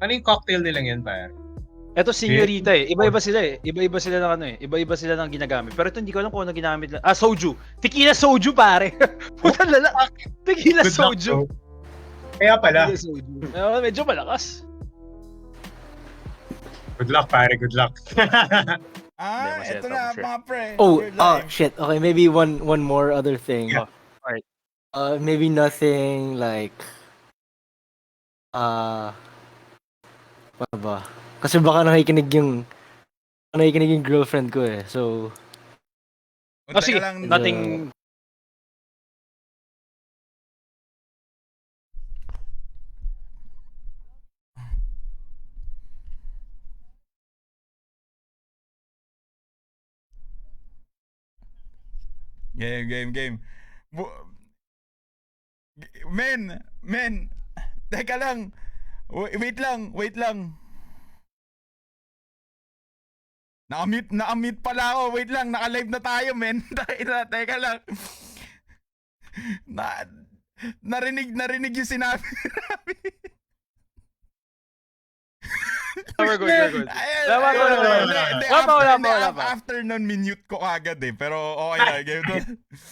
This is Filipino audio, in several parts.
Ano yung cocktail nilang yan, pare? Ito senyorita eh. Iba-iba sila eh. Iba-iba sila ng ano eh. Iba-iba sila ng ginagamit. Pero ito hindi ko alam kung ano ginamit nila. Soju. Tequila soju pare. Putang lala. Tequila Good luck, soju. bro. Kaya pala. Tequila soju. Medyo malakas. Good luck, pare. Good luck. Ito na mga pre. Shit. Okay, maybe one more other thing. Yeah. Alright. Maybe nothing like paano ba? Kasi baka nakikinig yung girlfriend ko eh. So Sige, nothing. Game. Men. Teka lang. Wait lang. Naka-mute pala ako. Wait lang, naka-live na tayo, men. Teka lang. Narinig yung sinabi ni Rammy. We're good. Wala pa. After nun, minute ko agad eh. Pero okay lang.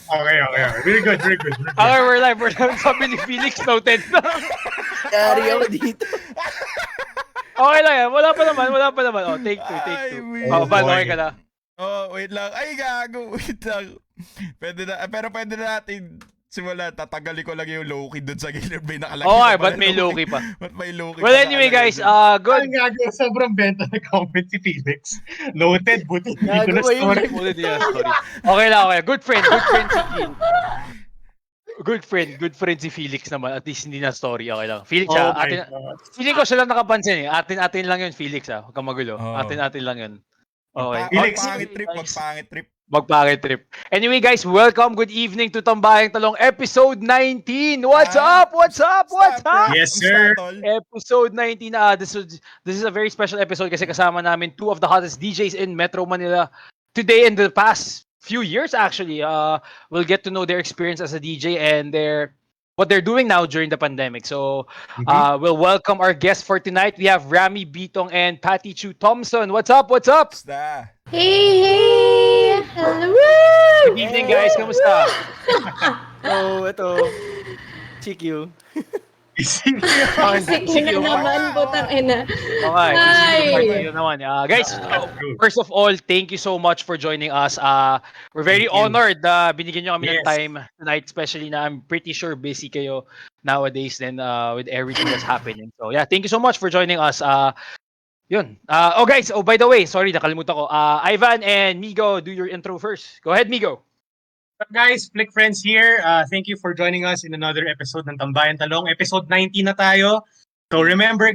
Okay. Very good. Okay, we're live. Sabi ni Felix, noted na. Yari ako dito. Okay lang yan. Wala pa naman. Take two. Okay ka na. Wait lang. Ay, gago. Wait lang. Pero pwede na natin simula, tatagali ko lang yung low-key dun sa gilid. May nakalagay. Okay, ba't may low-key pa? Ba't may low-key Well, anyway guys, good. Ang gago, sobrang benta na comment si Felix. Noted, buti hindi ko na story. Okay lang. Good friend si Gil. Good friend si Felix naman. At least hindi na story. Okay lang. Felix, feeling ko siya lang nakapansin eh. Atin lang yun, Felix Huwag kang magulo. Atin lang yun. Okay. Felix, Magpangit trip. Anyway guys, welcome. Good evening to Tambayang Talong episode 19. What's up? Yes, sir. Episode 19. This is a very special episode kasi kasama namin two of the hottest DJs in Metro Manila today and the past few years actually. We'll get to know their experience as a DJ and what they're doing now during the pandemic. So, we'll welcome our guests for tonight. We have Rammy, Bitong, and Tiu-Thompson. What's up? Hey! Hello! Good evening, guys. Kamusta? Ito. CQ. Sige na naman, putang ina. Okay. Hi! Guys, first of all, thank you so much for joining us. We're very honored na binigyan nyo kami ng time tonight, especially na I'm pretty sure busy kayo nowadays then with everything that's happening. So yeah, thank you so much for joining us. Yun. Guys, by the way, sorry, nakalimutan ko. Ivan and Migo, do your intro first. Go ahead, Migo. What's up, guys? Flick Friends here. Thank you for joining us in another episode ng Tambayang Talong. Episode 19 na tayo. So remember,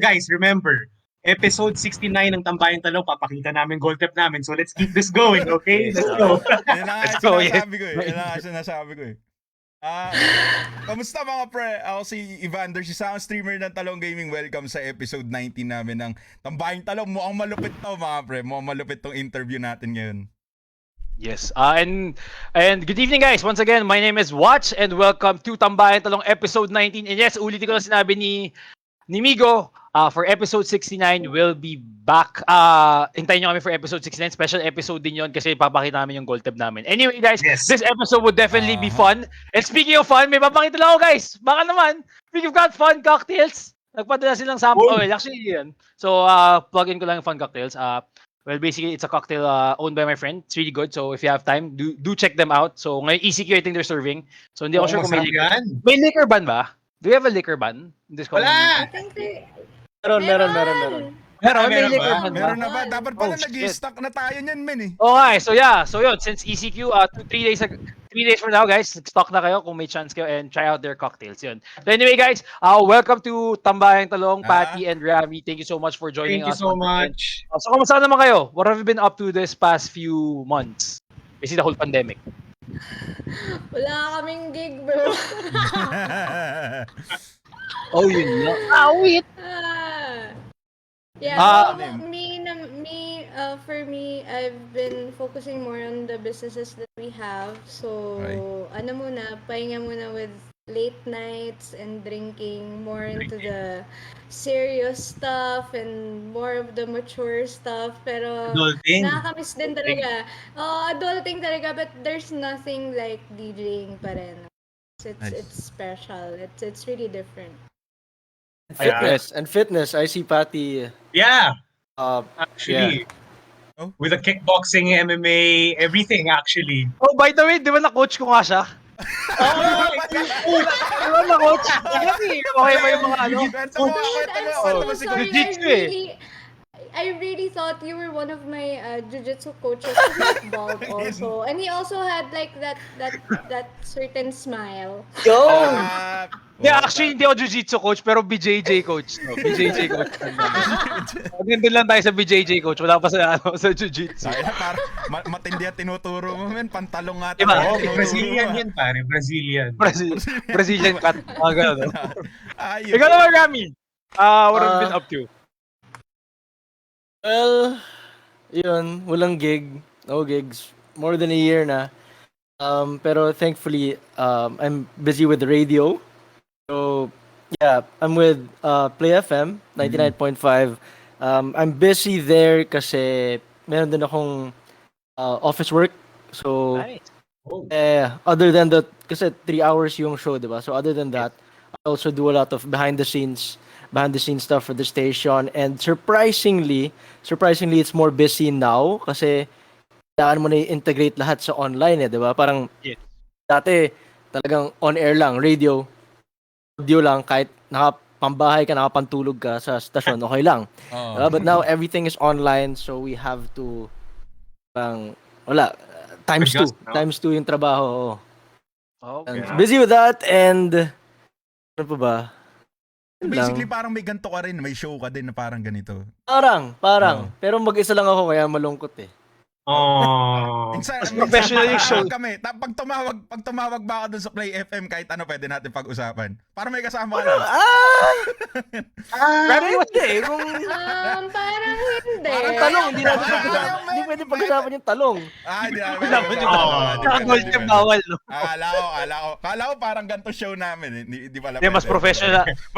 episode 69 ng Tambayang Talong, papakita namin gold tip namin. So let's keep this going, okay? Let's go. Let's go. Yan ang sinasabi ko eh. Kamusta mga pre? Ako si Evander, si sound streamer ng Talong Gaming. Welcome sa episode 19 namin ng Tambayang Talong. Mukhang malupit to mga pre. Mukhang malupit tong interview natin ngayon. Yes. And good evening guys. Once again, my name is Watch and welcome to Tambayang Talong episode 19. And yes, ulitin ko na sinabi ni Migo, for episode 69, we'll be back. Hintayin nyo kami for episode 69. Special episode din yon kasi papakita namin yung gold tab namin. Anyway, guys, this episode would definitely be fun. And speaking of fun, may papakita lang ako, guys. Baka naman, if you've got fun cocktails, nagpadala silang sample. Okay, actually, yan. So, plug in ko lang yung fun cocktails. Well, basically, it's a cocktail owned by my friend. It's really good. So, if you have time, do check them out. So, ngayon, ECQ, I think they're serving. So, hindi ako sure kung may liquor. May liquor ban ba? Do we have a liquor ban? Wala! Meron. Meron na ba? Dapat pala nag-i-stock na tayo niyan, men eh. Okay, so yeah. So yun, since ECQ, 3 days from now, guys, stock na kayo kung may chance kayo and try out their cocktails. Yun. So anyway, guys, welcome to Tambayang Talong, Patty and Rammy. Thank you so much for joining us. Thank you so much. So kamusta naman kayo? What have you been up to this past few months? Basically the whole pandemic. Wala kaming gig, bro. Oh, yun na. Wait. For me, I've been focusing more on the businesses that we have. So, pahinga muna with late nights and drinking, more into the serious stuff and more of the mature stuff. Pero Adulting. nakakamiss din talaga. Adulting talaga, but there's nothing like DJing pa rin. It's special. It's really different. Fitness. I see Patty. Yeah, Yeah. actually. Oh. With the kickboxing, MMA, everything actually. Oh, by the way, di ba na-coach ko nga siya? Di ba na-coach? Kasi, okay ba yung mga ano? Kwento mo, Dude, kwento I'm mo, so kwento mo si sorry. Jiu-jitsu I really thought you were one of my jiu-jitsu coaches. He's bald also, and he also had like that certain smile. Yeah, actually, hindi ako jiu-jitsu coach, pero BJJ coach. No? BJJ coach. Nandun lang tayo sa BJJ coach. Wala pa sa, sa jiu-jitsu. Ay, para matindi at tinuturo mo, men. Pantalong nga Diba? talaga Oh, tinuturo Brazilian mo. yun, pare. Brazilian. Brazilian cut. Mga ganun. Ayun. Ikaw naman, Rammy. What have you been up to? Well, yun, walang gig. No gigs. More than a year na. Pero thankfully, I'm busy with the radio. So, yeah, I'm with Play FM 99.5. I'm busy there kasi meron din akong office work. So, Nice. other than that, kasi 3 hours yung show, diba? So, other than that, I also do a lot of behind the scenes stuff for the station. And surprisingly, it's more busy now kasi kailangan mo na i-integrate lahat sa online, diba? Parang, Yes. dati, talagang on-air lang, radio, audio lang, kahit nakapambahay ka, nakapantulog ka sa stasyon, okay lang. Oh. But now, everything is online, so we have to, times Adjust, 2. no? Times 2 yung trabaho. Okay. And busy with that, and, ano pa ba? Yun Basically, lang. parang may ganito ka rin. May show ka din na parang ganito. Parang. Oo. Pero mag-isa lang ako, kaya malungkot eh. Oh. professional yung show. Kami, pag tumawag ba ako dun sa Play FM, kahit ano pwede natin pag-usapan. Para may kasama ka lang. Rammy, what Hindi, kung Parang hindi. parang talong, hindi natin pag-usapan. Hindi pwede pag-usapan yung talong. Hindi namin Dapat pag-usapan. Oo. Gold team bawal, no? Kala ko parang ganito show namin. Hindi pala Hindi, mas pwede.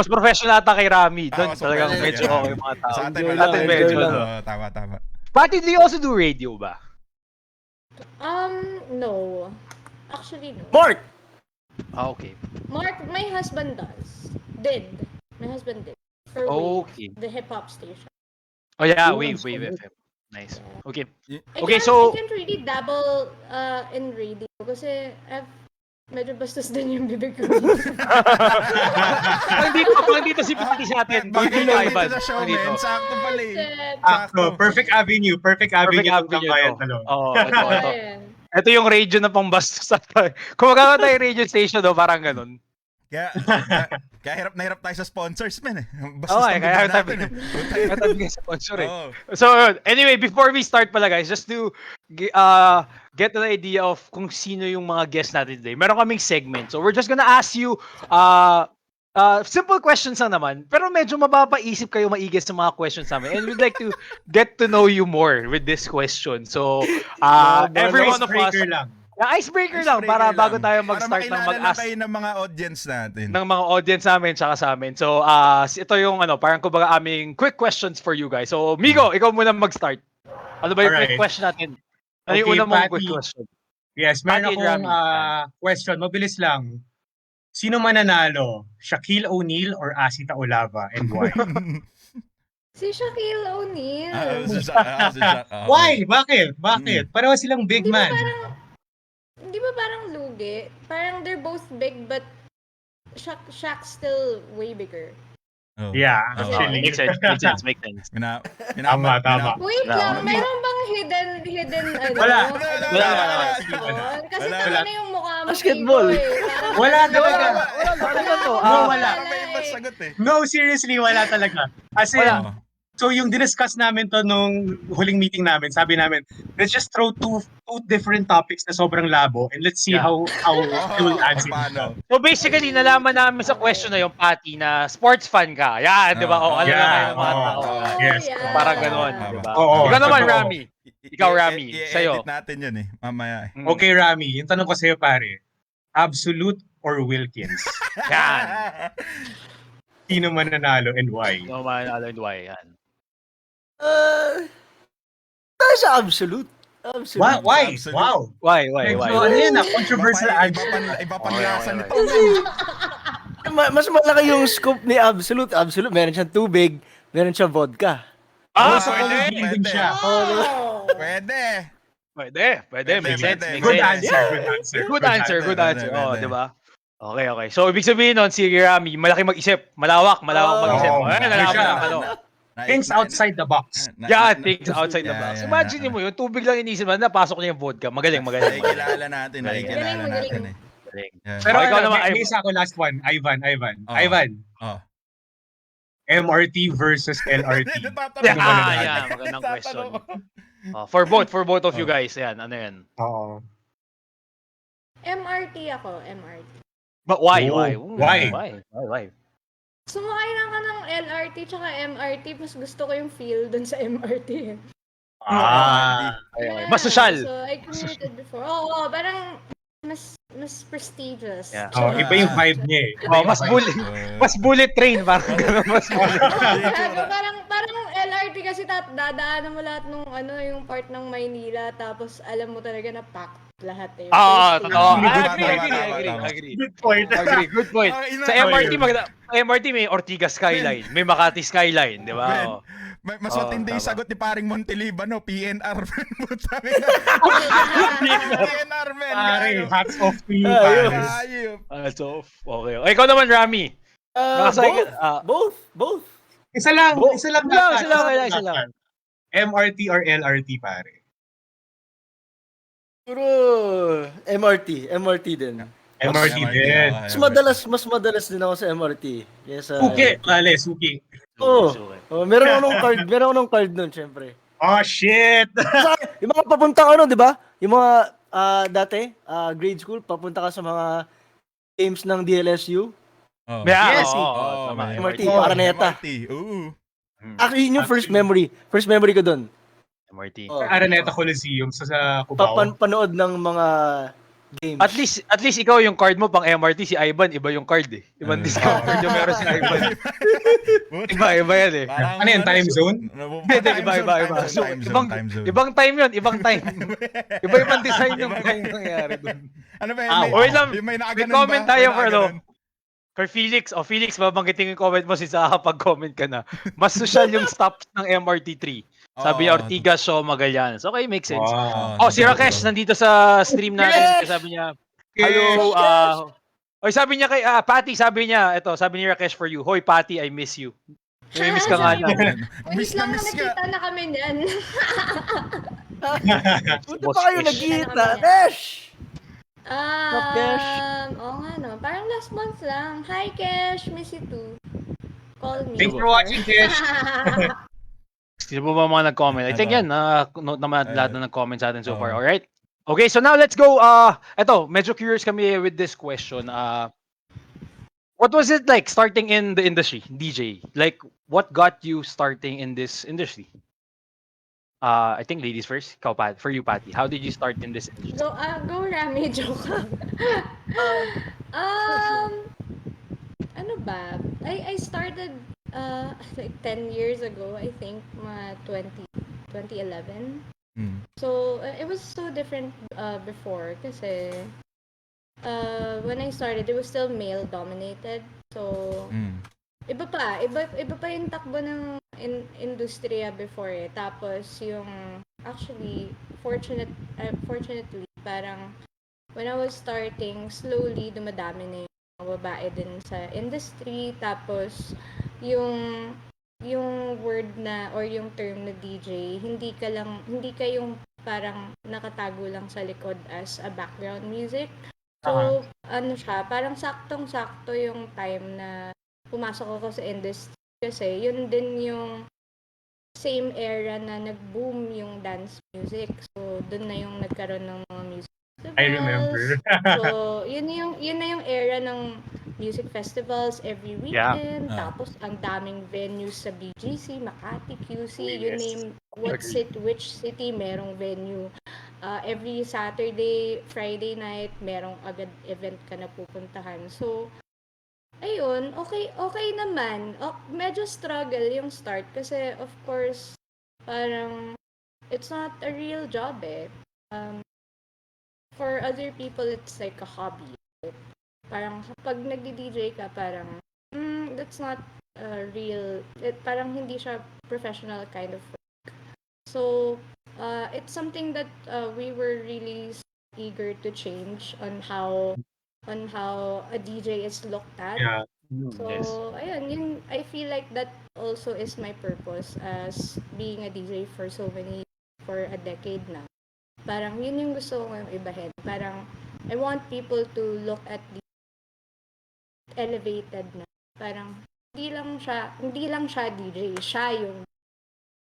professional ata kay Rammy. Doon mas talagang professional medyo kay okay Rammy. yung mga tao. Sa atin, Enjoy wala. lang, medyo, enjoy lang. Tama. Pati, do you also do radio ba? No. Actually, no. Mark! Okay. Mark, my husband does. My husband did. For Okay. Wave, the hip-hop station. Oh yeah, Oh, Wave so FM. Nice. Okay. I Okay, can't, so- I can't really dabble in radio kasi medyo bastos din yung bibig ko. Pang dito si Pati sa atin. Bagay Dito, ka Ivan. dito sa show, Pang dito. men. Sakto pala eh. Shit. Sakto. Perfect avenue ng Tambayang to. Talong. Oo, ito. Ayan. Ito yung radio na pang bastos sa tayo. Kung magkakaroon tayo radio station, no, parang ganun. Kaya hirap na hirap tayo sa sponsors, men. Basta Oo, sa kaya bigyan tayo- natin, Kaya tayo bigyan sa sponsor eh. Oo. So, anyway, before we start pala guys, just to get an idea of kung sino yung mga guests natin today. Meron kaming segment. So, we're just gonna ask you simple questions lang naman. Pero medyo mapapaisip kayo maigis sa mga questions namin. And we'd like to get to know you more with this question. So, every one of us... Icebreaker lang. Icebreaker lang para bago tayo mag-start ng mag-ask. mag-ask Para ng mga audience natin. ng mga audience namin tsaka sa amin. So, ito yung parang kumbaga aming quick questions for you guys. So, Migo, ikaw muna mag-start. Ano ba yung quick Alright. question natin? Ano yung Okay, una mong Patty. quick question? Yes, meron Patty and akong Rammy. question. Mabilis lang. Sino mananalo? Shaquille O'Neal or Asi Taulava? And why? Si Shaquille O'Neal. Why? Bakit? Pareho silang big Di ba man. Di ba parang lugi? Parang they're both big but Shaq's still way bigger. Oh. Yeah, Oo. actually. Makes sense. Tama. Wait lang, mayroon bang hidden Wala. Kasi Wala. tama na yung mukha mo. Basketball. Tito, eh. Parang- Wala talaga. Wala. Sagot eh. No, seriously, wala talaga. Kasi, Wala. so yung diniscuss namin to nung huling meeting namin, sabi namin, let's just throw two different topics na sobrang labo and let's see Yeah. how it will answer. Paano? So, basically, nalaman namin sa question na yung Patty na sports fan ka. Yan, di ba? Oo. Alam na Yeah. kayo ng mga Oo. tao. Yes. yeah. Parang ganun, Tama. di ba? Oo, Ikaw naman, totoo. Rammy. Ikaw, Rammy, sa'yo. I-edit natin yun eh. Mamaya eh. Mm. Okay, Rammy, yung tanong ko sa'yo, pare. Absolute or Wilkins? Yan. Sino mananalo and why? No man, alam why yan. Tayo sa absolute. Absolute. Why? Absolute. Wow. Why? Medyo ano yan controversial answer. Iba pa nilasa Okay. nito, men. Mas malaki yung scope ni Absolute. Absolute, meron siyang tubig, meron siyang vodka. So, Pwede. din siya. Pwede. Pwede. Makes sense. Pwede. Makes Good sense. answer. Good answer. Pwede. Oh, di ba? Okay. So, ibig sabihin nun, si Rammy, malaki mag-isip. Malawak mag-isip. Oh, Ayan, nalaman siya. ng ano. Things outside the box. Yeah, things outside the Yeah, box. yeah, Imagine yeah. mo yun, tubig lang inisip mo, napasok niya yung vodka. Magaling. Nakikilala natin Galing. eh. Galing. Yeah. Pero ikaw naman, may isa ako last one. Ivan. Oh. Ivan. Oh. MRT versus LRT. Yeah, magandang question. For both of you guys, ayan, ano yan? Oo. MRT ako, MRT. But why? Why? Sumakay lang ka ng LRT tsaka MRT, mas gusto ko yung feel dun sa MRT. Mas social. So, I commuted before. Oo, parang mas prestigious. Yeah. Iba yung vibe niya eh. Mas bullet train, parang gano'n, mas bullet. Parang LRT kasi dadaanan mo lahat nung yung part ng Maynila, tapos alam mo talaga na packed lahat eh. Agree. Good point. Sa MRT may Ortigas skyline, may Makati skyline, di ba? Mas matindi yung sagot ni paring Monteliba, no? PNR. PNR, men. Pare, hats off to you, Ayop. So, okay. Ikaw naman, Rammy. Both. Isa lang Isa lang. MRT or LRT, pare? Siguro, MRT din. MRT din. Mas madalas din ako sa MRT. Yes, Suki. Meron ako ng card nun, syempre. Oh, shit! Yung mga papunta di ba? Yung mga dati, grade school, papunta ka sa mga games ng DLSU. Yes, MRT, Araneta. Actually, yun yung first memory ko dun. MRT. Araneta Coliseum sa Cubao. Panood ng mga games. At least ikaw yung card mo pang MRT, si Ivan iba yung card eh. Ibang discount card yung meron si Ivan. Iba yan eh. Ano yan, time zone? Iba. So, ibang time yun, ibang time. Iba-ibang design yung time nangyayari doon. Ano ba yun? May comment tayo for For Felix, babanggitin yung comment mo since nakakapag-comment ka na. Mas social yung stops ng MRT3. Sabi niya, Ortigas, Shaw, Magallanes. Okay, makes sense. Wow. Si Rakesh nandito sa stream natin. Yes! Sabi niya, hello. Sabi niya kay Patty, sabi ni Rakesh for you. Hoy, Patty, I miss you. Miss ka nga niya. Miss na miss ka. Nakita na kami niyan. Buti pa kayo nagkita, Kesh! Oo nga no. Parang last month lang. Hi, Kesh. Miss you too. Call me. Thanks for watching, Kesh. Sino po ba mga nag-comment? I think yan, note naman lahat na nag-comment sa atin so far. Alright? Okay, so now let's go. Medyo curious kami with this question. What was it like starting in the industry, DJ? Like, what got you starting in this industry? I think ladies first. For you, Patty. How did you start in this industry? Go Rammy, joke lang. Ano ba? I started like 10 years ago, I think, 2011. So, it was so different before kasi when I started, it was still male-dominated. So, iba pa yung takbo ng industriya before eh. Tapos actually, fortunately, parang when I was starting, slowly dumadami na yung mga babae din sa industry. Tapos, yung word na or yung term na DJ, hindi ka yung parang nakatago lang sa likod as a background music. So, parang saktong-sakto yung time na pumasok ako sa industry kasi yun din yung same era na nag-boom yung dance music. So, dun na yung nagkaroon ng mga music festivals. I remember. So, yun na yung era ng music festivals every weekend. Tapos, ang daming venues sa BGC, Makati, QC, you name which city merong venue. every Saturday, Friday night, merong agad event ka na pupuntahan. So, ayun, okay naman. Medyo struggle yung start kasi of course, parang it's not a real job eh. For other people, it's like a hobby. Parang pag nagdi-DJ ka, parang that's not real. Parang hindi siya professional kind of work. So, it's something that we were really eager to change on how a DJ is looked at. Yeah. So, Yes. ayun, I feel like that also is my purpose as being a DJ for a decade na. Parang yun yung gusto ko ngayong ibahin. Parang I want people to look at the elevated na. Parang hindi lang siya DJ, siya yung.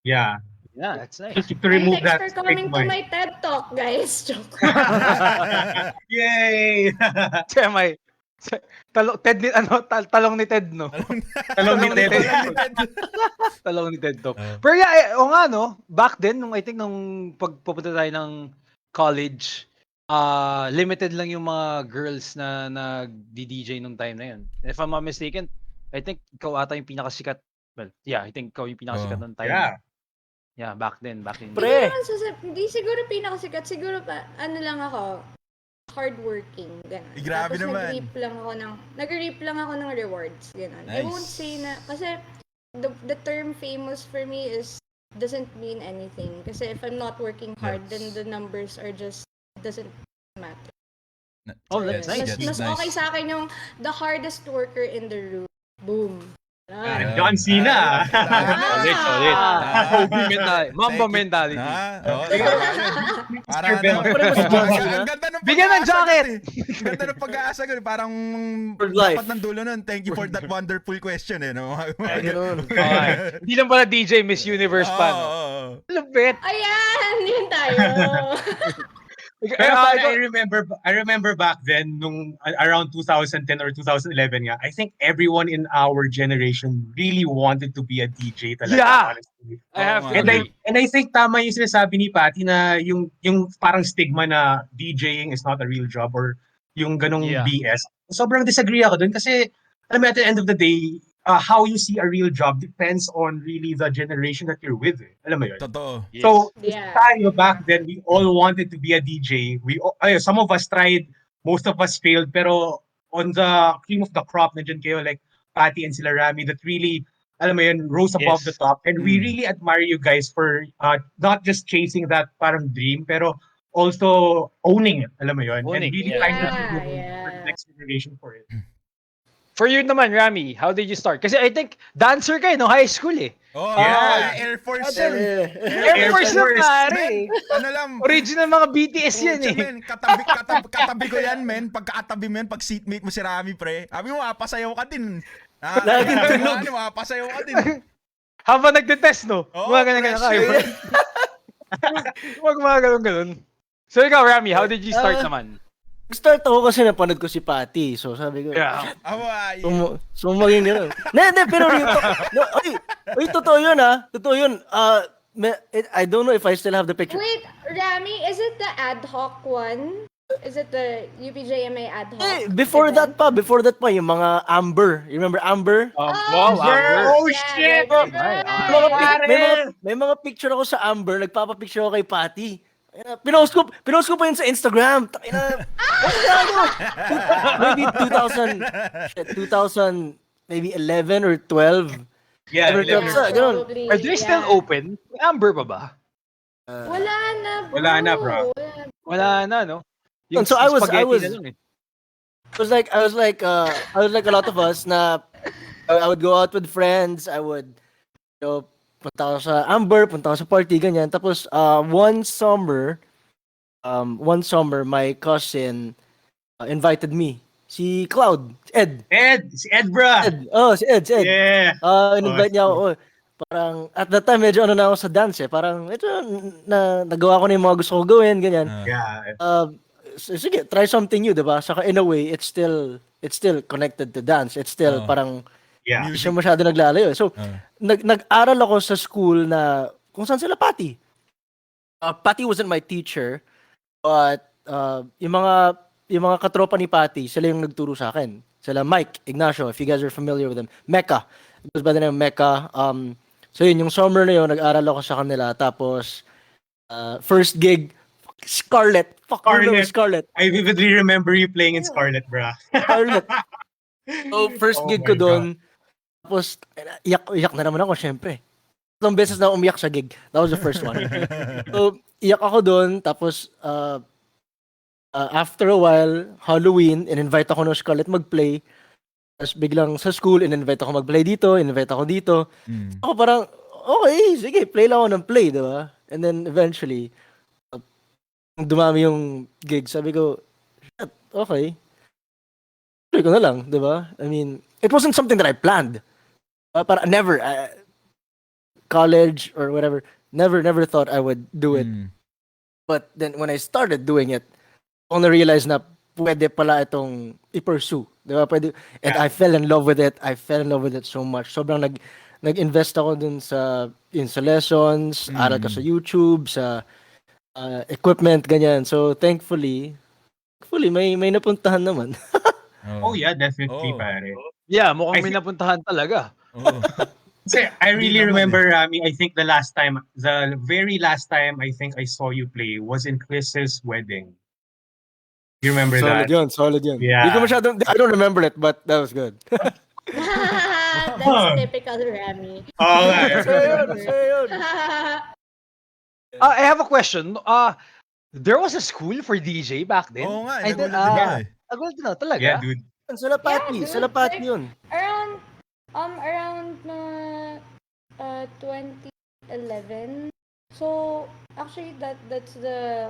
Yeah. Yeah, that's nice. To remove Thanks that for coming to stigma. my TED Talk, guys. Joke. Yay! Siya may Ted ni talong ni Ted no. Talong ni Ted. Talong ni Ted to. Pero yeah, o nga no, back then nung I think nung pagpupunta tayo ng college, limited lang yung mga girls na nag-DJ nung time na yun. If I'm not mistaken, I think ikaw ata yung pinakasikat. Well, yeah, I think ikaw yung pinakasikat nung time. Yeah. Yeah, back then. Pre. Hindi siguro pinakasikat. Siguro ano lang ako, hardworking. Ganun. Grabe Tapos naman. nag-reap lang ako ng rewards. Ganun. I Nice. won't say na, kasi the term famous for me doesn't mean anything. Kasi if I'm not working hard, then the numbers are just, doesn't matter. Oh, that's nice. Mas okay sa akin yung the hardest worker in the room. Boom. John Cena. Solid. Mamba mentality. Parang ang ganda ng Bigyan ng jacket! Ang ganda ng pag-aasa ko. Parang For life. dapat ng dulo nun. Thank you for that wonderful question eh. No? Ganun. Okay. Hindi lang pala DJ, Miss Universe pa. No? Lupit! Ayan! Yun tayo. Pero I remember back then nung around 2010 or 2011 nga, I think everyone in our generation really wanted to be a DJ talaga. Yeah. Honestly. I have to And I think tama yung sinasabi ni Patty na yung parang stigma na DJing is not a real job or yung ganong BS. Sobrang disagree ako dun kasi alam mo, at the end of the day, how you see a real job depends on really the generation that you're with. Eh. Alam mo yun? Totoo. Yes. So, Yeah. tayo back then, we all wanted to be a DJ. Some of us tried, most of us failed, pero on the cream of the crop, nandiyan kayo like Patty and sila Rammy that really, alam mo yun, rose above the top. And we really admire you guys for not just chasing that parang dream, pero also owning it. Alam mo yun? And really trying to for the next generation for it. For you naman, Rammy, how did you start? Kasi I think dancer ka no high school eh. Oh, Yeah. Air Force. Air Force na pare. Ano lang. Original mga BTS yan eh. Men, katabi ko yan, men. Pagkakatabi mo yan, pag seatmate mo si Rammy, pre. Sabi mo, pasayaw ka din. Laging tunog. Pasayaw ka din. Habang nagte-test, no? Oo, Mga ganun kayo. Huwag mga ganun. So ikaw, Rammy, how did you start naman? Start ako kasi napanood ko si Patty. So sabi ko, Away. so maging gano'n. Hindi, pero totoo yun ha. Totoo yun. I don't know if I still have the picture. Wait, Rammy, is it the ad hoc one? Is it the UPJMA ad hoc? Before that pa, yung mga Amber. You remember Amber? Wow, Amber. Oh, shit! May mga picture ako sa Amber, nagpapapicture ako kay Patty. Pinost ko pa yun sa Instagram. Maybe 2000, maybe 11 or 12. Yeah, Probably, Are they still open? Amber pa ba? Wala na, bro. Wala na, bro. Wala na, no? So I was like a lot of us na I would go out with friends, I would punta ako sa Amber, punta ako sa party, ganyan. Tapos, one summer, my cousin invited me. Si Cloud, Ed. Si Ed, bro. Si Ed. Yeah. In-invite niya ako. Parang, at that time, medyo na ako sa dance eh. Parang, ito, nagawa ko na yung mga gusto ko gawin, ganyan. Sige, try something new, diba? Saka in a way, it's still connected to dance. It's still parang, hindi siya masyado naglalayo. So, nag-aral ako sa school na kung saan sila Patty. Patty wasn't my teacher, but yung mga katropa ni Patty, sila yung nagturo sa akin. Sila Mike, Ignacio, if you guys are familiar with them. Mecca. It was by the name of Mecca. So yun, yung summer na yun, nag-aral ako sa kanila. Tapos, first gig, Scarlet. Fuck, I remember Scarlet. I vividly remember you playing in Scarlet, bruh. Scarlet. So, first Oh gig my ko doon. Tapos, iyak na naman ako, syempre. Tatlong beses na umiyak sa gig. That was the first one. So, iyak ako doon. Tapos, after a while, Halloween, in-invite ako ng Scarlett mag-play. Tapos biglang sa school, in-invite ako mag-play dito, in-invite ako dito. Ako parang, okay, sige, play lang ako ng play, di ba? And then eventually, dumami yung gig, sabi ko, shit, okay. Play ko na lang, di ba? I mean, it wasn't something that I planned. Para never, college or whatever, never thought I would do it. But then when I started doing it, ako na-realize na pwede pala itong i-pursue. Di ba? Pwede. And I fell in love with it. I fell in love with it so much. Sobrang nag-invest ako dun sa lessons, aral ka sa YouTube, sa equipment, ganyan. So, thankfully, may napuntahan naman. Oh yeah, definitely, pare. Yeah, mukhang I may think- napuntahan talaga. Kasi I really naman remember, Rammy, I think the very last time I think I saw you play was in Chris's wedding. You remember that? Solid yun. Yeah. I don't remember it, but that was good. That's typical Rammy. Oh, nga. I have a question. There was a school for DJ back then? Oo nga, I nagulat did- din ako eh. Nagulat din ako, talaga? Yeah, dude. Sila Patty Like, yun. around 2011. So actually that's the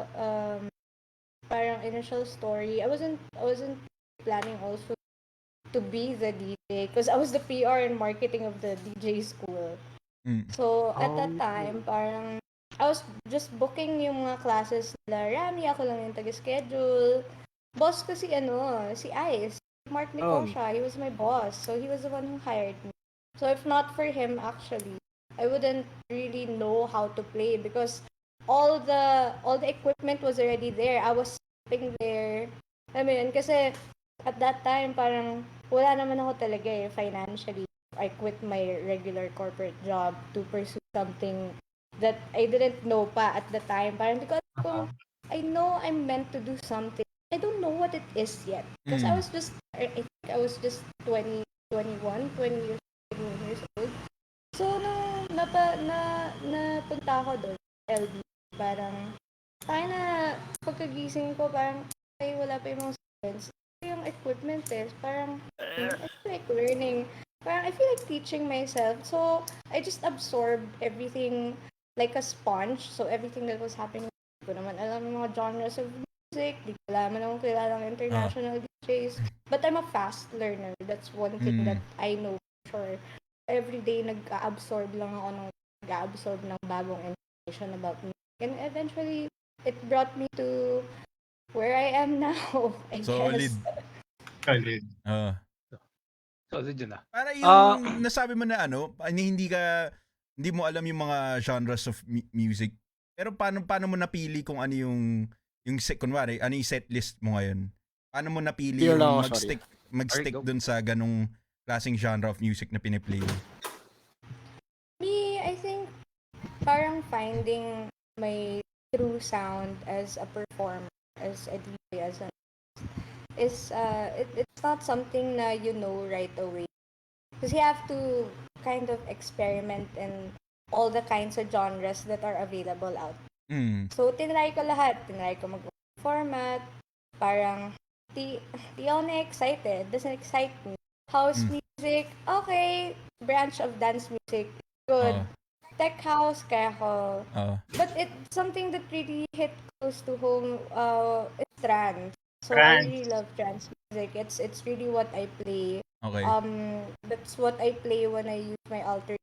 parang initial story. I wasn't planning also to be the DJ because I was the PR and marketing of the DJ school. So at that time, parang I was just booking yung mga classes nila. Rammy, ako lang yung taga-schedule. Boss ko si Ice. Mark Nicosha, he was my boss. So he was the one who hired me. So if not for him, actually, I wouldn't really know how to play because all the equipment was already there. I was sitting there. I mean, kasi at that time, parang wala naman ako talaga financially. I quit my regular corporate job to pursue something that I didn't know pa at the time. Parang because I know I'm meant to do something. I don't know what it is yet. Because I think I was just 20 years old. So, nung napunta ako doon, LD, parang pagkagising ko, parang wala pa yung mga students. Yung equipment parang I feel like learning. Parang I feel like teaching myself. So, I just absorbed everything like a sponge. So, everything that was happening, hindi ko naman alam yung mga genres of music. Di ko alam akong kilalang international DJs. But I'm a fast learner. That's one thing that I know for sure. Every day, nag-absorb lang ako ng bagong information about music. And eventually, it brought me to where I am now, I guess. Solid. Solid yun ah. Para yung nasabi mo na hindi mo alam yung mga genres of music. Pero paano mo napili kung ano yung kunwari, ano yung set list mo ngayon? Paano mo napili yung mag-stick dun sa ganong klaseng genre of music na piniplay mo? Me, I think parang finding my true sound as a performer, as a DJ, as an is it's not something na you know right away. Because you have to kind of experiment in all the kinds of genres that are available out. So, tinry ko lahat. Tinry ko mag-format. Parang, di ako na-excited. Doesn't excite me. House music, okay. Branch of dance music, good. Tech house, kaya ko. But it's something that really hit close to home. It's trance. So I really love trance music. It's really what I play. Okay. That's what I play when I use my alter.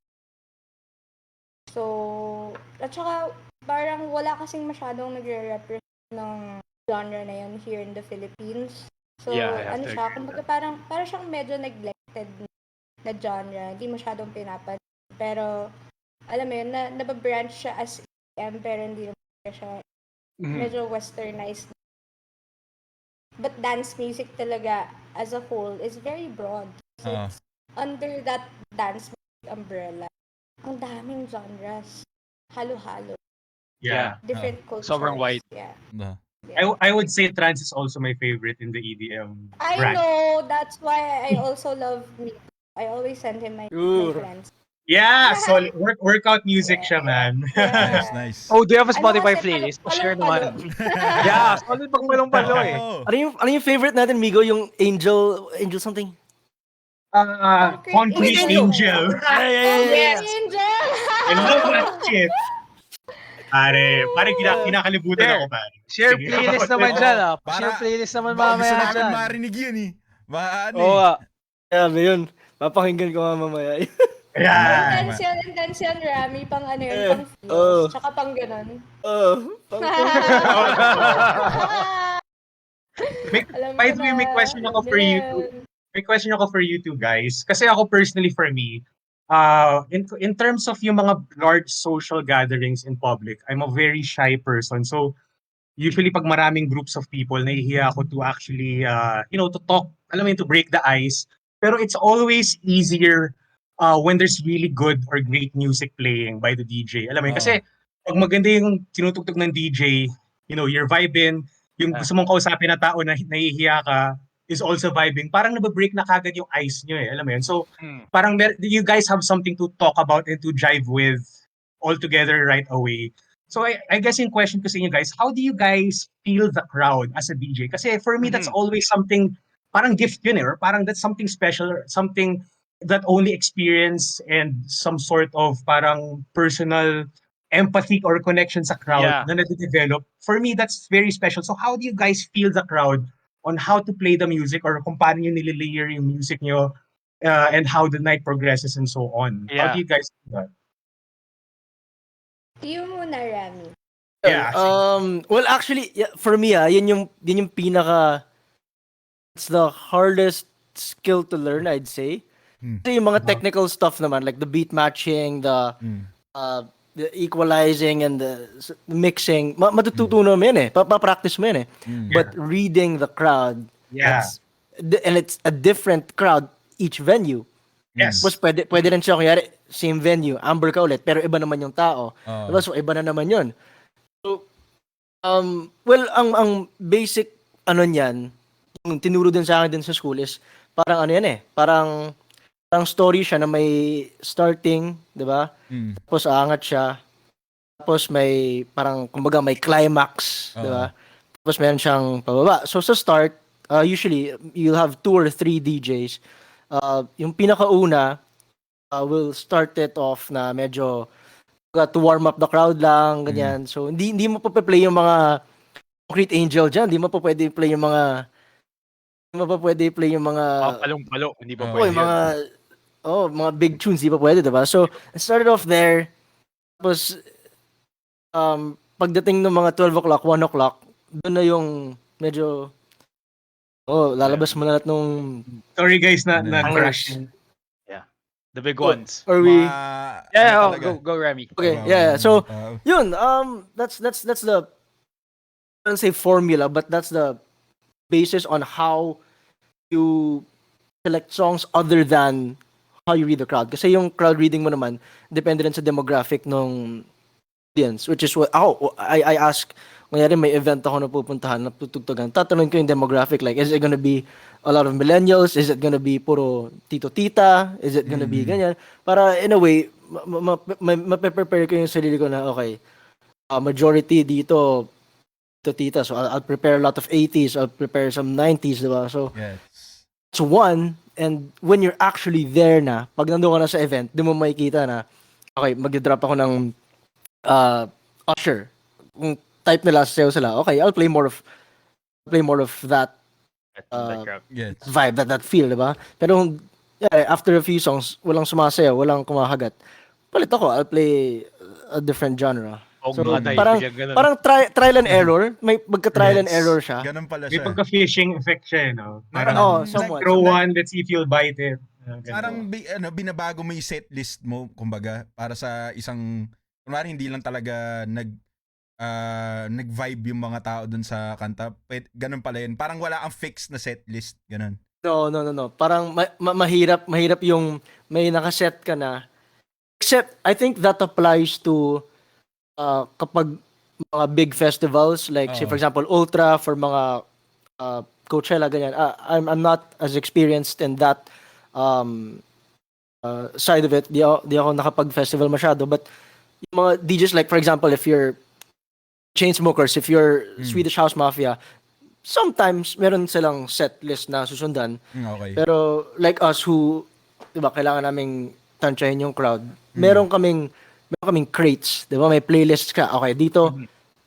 So, at saka parang wala kasing masyadong nagre-represent ng genre na yun here in the Philippines. So, kumbaga parang siyang medyo neglected na genre. Hindi masyadong pinapan. Pero, alam mo yun, nababranch siya as EDM pero hindi naman siya. Mhm. Medyo westernized. But dance music talaga as a whole is very broad. So Ah. it's under that dance music umbrella, ang daming genres. Halo-halo. Yeah. Different cultures. Sobrang wide. Yeah. Ah. yeah. I would say trance is also my favorite in the EDM I brand. know. That's why I also love Miko. I always send him my Sure. friends. Yeah, so workout music Yeah. siya, man. Nice, Yeah. nice. Oh, do you have a Ano Spotify kasi, playlist? Share palong-palo. naman. Yeah, solid pag palong-palo eh. Oo. Ano yung favorite natin, Migo? Yung Angel something? Concrete Angel. Concrete Yeah. Angel! I love that shit. Pare kinakalibutan Share. ako, pare. Share Sige. playlist naman dyan ah. Para- Share playlist naman Baka gusto mamaya namin dyan. marinig yun eh. Ano Oo eh. nga. Sabi yun. Papakinggan ko nga mamaya. Ayan. Intense yan, Rammy. Pang ano yun, Eh, pang oh. feels. Tsaka pang ganun. Alam By ko the way, na. may question ako alam for niyo you na two. yan. May question ako for you two guys. Kasi ako personally for me, in terms of yung mga large social gatherings in public, I'm a very shy person. So usually pag maraming groups of people, nahihiya ako to actually, to talk, alam mo yun, to break the ice. Pero it's always easier when there's really good or great music playing by the DJ. Alam mo yun, kasi pag maganda yung tinutugtog ng DJ, you're vibing, yung gusto mong kausapin na tao na nahihiya ka, is also vibing. Parang nababreak na kagad yung ice nyo eh. Alam mo yun? So, parang you guys have something to talk about and to jive with all together right away. So I guess yung question ko sa inyo guys, how do you guys feel the crowd as a DJ? Kasi for me, that's always something, parang gift yun eh, or parang that's something special, or something that only experience and some sort of parang personal empathy or connection sa crowd Yeah. na nade-develop. For me, that's very special. So how do you guys feel the crowd on how to play the music or kung paano nyo nililayer yung music nyo and how the night progresses and so on? How do Yeah. you guys do that? Yung muna, Rammy. Yeah, Well, actually, for me, yun yung pinaka, it's the hardest skill to learn, I'd say. Kasi yung mga technical stuff naman, like the beat matching, the equalizing and the mixing, matututunan mo yun eh. Papractice mo yun eh. But reading the crowd, Yeah. and it's a different crowd each venue. Yes. Tapos pwede rin siya, kunyari, same venue, Amber ka ulit, pero iba naman yung tao. Diba? So, iba na naman yun. So, well, ang basic, niyan, yung tinuro din sa akin din sa school is, parang ano yan eh, parang story siya na may starting, di ba? Tapos aangat siya. Tapos may, parang, kumbaga, may climax, di ba? Tapos meron siyang pababa. So, sa start, usually, you'll have 2 or 3 DJs. Yung pinakauna, will start it off na medyo to warm up the crowd lang, ganyan. So, hindi mo pa play yung mga Concrete Angel dyan. Hindi mo pa pwede play yung mga Palong-palo. Hindi pa yung pwede yun. mga big tunes, hindi pa pwede, diba? So, I started off there. Tapos, pagdating ng mga 12 o'clock, 1 o'clock, doon na yung medyo, lalabas mo na lahat nung Sorry guys na Bangers. crash. The big ones. Or we... Yeah, go Rammy. Okay, yeah. So, yun, that's the, I don't say formula, but that's the basis on how you select songs other than how you read the crowd. Kasi yung crowd reading mo naman, depende rin sa demographic ng audience, which is what, I ask, kunyari may event ako na pupuntahan, na tutugtugan, tatanungin ko yung demographic, like, is it gonna be a lot of millennials? Is it gonna be puro tito-tita? Is it gonna be ganyan? Para, in a way, mape-prepare ko yung sarili ko na, okay, majority dito, tito-tita, so I'll prepare a lot of 80s, I'll prepare some 90s, diba? So, it's one, and when you're actually there na, pag nandun ka na sa event, di mo makikita na, okay, mag-drop ako ng Usher. Kung type nila, sayo sila, okay, I'll play more of that vibe, that feel, diba? Pero after a few songs, walang sumasayaw, walang kumakagat. Palit ako, I'll play a different genre. So, parang trial and error. May magka-trial and error siya. Ganun pala May siya. pagka-fishing effect siya, no? Parang, somewhat. throw one, let's see if you'll bite it. Parang binabago mo yung set list mo, kumbaga, para sa isang, kunwari hindi lang talaga nag-vibe yung mga tao dun sa kanta. Ganun pala yun. Parang wala ang fixed na set list. Ganun. No. Parang mahirap yung may nakaset ka na. Except, I think that applies to kapag mga big festivals, like say Oo. for example, Ultra, for mga Coachella, ganyan. I'm not as experienced in that side of it. Di ako nakapag-festival masyado. But yung mga DJs, like for example, if you're Chainsmokers, if you're Swedish House Mafia, sometimes meron silang set list na susundan. Okay. Pero like us who, diba, kailangan naming tansyahin yung crowd. Meron kaming crates, diba? May playlist ka. Okay, dito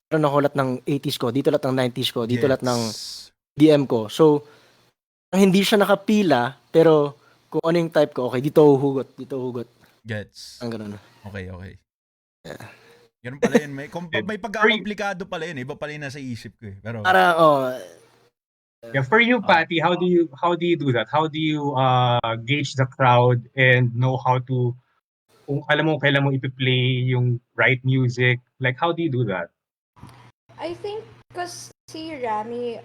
meron ako lahat ng 80s ko, dito lahat ng 90s ko, dito lahat ng DM ko. So, hindi siya nakapila, pero kung ano yung type ko, okay, dito hugot. Gets. Ang ganun. Okay. Yeah. Ganun pala yun. May pagkakakomplikado pala yun. Iba pala yung nasa isip ko eh. Pero, Yeah, for you, Patty, how do you do that? How do you gauge the crowd and know how to, kung alam mo kailan mo ipi-play yung right music? Like, how do you do that? I think because si Rammy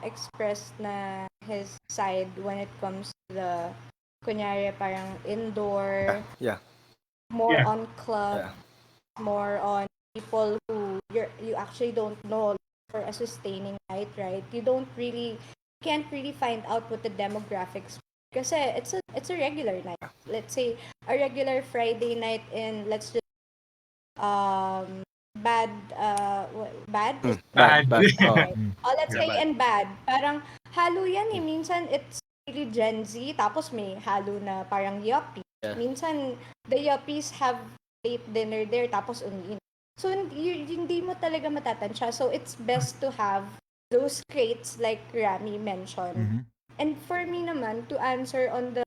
expressed na his side when it comes to the kunyari parang indoor, Yeah. more Yeah. on club, more on people who you actually don't know for a sustaining night, right? You can't really find out what the demographics, kasi it's a regular night. Let's say a regular Friday night in, let's just bad. Bad. Okay. Let's Yeah, say bad. in bad, parang halo yan eh. Minsan it's really Gen Z, tapos may halo na parang yuppie. Yeah. Minsan the yuppies have late dinner there, tapos umiin. So hindi mo talaga matatansya. So it's best to have those crates like Rammy mentioned. And for me naman, to answer on the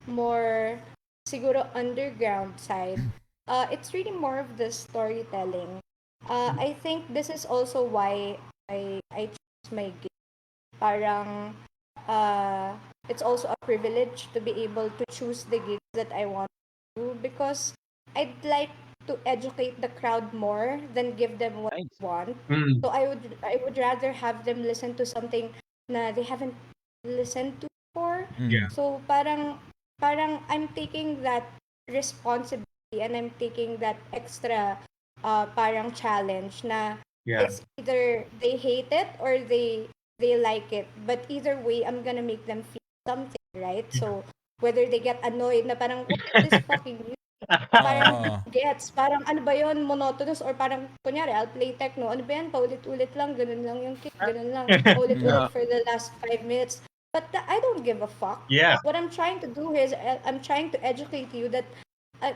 more siguro underground side, it's really more of the storytelling. I think this is also why I choose my gig. Parang it's also a privilege to be able to choose the gigs that I want to do, because I'd like to educate the crowd more than give them what they want. So I would rather have them listen to something na they haven't listened to before. Yeah. So parang I'm taking that responsibility and I'm taking that extra parang challenge na Yeah. it's either they hate it or they like it, but either way I'm gonna make them feel something, right? So whether they get annoyed na parang what is this fucking music? Parang gets, parang ano ba yun, monotonous, or parang kunyari I'll play techno, ano ba yan, paulit-ulit lang, ganun lang yung kick, ganun lang, paulit-ulit for the last 5 minutes. But I don't give a fuck. Yeah. What I'm trying to do is I'm trying to educate you that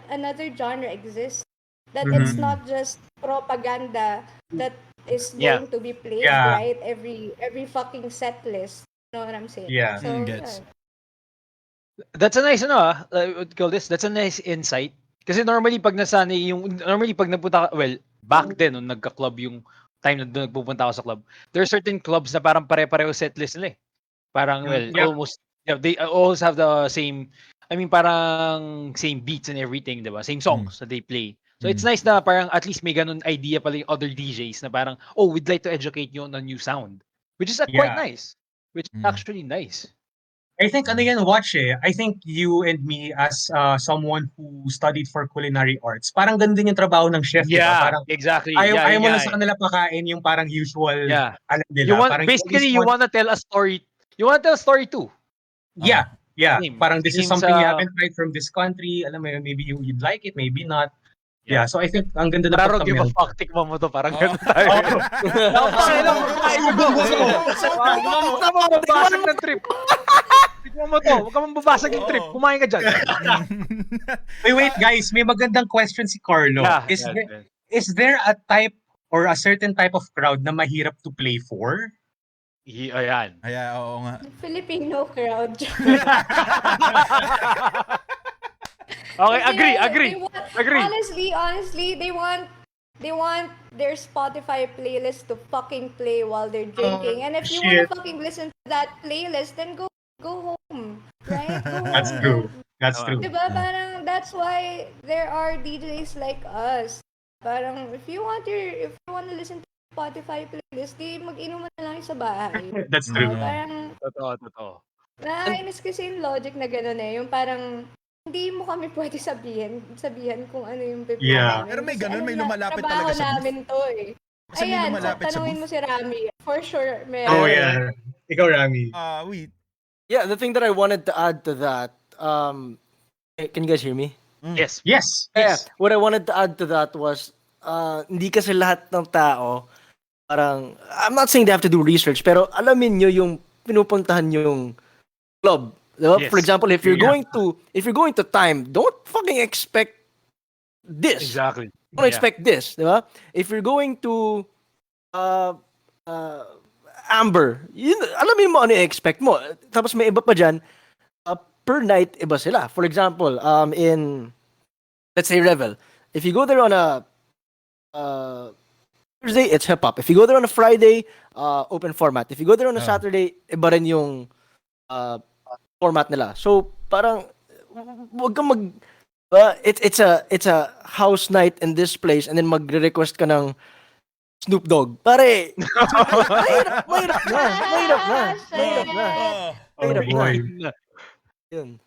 another genre exists, that it's not just propaganda that is going to be played, right? Every fucking set list. You know what I'm saying? Yeah. So, Gets. That's a nice what do you call this? That's a nice insight. Kasi normally pag napunta ka, well, back then nung nagka-club yung time na doon nagpupunta ako sa club, there are certain clubs na parang pare-pareho set list nila eh. Parang almost they always have the same, I mean parang same beats and everything, 'di ba? Same songs that they play. So it's nice na parang at least may ganun idea pala yung other DJs na parang, oh, we'd like to educate you on a new sound. Which is quite nice. Which is actually nice. I think ano yan, watch eh. I think you and me as someone who studied for culinary arts, parang ganun din yung trabaho ng chef, di ba? Parang exactly. ayaw mo lang sa kanila pakain yung parang usual alam nila. You want, parang basically you want to tell a story. You want to tell a story too. Yeah. Same. Parang this is Same something you sa- haven't tried from this country. Alam mo yun, maybe you'd like it, maybe not. Yeah, so I think ang ganda na I don't give a pagka-meld. fuck, tikman mo to, parang ganun tayo. Pakailan mo, huwag ka mababasag ng trip. Tikman mo to, huwag ka mababasag yung trip. Kumain ka dyan. Wait, guys, may magandang question si Carlo. Is there a type or a certain type of crowd na mahirap to play for? Ayan. Oo nga. Filipino crowd. Okay, agree. Honestly, they want their Spotify playlist to fucking play while they're drinking. And if you want to fucking listen to that playlist, then go home, right? Go That's home. true. That's true. Diba? Parang that's why there are DJs like us Parang, if you want to listen to Spotify playlist, di mag-inuman na lang sa bahay. That's Mm. true. Parang, Totoo. nakakainis kasi yung logic na gano'n eh. Yung parang, hindi mo kami pwede sabihan kung ano yung pipili Yeah. namin. Pero may Kasi ganun, may alam na, lumalapit trabaho talaga sa booth. namin to eh. Kasi may Ayan, lumalapit sa tanungin booth. mo si Rammy. For sure, meron. Oh yeah. Ikaw, Rammy. Wait. Yeah, the thing that I wanted to add to that, can you guys hear me? Yes. Yes. Yeah, what I wanted to add to that was, hindi kasi lahat ng tao, parang, I'm not saying they have to do research, pero alamin nyo yung pinupuntahan yung club. Diba? Yes. For example, if you're Yeah. going to time, don't fucking expect this. Exactly. Don't expect this, di ba? If you're going to Amber, alamin mo ano i-expect mo. Tapos may iba pa dyan, per night, iba sila. For example, in, let's say, Revel, if you go there on a Thursday, it's hip-hop. If you go there on a Friday, open format. If you go there on a Saturday, iba rin yung format nila. So, parang, wag kang it's a house night in this place and then magre-request ka ng Snoop Dogg. Pare, mahirap na. Yun.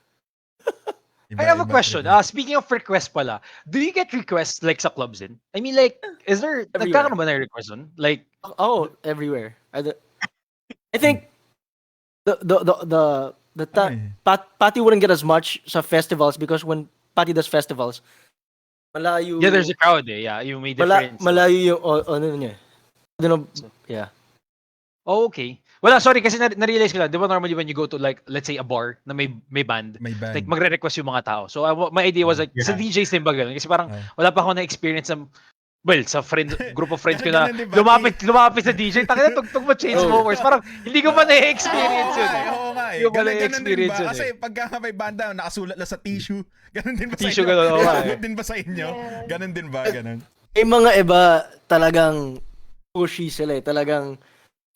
I have a question. Speaking of requests pala, do you get requests like sa clubs din? I mean, like, is there, Everywhere. nagkakaroon ba na request dun? Like, Oh, everywhere. I think Patty wouldn't get as much sa festivals because when Patty does festivals, malayo. yeah, there's a crowd eh. Yeah, you may difference. Malayo yung ano niya. I don't know. Yeah. Oh, okay. Wala, sorry kasi na-realize ko lang. Di ba normally when you go to like, let's say a bar na may band, like magre-request yung mga tao. So my idea was like, sa DJs din ba ganun? Kasi parang wala pa ako na-experience sa, well, sa group of friends ko na lumapit sa DJ. Takina, tugtog mo Chainsmokers. Parang hindi ko pa na-experience yun eh. Oo nga eh. Hindi ko pa Ganun din na-experience ba? yun Kasi eh. pagka may banda, nakasulat lang sa tissue. Ganun din ba sa Tissue inyo? ganun, oo nga eh. Ganun din ba sa inyo? Ganun din ba? Ganun. May mga iba talagang pushy sila eh. Talagang,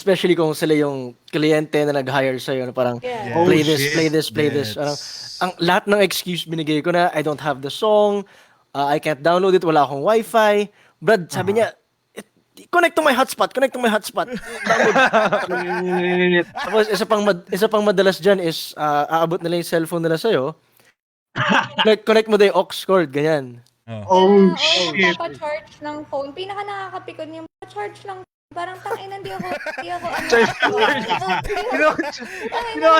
especially kung sila yung kliyente na nag-hire sa'yo, na parang, Yeah. Oh, play this, shit. play this, play this. Parang, ang lahat ng excuse binigay ko na, I don't have the song, I can't download it, wala akong wifi. Brad, sabi niya, connect to my hotspot. Download. Tapos, isa pang madalas dyan is, aabot nila yung cellphone nila sa'yo. Connect mo na yung aux cord, ganyan. Oh, shit. Papa-charge ng phone. Pinaka nakakapikon yung pa-charge lang. Parang tangin, hindi ako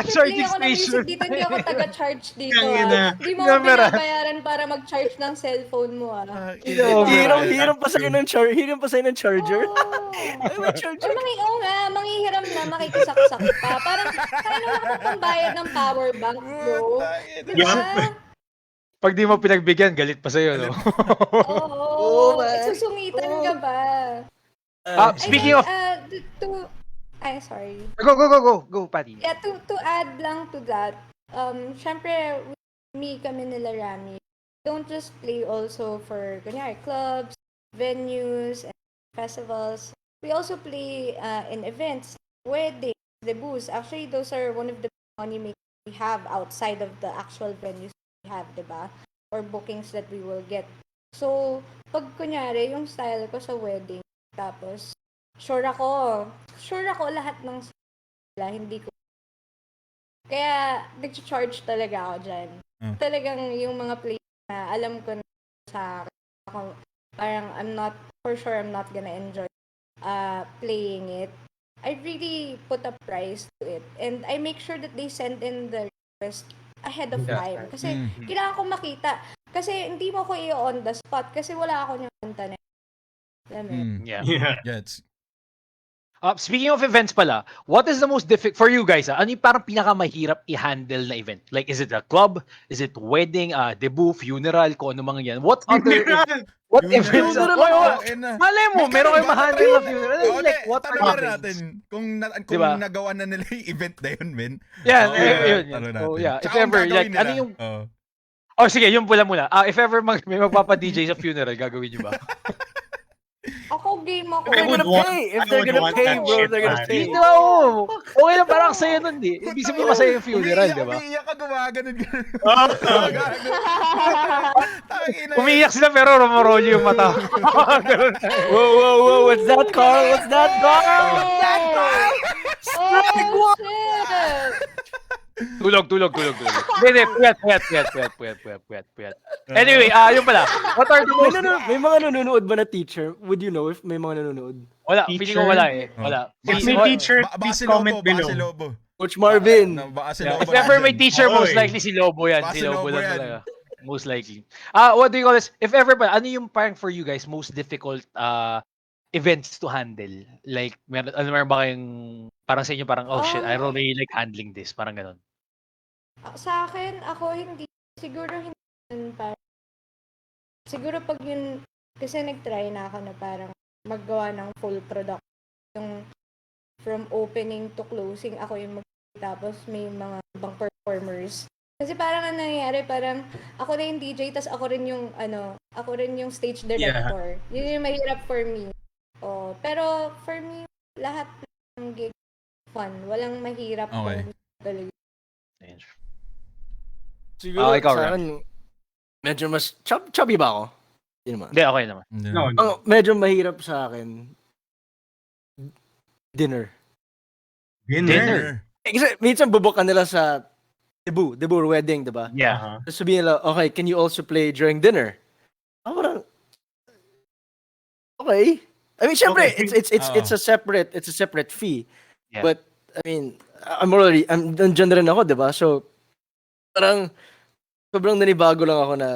Charging station. dito, hindi ako taga-charge dito. Tangina. Hindi mo ako binabayaran para mag-charge ng cellphone mo. Hiram pa sa'yo ng charger. Ay, manghihiram na, makikisaksak pa. Parang, kaya naman ako pambayad ng power bank, bro. Diba? Pag di mo pinagbigyan, galit pa sa'yo, no? Oo. Susungitan ka ba? Speaking of... sorry. Go, Patty. Yeah, to add lang to that, syempre, kami nila Rammy, don't just play also for, kunyari, clubs, venues, and festivals. We also play in events, weddings, debuts. Actually, those are one of the money makers we have outside of the actual venues we have, diba? Or bookings that we will get. So, pag kunyari, yung style ko sa wedding, tapos, sure ako lahat ng sila, hindi ko. Kaya, nag-charge talaga ako dyan. Talagang yung mga play na alam ko na sa ako, parang I'm not gonna enjoy playing it. I really put a price to it. And I make sure that they send in the request ahead of time. Kasi, kailangan ko makita. Kasi, hindi mo ko i-on the spot. Kasi wala ako niyang kanta na. Yeah. It's Speaking of events pala, what is the most difficult for you guys? Ano yung parang pinakamahirap i-handle na event? Like, is it a club? Is it wedding, debut, funeral, kung ano mga yan? What other what events? Malay mo, meron kayong ma-handle na funeral. Like, what are tanong the natin kung Diba? nagawa na nila yung event na yun, men. Yeah, Oo, yun. tanong Oh, natin. yeah. If Tsaka ang ever, gagawin like, nila. ano yung... Oo. Oh, sige, yun pula muna. If ever may magpapa-DJ sa funeral, gagawin nyo ba? Ako game ako. They're gonna pay. If they're gonna pay, bro, they're gonna pay. Hindi no. Okay lang parang sa'yo nun, di. Ibig sabihin masaya yung funeral, di ba? Umiiyak ka, gumaganon. Tangina. Umiiyak sila pero rumorolyo yung mata. Whoa, what's that, Carl? What's that, Carl? Oh, shit! Tulog. Hindi, puyat. Anyway, yun pala. What are the most... May mga nanonood ba na teacher? Would you know if may mga nanonood? Wala, feeling ko wala eh. Wala. If may teacher, Baka please si Lobo, comment baka below. si Lobo. Coach Marvin. Baka si Yeah. Lobo. If ever may nandyan. teacher, most Oy. likely si Lobo yan. Baka Si si Lobo Lobo lang yan. talaga. Most likely. What do you call this? If ever ba, ano yung parang for you guys, most difficult events to handle? Like, meron ba kayong, parang sa inyo, parang, oh shit, I don't really like handling this. Parang ganun. Sa akin, ako hindi. Siguro hindi. Siguro pag yun, kasi nag-try na ako na parang maggawa ng full product. Yung from opening to closing, ako yung tapos may mga ibang performers. Kasi parang ang nangyayari, parang ako na yung DJ, tas ako rin yung, ako rin yung stage director. Yun yung mahirap for me. Oh, pero for me, lahat ng gig fun. Walang mahirap. Okay. Talaga. Siguro ikaw, sa akin, medyo mas chubby ba ako? Hindi naman. Hindi, okay naman. No. Ang medyo mahirap sa akin, dinner. Dinner. Kasi minsan bubukan nila sa Cebu wedding, diba? Yeah. Tapos sabihin nila, okay, can you also play during dinner? Ako parang, okay. I mean, syempre, Okay. it's a separate fee. Yeah. But, I mean, nandiyan rin ako, diba? So, parang, sobrang nanibago lang ako na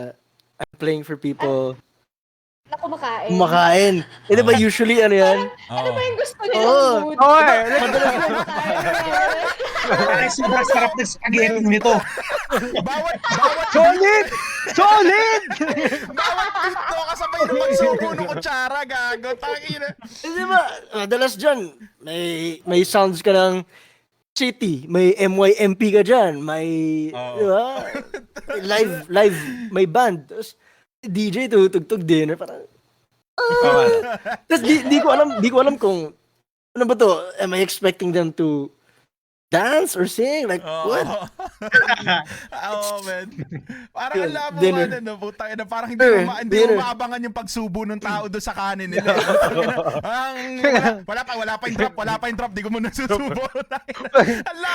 I'm playing for people Na kumakain. kumakain. Eh, diba usually, ano yan? Ano ba yung gusto Oo. nilang mood? Parang sobrang sarap ng spaghetti nito. Bawat Solid! bawat pinto kasabay ng magsubo ng kutsara, gago. Tangina. Eh, diba, madalas dyan, may sounds ka ng city, may MYMP ka dyan, may, Oo. diba? Live, may band. Tapos, DJ tutugtog dinner, parang, tapos di ko alam kung, ano ba to, am I expecting them to dance or sing? Like, what? Oo, man. Parang Yun, alam mo dinner. man, putang ina, parang Dinner. hindi mo maabangan yung pagsubo ng tao doon sa kanin nila. Wala pa yung drop, di ko muna susubo.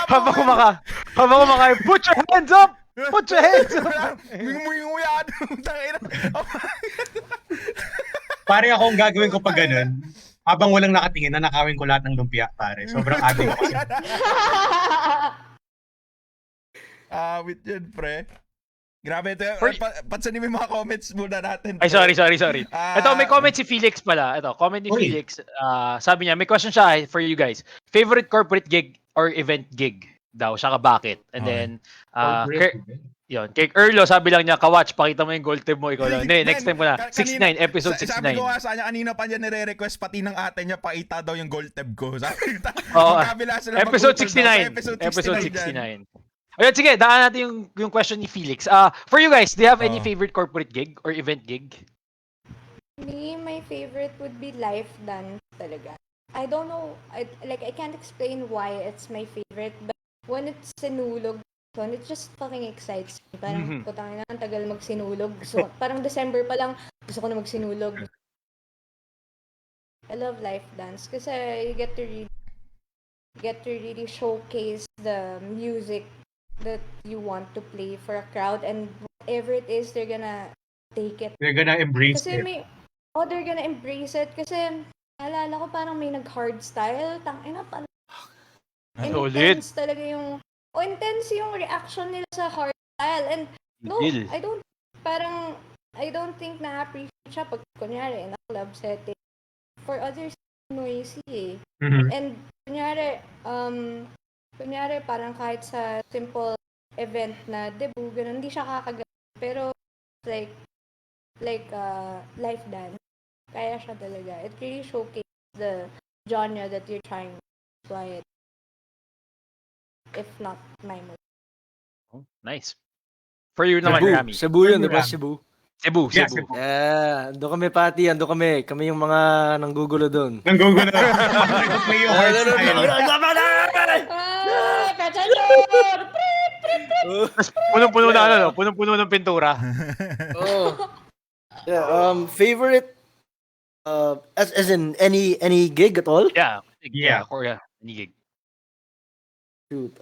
Alam mo, Habang kumakain, put your hands up! Put your hands up! Nguyuyad. Pare ako ang gagawin ko pag ganun. Habang walang nakatingin, nanakawin ko lahat ng lumpia, pare. Sobrang addict ako. With yun, pre. Grabe ito. For- Patsanin mo yung mga comments muna natin. Ay, sorry. Ito, may comment si Felix pala. Ito, comment ni Uy. Felix. Sabi niya, may question siya for you guys. Favorite corporate gig or event gig daw? Siya ka bakit? And Okay. then, kay Erlo, sabi lang niya, kawatch, pakita mo yung gold tip mo, ikaw lang. Hindi, next time ko na. 69, episode 69. Sabi ko nga sa kanya, kanina pa niya nire-request pati ng ate niya, pakita daw yung gold tab ko. Sabi ko, Oo. magkabila sila Episode mag-utol daw sa 69. Episode 69. 69. Ayun, sige, daan natin yung question ni Felix. For you guys, do you have any Oo. favorite corporate gig or event gig? Me, my favorite would be life dance talaga. I don't know, I can't explain why it's my favorite, but when it's sinulog, it just fucking excites me. Parang, putang ina, ang tagal magsinulog. So, parang December pa lang, gusto ko na magsinulog. I love life dance kasi you get to really showcase the music that you want to play for a crowd, and whatever it is, they're gonna take it. They're gonna embrace Kasi it. they're gonna embrace it kasi naalala ko parang may nag-hard style. Tangina, parang Solid. intense talaga yung intense yung reaction nila sa hard style. And no, Deal. I don't think na-appreciate siya pag kunyari in a club setting. For others, noisy eh. Mhm. And kunyari parang kahit sa simple event na debut, ganun, hindi siya kakagat. Pero like life dance, kaya siya talaga. It really showcases the genre that you're trying to apply it. If not my mood. Oh, nice. For you naman, Rammy. Cebu yun, diba? Cebu. Cebu. Yeah, Cebu. Cebu. Yeah, ando kami pati, ando kami. Kami yung mga nanggugulo doon. Nanggugulo na. Nag-play yung hard style. Punong-puno na punong-puno ng pintura. Oh. Yeah, favorite as in any gig at all? Yeah. Yeah. Korea. Any gig. Shoot.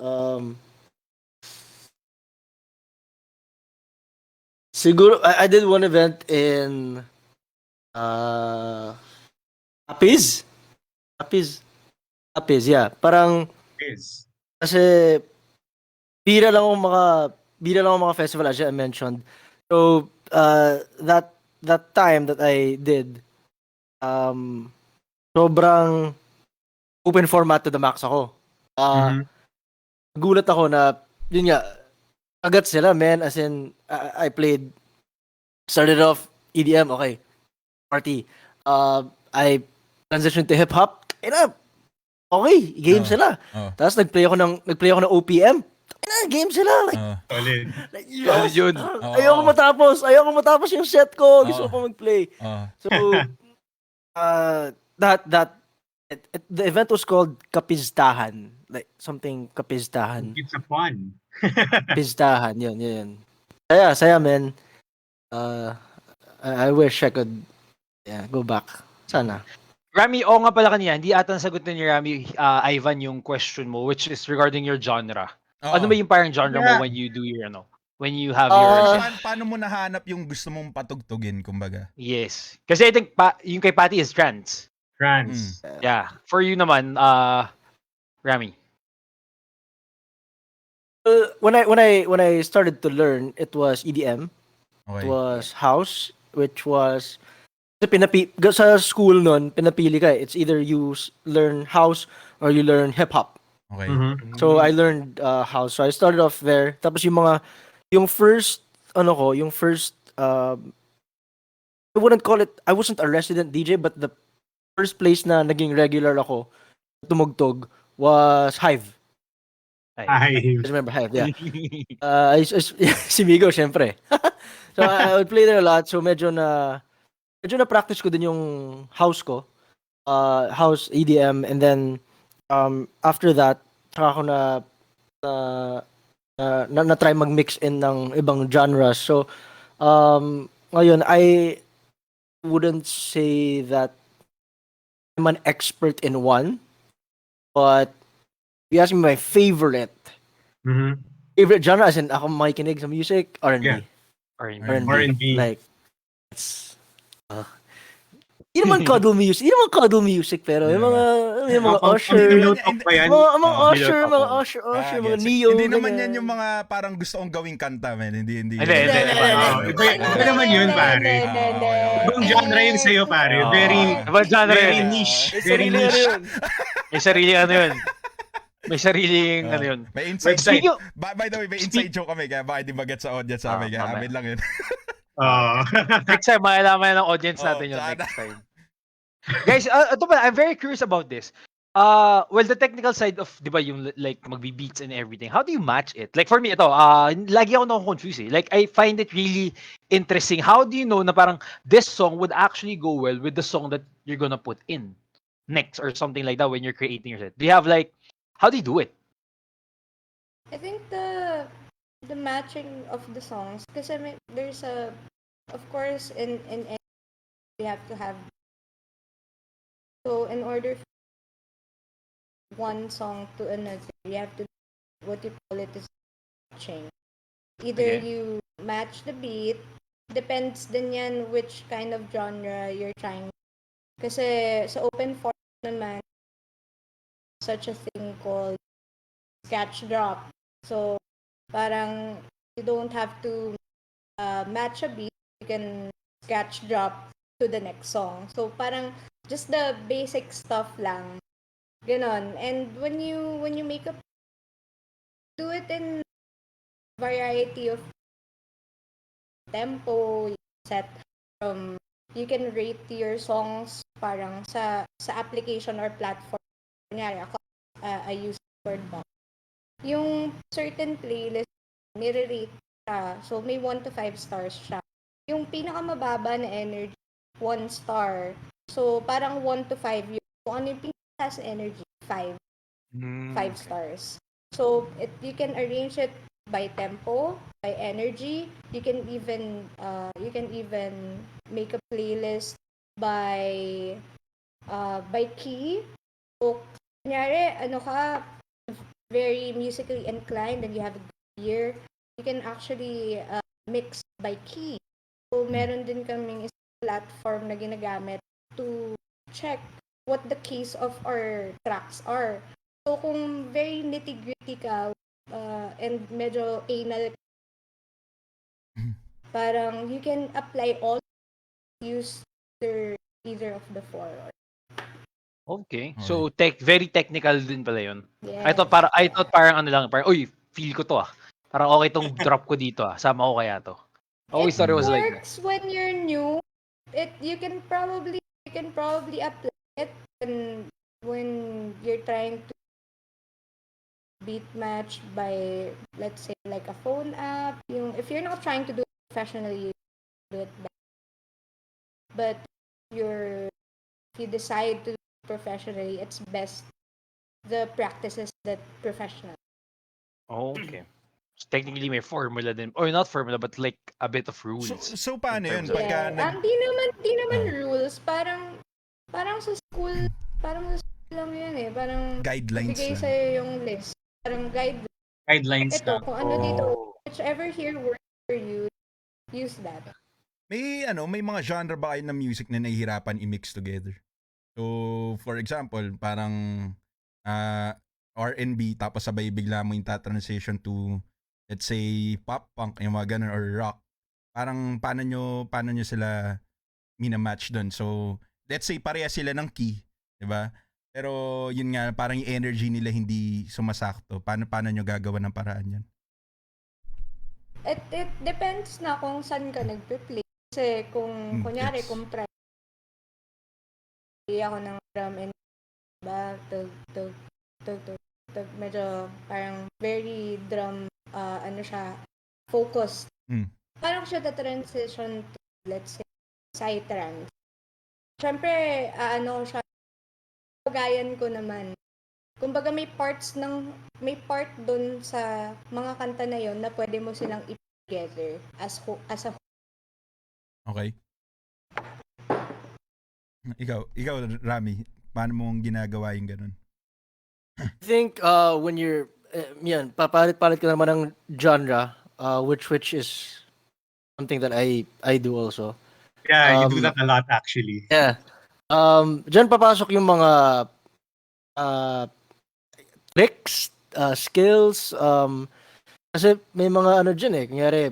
Siguro I did one event in uh Apis. Apis. Apis, yeah. Parang Is. kasi bira lang akong mga festival as I mentioned. So that time that I did sobrang open format to the max ako. Mhm. Gulat ako na yun nga agad sila, man, as in I played started off EDM, okay. Party. I transitioned to hip hop. Okay, game Oo. sila. Oo. Tapos nagplay ako ng OPM. Game sila. Like, Oo. Solid. like Solid yes. yun. Ayoko matapos yung set ko. Gusto Oo. ko mag-play. Oo. So, the event was called Kapistahan. Like, something Kapistahan. It's a fun. Kapistahan, yun. Saya, man. I wish I could go back. Sana. Rammy, nga pala kanina, hindi ata nasagot na ni Rammy, Ivan, yung question mo, which is regarding your genre. Oo. Ano ba yung parang genre Yeah. mo when you do your, when you have your set? Paano mo nahanap yung gusto mong patugtugin, kumbaga? Yes. Kasi I think, yung kay Patty is trance. France. Yeah. For you naman, Rammy. When I started to learn, it was EDM. Okay. It was house, which was sa school nun, pinapili ka. It's either you learn house or you learn hip hop. Okay. Mhm. So I learned house. So I started off there. Tapos yung first I wouldn't call it, I wasn't a resident DJ, but the first place na naging regular ako tumugtog was Hive. Ay. I remember Hive, yeah. Si Migo, syempre. So I would play there a lot. So medyo na practice ko din yung house ko. House EDM, and then after that saka ako na try mag-mix in ng ibang genres. So ngayon I wouldn't say that I'm an expert in one, but if you ask me my favorite Mhm. genre, as in ako makikinig sa music, R&B. Yeah. R&B. R&B. R&B. Like, it's Hindi naman cuddle music, pero yung mga Usher, Nilulutok ba yan? mga Usher, Nilulutok ko. mga Neo. Hindi naman ganyan. yan yung mga parang gusto kong gawing kanta, man. Hindi. Hindi. Iba naman yun, pare. Ibang genre yun sa'yo, pare. Ibang genre Very yun. niche. May Very sarili niche. yun. May sariling yun. May sariling yun. May inside Website. joke. By the way, may inside joke kami. Kaya baka di mag-get sa audience sa amin. Kaya mamaya. amin lang yun. Next time, malalaman ng audience natin yun sana. next time. Guys, ito pa, I'm very curious about this. Well, the technical side of, di ba, yung like magbi-beats and everything, how do you match it? Like for me, ito, lagi ako na-confused eh. Like, I find it really interesting. How do you know na parang this song would actually go well with the song that you're gonna put in next or something like that when you're creating your set? Do you have like, how do you do it? I think the matching of the songs, kasi there's of course in any, we have to have, so in order for one song to another, you have to do what you call it is matching. Either you match the beat, depends din yan which kind of genre you're trying. Kasi sa open format naman, such a thing called catch drop. So parang you don't have to match a beat, you can catch drop to the next song. So parang just the basic stuff lang. Ganon. And when you make a, do it in variety of tempo, set from, you can rate your songs parang sa application or platform. Kunyari ako, I use Wordbox. Yung certain playlist, nire-rate siya. So may 1 to 5 stars siya. Yung pinakamababa na energy, 1 star. So parang 1 to 5 yun. Kung ano yung pinakataas na energy, 5 stars. So you can arrange it by tempo, by energy. You can even make a playlist by key. So, kunyari, ano ka, very musically inclined and you have a good ear, you can actually mix by key. So, meron din kaming isang platform na ginagamit to check what the keys of our tracks are. So, kung very nitty-gritty ka and medyo anal, parang you can apply all use either of the four. Okay. Okay. So very technical din pala 'yun. I Yes. thought parang ano lang, parang uy, feel ko to ah. Parang okay tong drop ko dito ah. Sama ko kaya to. I always thought it was like that. Works when you're new. You can probably apply it when you're trying to beat match by, let's say, like a phone app. If you're not trying to do it professionally, you do it back. But if you decide to do it professionally, it's best the practices that professional. Okay. So technically may formula din or not formula but like a bit of rules. So paano in yun? terms of- Pagka Yeah. Di naman Ah. rules. Parang sa school lang yun eh. Parang Guidelines bigay lang. sa'yo yung list. Parang Guidelines ito, lang. kung ano dito, Oh. whichever here works for you, use that. May mga genre ba kayo ng music na nahihirapan i-mix together? So, for example, parang R&B tapos sabay bigla mo yung transition to, let's say, pop punk, yung mga ganun, or rock. Parang paano nyo sila mina-match doon? So, let's say pareha sila ng key, 'di ba? Pero yun nga, parang yung energy nila hindi sumasakto. Paano nyo gagawa ng paraan yan? It depends na kung saan ka nagpe-play. Kasi kunyari, Yes. kung try ako ng drum and ba, tug, medyo parang very drum, ano siya, focused. Parang siya transition to, let's say, psytrance. Siyempre, siya, pagayan ko naman. Kumbaga may part dun sa mga kanta na yon na pwede mo silang i-together as a Okay. Ikaw Rami, paano mo ginagawa yung ganun? I think when you're yan, papalit-palit ka naman ng genre, which is something that I do also. Yeah, you do that a lot actually. Yeah. Diyan papasok yung mga tricks, skills, kasi may mga ano dyan eh, kunyari,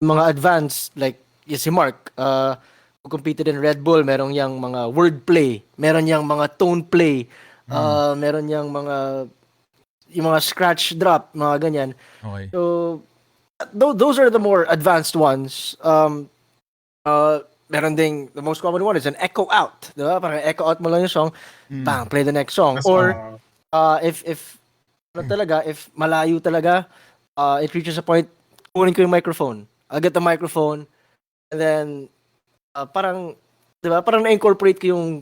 mga advanced, like, si Mark, who competed in Red Bull, meron yang mga wordplay, meron yang mga tone play, meron yang yung mga scratch drop, mga ganyan. Okay. So, those are the more advanced ones. Meron ding, the most common one is an echo out. Diba? Parang echo out mo lang yung song, bang, play the next song. Or, if malayo talaga, it reaches a point, kunin ko yung microphone. I'll get the microphone, and then, parang, diba? Parang na-incorporate ko yung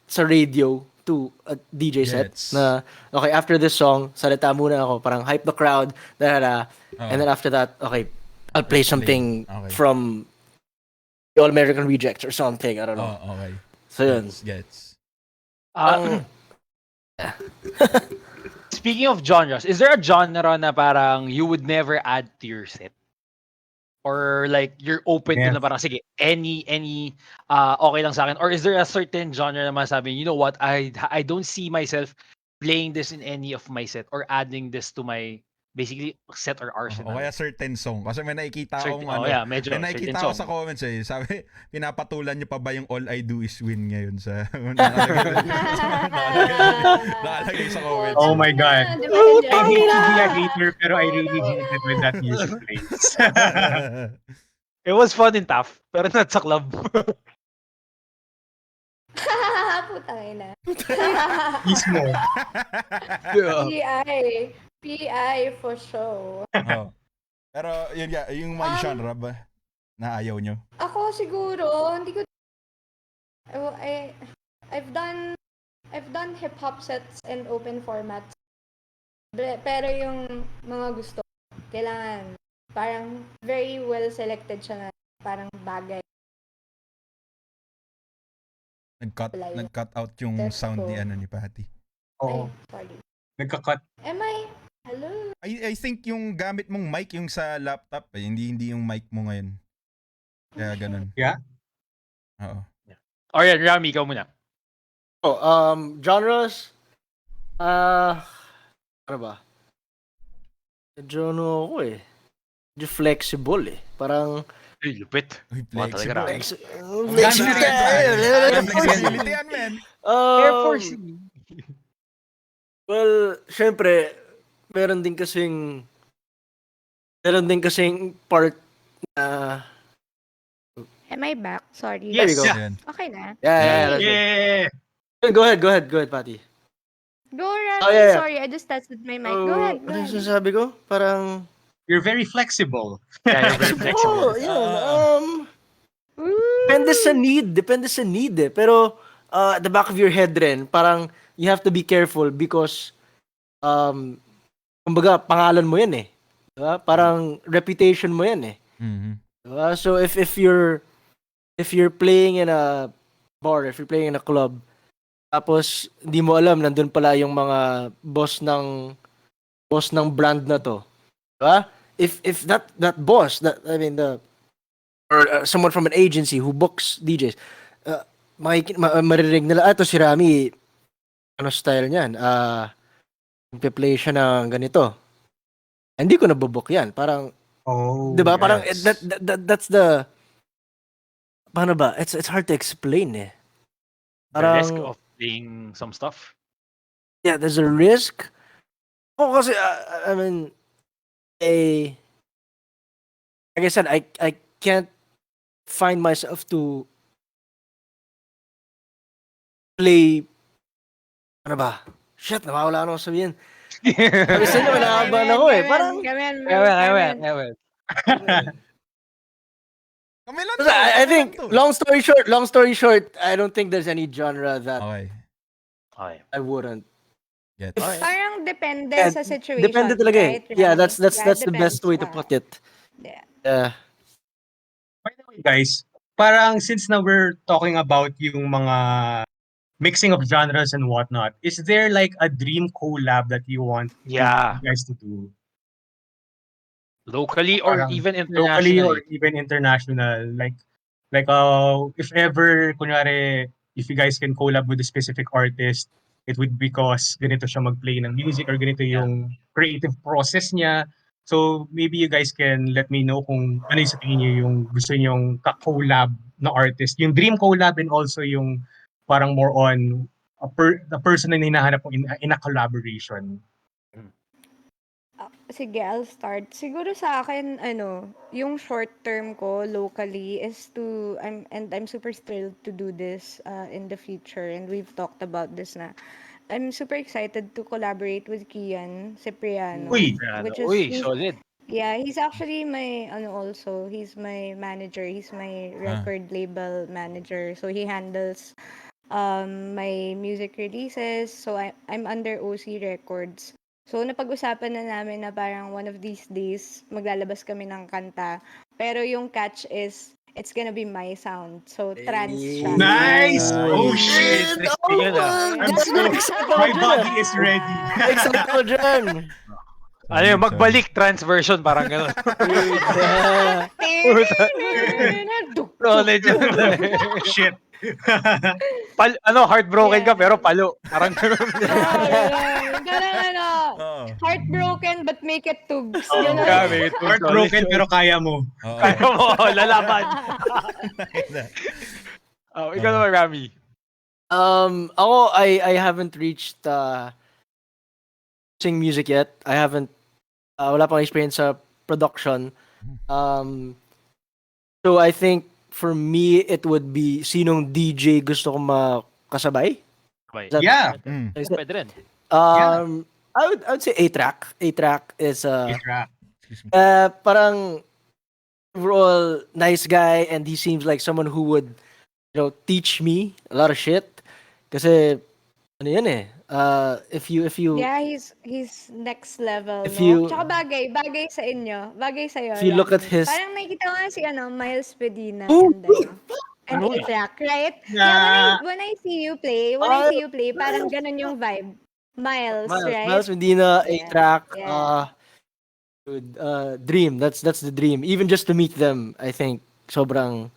sa radio to a DJ set. Gets. Na, okay, after this song, salita muna ako, parang hype the crowd, and then after that, okay, I'll play something from the All American Rejects or something, I don't know. Oh, okay. So yun. Gets. Speaking of genres, is there a genre na parang you would never add to your set? Or like you're open to na parang sige, any okay lang sa akin, or is there a certain genre na masabi, you know what, I don't see myself playing this in any of my set or adding this to my basically set or arsenal? O kaya certain song. Kasi may nakikita akong medyo may nakikita certain ako sa song. comments eh. Sabi, pinapatulan nyo pa ba yung All I Do Is Win ngayon sa nakalagay sa comments. Oh my God. I hate to be a hater, pero I really hate it when that music plays. It was fun in TAF, pero not sa club. Putang ina. Mismo. PI for sure. Oh. Pero yun nga, yung mga genre ba na ayaw nyo? Ako siguro, hindi ko I've done hip hop sets and open formats. Pero yung mga gusto, kailangan parang very well selected siya na parang bagay. Nag-cut out yung Test sound ko. ni Patty. Ay, Oo. sorry. Nagka-cut. Am I? Hello? I think yung gamit mong mic yung sa laptop, hindi yung mic mo ngayon. Kaya ganun. Yeah? Oo. O yan, Rammy, ikaw muna. Genres, ano ba? Medyo ako eh. Medyo flexible eh. Parang, Uy, lupit. Uy, Wow, talaga, flexible. Rammy. flexibility. Flexibility yan, man. Air Force. Well, syempre, meron din kasing part na, Am I back? Sorry. there you go. Yes. Yan. Okay na. Yeah, that's Yeah! good. Go ahead, Patty. Go, Rammy. Oh, yeah. Sorry, I just tested my mic. Go ahead. Ano yung sasabi ko? Parang, You're very flexible. Yeah, you're very flexible. oh, yun. Depende sa need eh. Pero, at the back of your head rin, parang, you have to be careful because, kumbaga, pangalan mo yan eh. Diba? Parang, reputation mo yan eh. Mhm. Diba? So, if you're playing in a bar, if you're playing in a club, tapos, hindi mo alam, nandun pala yung mga boss ng brand na to. Diba? If that boss, someone from an agency who books DJs, maririnig nila, ito si Rammy, ano style niyan? Play siya ng ganito. Hindi ko nabobook yan. Parang, Oh, di ba? Parang, yes. that's the, paano ba? It's hard to explain eh. The risk of playing some stuff. Yeah, there's a risk. Oh, kasi, I mean, like I said, I can't find myself to play, ano ba? Shit, nawawala na ako sabihin. Sabi sa inyo, nakabahan ako eh. Parang, Kami lang I think, long story short, I don't think there's any genre that Okay. Okay. I wouldn't. Get. Parang depende Yeah, sa situation. depende talaga eh. right, Yeah, Rammy? that's the best depends. way to put it. Yeah. Yeah. By the way, guys, parang since na we're talking about yung mga mixing of genres and whatnot, is there like a dream collab that you want Yeah. you guys to do? Locally or Parang even locally or internationally. even international? Like if ever, kunyari, if you guys can collab with a specific artist, it would because ganito siya mag-play ng music or ganito yung creative process niya. So maybe you guys can let me know kung ano yung sa tingin niyo yung gusto niyong ka-collab na artist. Yung dream collab and also yung parang more on the person na hinahanap mo in a collaboration. Sige, I'll start. Siguro sa akin, yung short term ko locally is I'm super thrilled to do this in the future, and we've talked about this na. I'm super excited to collaborate with Kian Cipriano. Uy! Which is, Uy, solid. yeah, he's actually my, he's my manager. He's my record label manager. So he handles my music releases. So I'm under OC Records. So napag-usapan na namin na parang one of these days maglalabas kami ng kanta. Pero yung catch is it's gonna be my sound. So trans siya. Nice! Oh, shit! I'm my body is ready. Excited ako dyan. Ano yun, magbalik trans version, parang gano'n. Solid yun. Shit. Heartbroken ka pero palo. Parang gano'n. Heartbroken but make it tugs. Oh, Ganun. Grabe, Heartbroken pero kaya mo. Kaya mo, lalaban. Ikaw naman, Rammy. Ako, I haven't reached sing music yet. I haven't, wala pang experience sa production. So I think for me, it would be sinong DJ gusto ko makasabay. Yeah. Pwede rin. I would say A-Track. A-Track is Yeah. parang overall nice guy, and he seems like someone who would, teach me a lot of shit. Kasi ano yan eh, If you Yeah, he's next level, If no? you- Tsaka bagay sa inyo. Bagay sa'yo, if you look at Rammy. his- Parang nakikita ko nga si Miles Medina Oh, and Ano A-Track, right? Yeah. Yeah, when I see you play, parang ganun yung vibe. Miles, right? Miles Medina, Yeah, A-Track, yeah. dude, dream. That's the dream. Even just to meet them, I think sobrang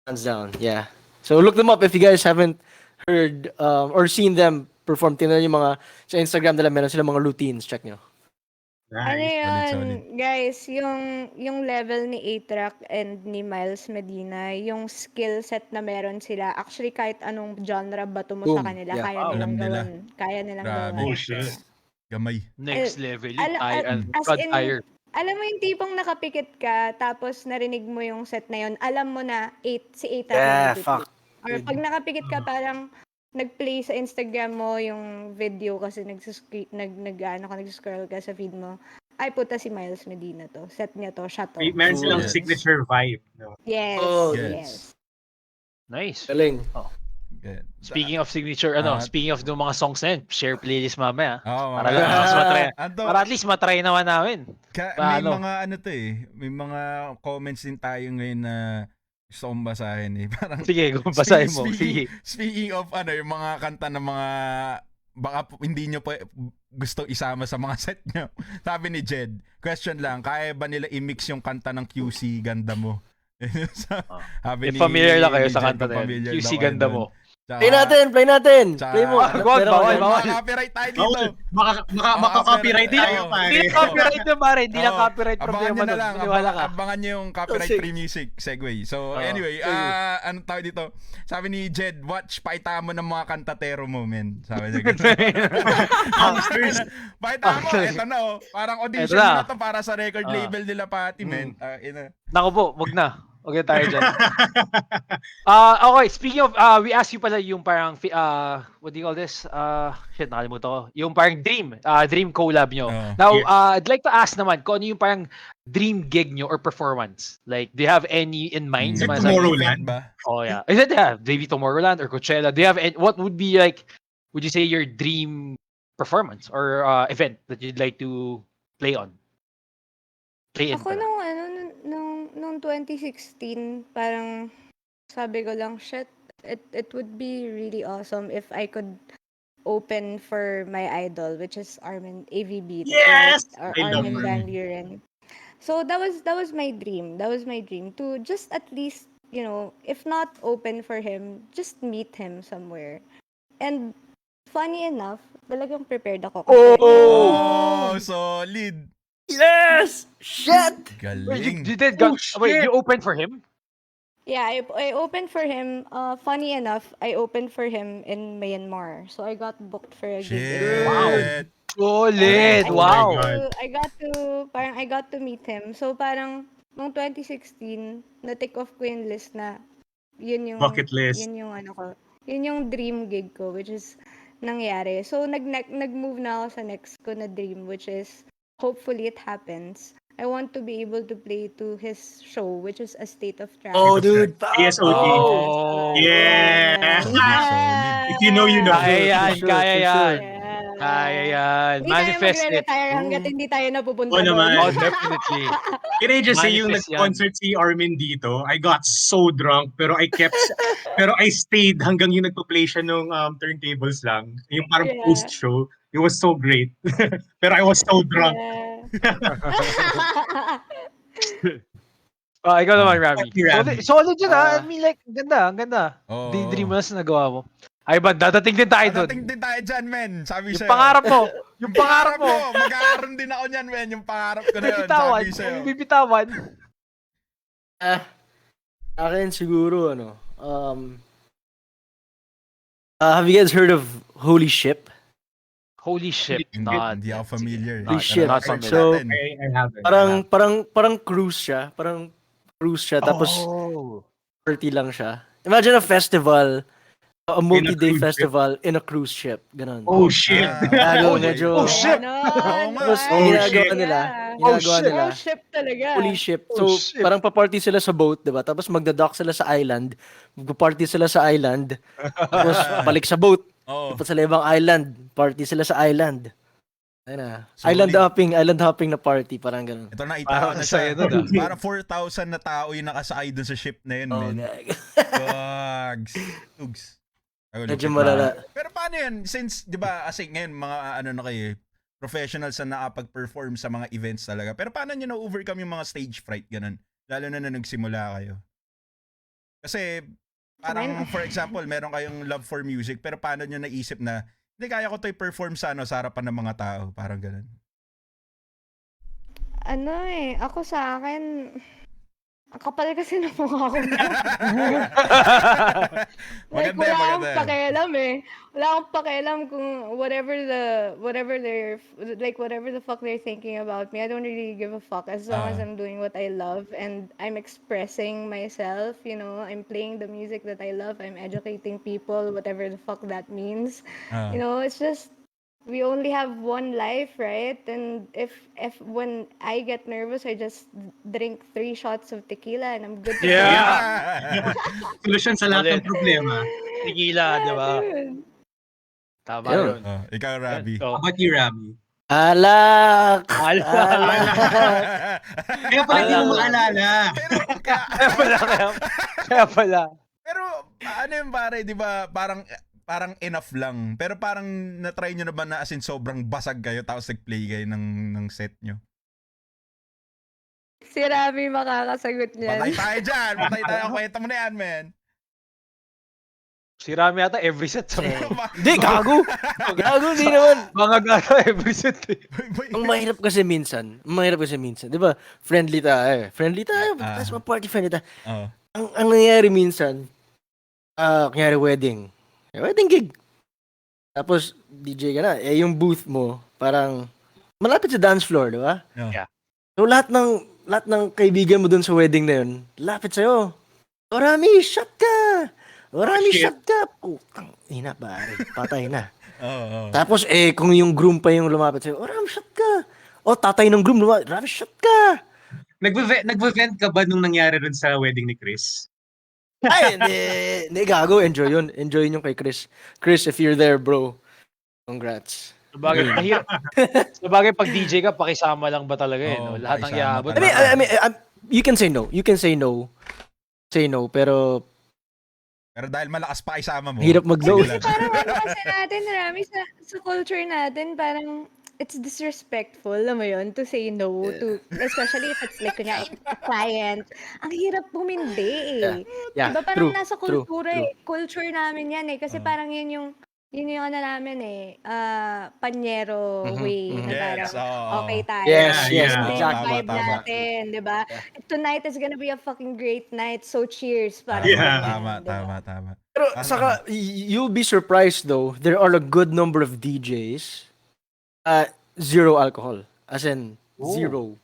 hands down. Yeah. So look them up if you guys haven't heard or seen them perform. Tingnan yung mga sa Instagram nila, meron sila mga routines. Check nyo. Ano Nice. yun, solid. guys, yung level ni A-Track and ni Miles Medina, yung skill set na meron sila, actually kahit anong genre bato mo sa Boom. kanila, Yeah. kaya Wow. nilang Alam nila. gawin. Kaya nilang Grabe. gawin. Oh, shit. Gamay. Next level. Yung Ala- tire, as God in, tire. alam mo yung tipong nakapikit ka, tapos narinig mo yung set na yun, alam mo na si A-Track Yeah, yung nag-play. fuck. Or pag nakapikit ka, parang nag-play sa Instagram mo yung video kasi nag-scroll ka sa feed mo. Ay, puta si Miles Medina to. Set niya to, siya to. Meron silang Yes. signature vibe. No? Yes, Oh, yes. Nice. Galing. Good. Speaking of signature, speaking of ng mga songs na yun, share playlist mamaya. Oo, Para lang mas matry. Anto, Para at least matry naman namin. may Paano? mga ano to eh. May mga comments din tayo ngayon na gusto kong basahin eh. Parang Sige, kung basahin mo. Sige. Speaking of yung mga kanta ng mga baka hindi nyo pa gusto isama sa mga set nyo. Sabi ni Jed, question lang, kaya ba nila i-mix yung kanta ng QC Ganda Mo? Sabi If familiar lang kayo ni sa Jed, kanta kung na familiar yun. daw QC kayo Ganda dun. Mo. Tsaka- Play natin. Tsaka- Play mo. Wag, Meron bawal, ka- bawal. Copyright tayo dito. Maka-copyright tayo, pare. Hindi copyright na pare. Hindi lang Oo. copyright Abangan problema nyo na nun. lang. Maniwala ka. Abangan nyo yung copyright Sige. free music segue. So Oo. anyway, ano tawag dito? Sabi ni Jed, watch paita mo ng mga kantatero mo, men. Sabi niya ganun. Paita mo, eto na oh. Parang audition Eto na. na to para sa record Ah. label nila pati, men. Naku po, wag na. Okay tayo dyan. Okay, speaking of, we asked you pala yung parang, what do you call this? Shit, nakalimutan ko. Yung parang dream collab nyo. Oh, Now, yes. I'd like to ask naman, kung ano yung parang dream gig nyo or performance? Like, do you have any in mind? Is it Mga Tomorrowland? Ba? Oh, yeah. Is it, maybe Tomorrowland or Coachella? Do you have any, what would be like, would you say your dream performance or event that you'd like to play on? Play in Ako pala. nung 2016, parang sabi ko lang, shit, it would be really awesome if I could open for my idol, which is AVB. Yes! Or I love Armin her. Van Buren. So that was my dream. That was my dream to just at least, if not open for him, just meet him somewhere. And funny enough, talagang prepared ako. Oh, solid. Yes! Shit! Wait, Galing. you did Oh, wait, shit. you opened for him? Yeah, I opened for him. Funny enough, I opened for him in Myanmar. So I got booked for a gig. Shit. Solid! Oh my Wow! God. I got to meet him. So parang nung 2016, na-tick off ko yung list na yun yung Bucket list. Yun yung yun yung dream gig ko, which is nangyari. So nag-move na ako sa next ko na dream, which is hopefully it happens. I want to be able to play to his show, which is A State of Trance. Oh, dude. PSOD. Oh. Yeah. Solid. If you know, you know. Kaya yan, For sure, kaya for yan. sure. Yeah. Kaya yan. Hindi tayo Manifest it. magre-retire hanggat hindi tayo napupunta Oo naman. Oh, doon. definitely. Can I just say, yung Manifest yan. nag-concert si Armin dito, I got so drunk, pero I stayed hanggang yung nagpa-play siya nung turntables lang. Yung parang Yeah. post-show. It was so great. Pero I was so drunk. Ikaw naman, Rammy. Happy Rammy. Solid yun I mean, like, ang ganda. Oo. Dream mo na sa nagawa mo. Ay ba, dadating din tayo doon. Dadating din tayo dyan, men. Sabi Yung sa'yo. pangarap mo. Yung pangarap mo. Mag-aaron din ako niyan, men. Yung pangarap ko na yun. Bibitawan. Sabi sa'yo. Bibitawan. Akin siguro, have you guys heard of Holy Ship? Holy shit. Hindi ako familiar. Holy shit. Not Search So, natin. I haven't. Parang cruise siya. Parang cruise siya. Tapos, Oh. party lang siya. Imagine a festival, a multi-day cruise ship? festival in a cruise ship. Ganon. Oh, shit. Gago, okay. medyo... Oh, shit. Oo nga. Tapos, Oh, ginagawa shit. nila. Oh, Ginagawa shit. nila. Oh, ship talaga. Holy ship. Oh, So, shit. parang pa-party sila sa boat, diba? Tapos magda-dock sila sa island. Magpa-party sila sa island. Tapos balik sa boat. Oo. Dapat sa ibang island. Party sila sa island. Ayun na. Solid. Island hopping na party. Parang ganun. Ito na, Parang na saya siya. nun, Parang 4,000 na tao yung nakasakay dun sa ship na yun, men. Gogs. Tugs. Medyo malala. Pero paano yan? Since, di ba, kasi ngayon, mga ano na kayo, professionals na nakapag-perform sa mga events talaga. Pero paano nyo na-overcome yung mga stage fright, ganun? Lalo na nagsimula kayo. Kasi, parang, for example, meron kayong love for music, pero paano nyo naisip na, hindi, kaya ko to i-perform sa harapan ng mga tao. Parang ganun. Ako sa akin, ang kapal kasi ng mukha ko. Like, Maganda, wala akong maganda. pakialam eh. Wala akong pakialam kung whatever the fuck they're thinking about me. I don't really give a fuck as long as I'm doing what I love and I'm expressing myself, I'm playing the music that I love, I'm educating people, whatever the fuck that means. It's just, we only have one life, right? And if when I get nervous, I just drink 3 shots of tequila and I'm good to go. Yeah. Solusyon sa lahat ng problema. Tequila, di ba? Dude. Tama Yun. yun. Ikaw, Rabi. So, How about you, Rammy? Alak! Kaya pala hindi mo maalala. Kaya pala. Pero ano yung pare, di ba, parang enough lang. Pero parang na-try nyo na ba na as in sobrang basag kayo tapos nag-play kayo ng set nyo? Si Rammy makakasagot Patay niyan. tayo dyan! Patay tayo! Kwenta mo na yan, man! Si Rammy ata every set sa Hindi, gago! Gago, hindi naman. mga gago every set. Ang mahirap kasi minsan. Di ba? Friendly tayo. Tapos party friendly tayo. Oo. Ang nangyayari minsan, kunyari wedding gig. Tapos, DJ ka na. Yung booth mo, parang, malapit sa dance floor, di ba? Yeah. So, lahat ng kaibigan mo dun sa wedding na yun, lapit sa'yo. O, Rammy, shut ka! O, Rammy, shit. shut ka! Putang ina, pare. Patay na. Oo. Tapos, kung yung groom pa yung lumapit sa'yo, o, Rammy, shut ka! O, tatay ng groom lumapit, Rammy, shut ka! Nagvo-vent ka ba nung nangyari rin sa wedding ni Chris? Ay, hindi, gago. Enjoy yun. Enjoy yun kay Chris. Chris, if you're there, bro, congrats. Sabagay, mahirap. Sabagay, pag DJ ka, pakisama lang ba talaga eh? No? Oo, Lahat ng pakisama iabot. talaga. I mean, you can say no. You can say no. Say no, pero Pero dahil malakas pa isama mo. hirap mag-no. sige lang. Parang kasi natin, Rami, sa culture natin, parang it's disrespectful, alam mo yun, to say no to, especially if it's like, kunya, a client. Ang hirap bumindi eh. Yeah, Diba parang true, nasa true, kultura eh. Culture namin yan eh. Kasi parang yun yung ano namin eh, panyero way na Yes, parang oo. okay tayo. Yes, yes, Ito yung tama, vibe tama. natin, di ba? Tonight is gonna be a fucking great night, so cheers. Parang Yeah. ganyan, Tama. Pero saka, you'll be surprised though, there are a good number of DJs, zero alcohol. As in, zero.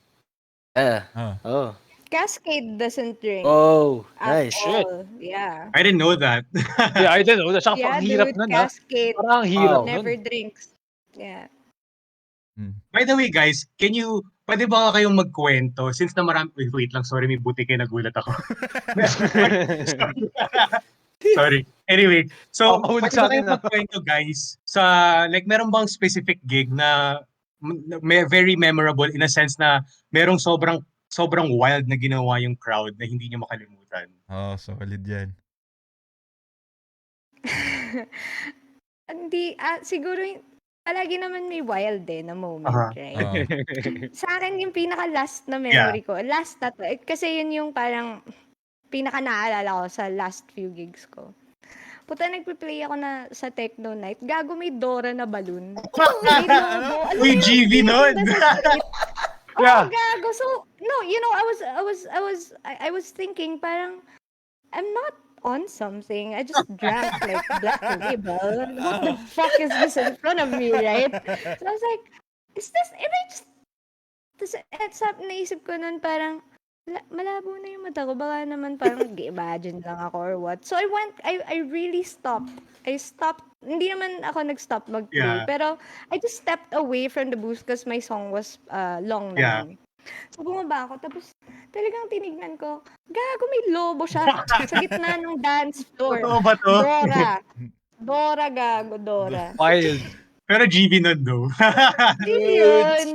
Oh. Cascade doesn't drink. Oh, At nice. all. Yeah. I didn't know that. Yeah, I don't know. Saka Yeah, pang hirap dude, nun, ha? Cascade Parang ang hirap Oh. never nun. drinks. Yeah. By the way, guys, pwede ba kayong magkwento? Since na marami, wait lang, sorry, may buti kayo, nagulat ako. Sorry. Anyway, so, Mahulig pwede sa ba kayong atin, ah. magkwento, guys, sa, like, meron bang specific gig na very memorable in a sense na merong sobrang wild na ginawa yung crowd na hindi niyo makalimutan? Solid yan. Hindi, siguro palagi naman may wild na moment, Aha. right? Sa akin, yung pinaka-last na memory ko, last na to, kasi yun yung parang pinaka-naalala ko sa last few gigs ko. Puta, nagpe-play ako na sa techno night. Gago, may Dora na balloon. May logo. Alam mo Uy, yun, GV nun! nasa street. Yeah. Oh, gago. So, no, I was thinking, parang, I'm not on something. I just drank like Black Label. What the fuck is this in front of me, right? So I was like, is this, and I just, naisip ko nun parang, malabo na yung mata ko. Baka naman parang nag-imagine lang ako or what. So I really stopped. I stopped. Hindi naman ako nag-stop mag-play. Yeah. Pero I just stepped away from the booth because my song was long naman. So bumaba ako. Tapos talagang tinignan ko, gago, may lobo siya sa gitna ng dance floor. Totoo ba to? Dora. Dora, gago, Dora. Wild. Pero GB nun though.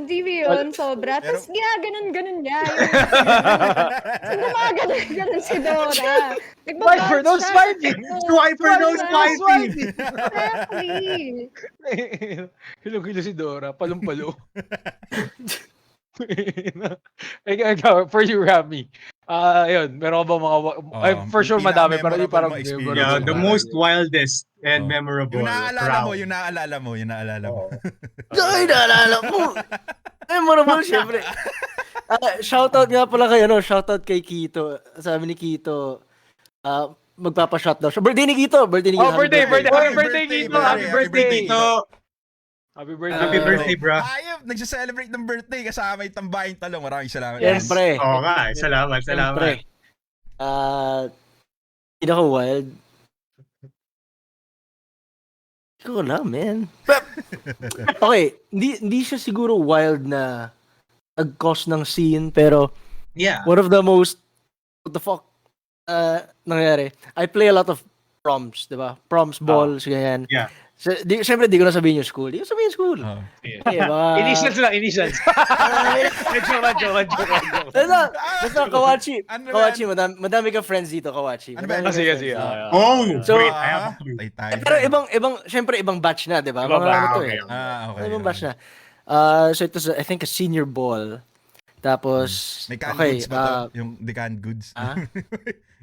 TV yun, sobra. Pero- Tapos ganun niya. Yung gumaganon si Dora. Swiper, no swiping. Swiper, no swiping. Exactly. Hilong-hilo si Dora, palong-palo. For you, Rammy. Yun, meron ka ba mga... for sure, madami. Pero yung parang... experience. Yeah, the most wildest and Oh. memorable Yung naalala mo, round. yung naalala mo. Ay, naalala ko. Memorable, syempre. Shoutout nga pala kay, shoutout kay Kito. Sabi ni Kito, magpapa-shot daw siya. Birthday ni Kito. Happy birthday. Happy birthday, Kito. pare. Happy birthday. Tito. Happy birthday. Happy birthday, bro. Ayop, nagsa-celebrate ng birthday kasama yung Tambayang Talong. Maraming salamat. Siyempre. Oo nga, salamat. Siyempre. Pinaka-wild. Hindi ko alam, man. Okay, hindi siya siguro wild na nag-cause ng scene, pero Yeah. one of the most, what the fuck, nangyari. I play a lot of proms, di ba? Proms, balls, ganyan. Yeah. Siyempre, di ko na sabihin yung school. Di ko sabihin yung school. Oh. Initials lang, initials. Joke. Basta Kawachi. Ano Kawachi, madami ka friends dito, Kawachi. Ano ba? Madami ka Sige. friends. Oh, So, wait, I have a clue. Pero syempre ibang batch na, di ba? Ibang Mga batch, ano to okay. okay. Ibang batch na. So it was, I think, a senior ball. Tapos, May canned okay. goods ba to? Yung the canned goods?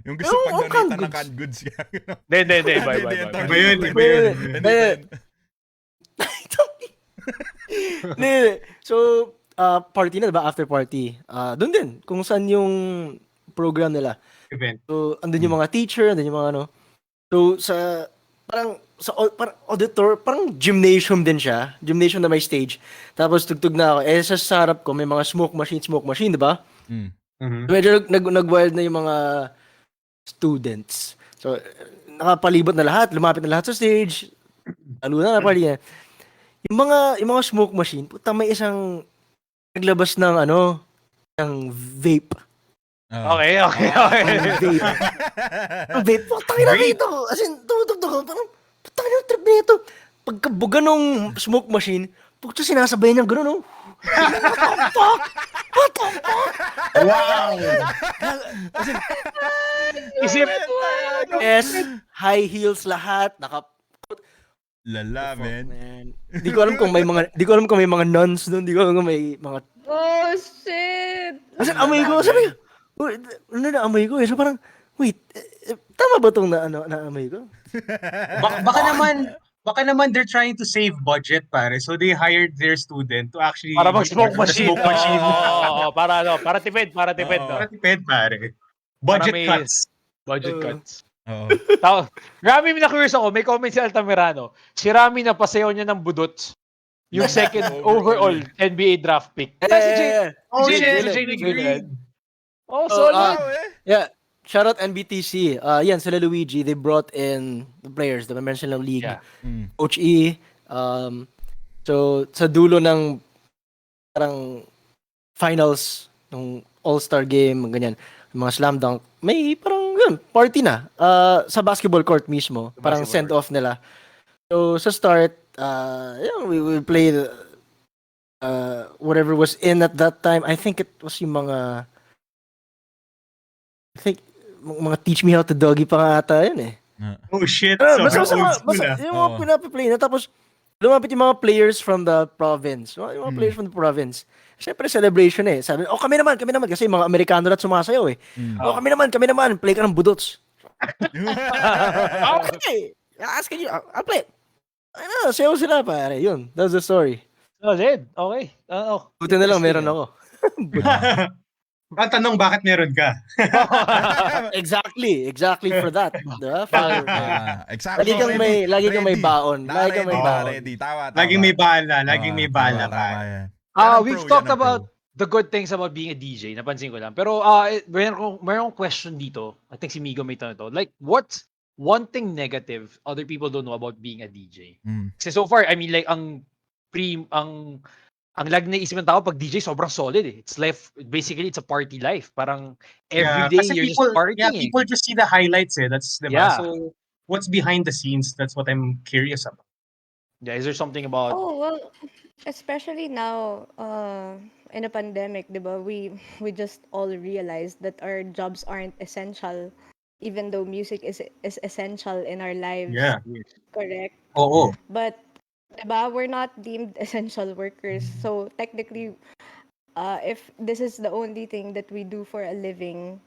Yung gusto Oo, pag-donate canned ng canned goods. Hindi. Bye. Iba yun. So, party na, diba? After party. Doon din, kung saan yung program nila. Event. So, andun yung mga teacher, andun yung mga ano. So, parang auditor, parang gymnasium din siya. Gymnasium na may stage. Tapos, tugtog na ako. Sa harap ko, may mga smoke machine, diba? Mhm. Medyo nag-wild na yung mga students. So, nakapalibot na lahat, lumapit na lahat sa stage. Lalo na party na. Yung mga smoke machine, puta, may isang naglabas ng ng vape. Okay. Vape. Ang vape, puta na rito. As in, tumutugtog ako, parang, puta na trip na ito. Pagkabuga nung smoke machine, puta sinasabay niya gano'n, What the fuck? Wow! Isip. Yes, high heels lahat, Lala, man. Di ko alam kung may mga nuns doon, di ko alam kung may mga Oh, shit! Kasi amoy ko, sabi ko, na amoy ko eh. So parang, wait, tama ba itong na-amoy ko? Baka naman they're trying to save budget, pare. So they hired their student to actually Para mag-smoke the machine. Smoke machine. Oo, para tipid. Oo. Para tipid, pare. Budget may- cuts. Budget cuts. Oo. Rami, na-curious ako. May comment si Altamirano. Si Rami na pasayaw niya ng budot. Yung second overall NBA draft pick. Oh, Jay- shit! Jay- Jay- Oh, solid. Yeah, shout out NBTC. Yan, sila Luigi, they brought in the players, the mention ng league. Yeah. Coach E. So, sa dulo ng parang finals ng All-Star game, ganyan, mga slam dunk, may parang yun, party na. Sa basketball court mismo, parang send-off nila. So, sa start, we played whatever was in at that time. I think it was yung mga teach me how to doggy pa nga ata yun eh. Oh, shit. Basta Sobrang old school, yung mga pinapaplay na. Tapos, lumapit yung mga players from the province. Yung mga players from the province. Siyempre, celebration eh. Sabi, kami naman. Kasi mga Amerikano na sumasayaw eh. Kami naman. Play ka ng budots. Okay. Ask you. I'll play. Sayaw sila pare. Yun. That's the story. Solid. Okay. Buti na lang, meron ako. Ang tanong, bakit meron ka? Exactly for that. Diba? Exactly. Lagi kang may baon. Lagi kang may baon. Ready. Tama. Laging may bala. Tama. We've talked about the good things about being a DJ. Napansin ko lang. Pero meron akong question dito. I think si Migo may tanong to. Like, what's one thing negative other people don't know about being a DJ? Kasi so far, I mean, like, ang lag na isip ng tao pag DJ sobrang solid eh. Basically it's a party life. Parang every day kasi you're people, just partying. people just see the highlights eh. That's, diba? Yeah. So, what's behind the scenes? That's what I'm curious about. Yeah, is there something about Oh, well, especially now, in a pandemic, 'di ba? We just all realized that our jobs aren't essential, even though music is essential in our lives. Yeah. Correct. Oo. But 'di ba, we're not deemed essential workers. So technically, if this is the only thing that we do for a living,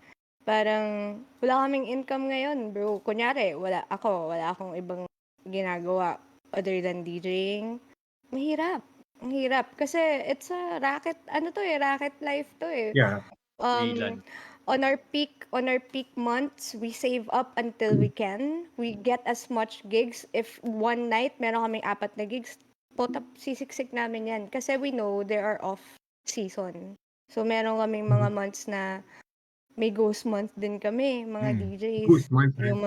parang wala kaming income ngayon, bro. Kunyari, wala akong ibang ginagawa other than DJing. Mahirap. Ang hirap. Kasi it's a racket, racket life to eh. Yeah. Um, on our peak months, we save up until we can. We get as much gigs. If one night, meron kaming 4 na gigs, sisiksik namin yan. Kasi we know there are off season. So, meron kaming mga months na may ghost month din kami, mga DJs. Good month, right? Yung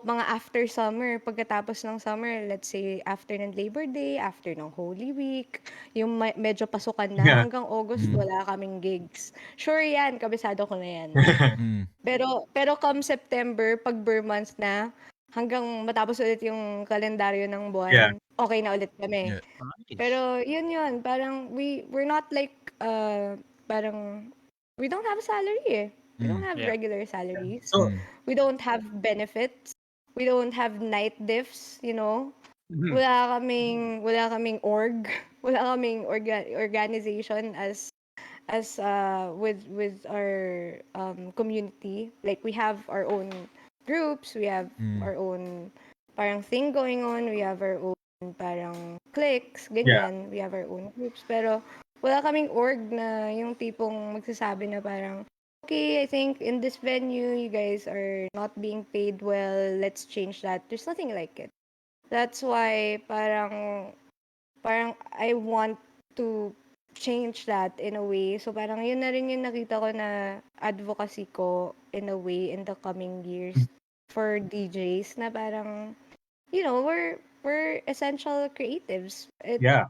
mga after summer, pagkatapos ng summer, let's say after ng Labor Day, after ng Holy Week, yung medyo pasukan na, Yeah. hanggang August wala kaming gigs. Sure yan, kabisado ko na yan. Pero come September, pag Burr months na, hanggang matapos ulit yung kalendaryo ng buwan, Yeah. okay na ulit kami. Yeah. Pero yun, parang we're not like, parang, we don't have salary eh. We don't have Yeah. regular salaries. So, We don't have benefits. We don't have night diffs, you know. Mhm. Wala kaming org. Wala kaming organization as with our community. Like we have our own groups, we have our own parang thing going on, we have our own parang cliques, ganyan. We have our own groups. Pero wala kaming org na yung tipong magsasabi na parang, okay, I think in this venue, you guys are not being paid well. Let's change that. There's nothing like it. That's why parang I want to change that in a way. So parang yun na rin yung nakita ko na advocacy ko in a way in the coming years for DJs na parang, we're essential creatives. yeah.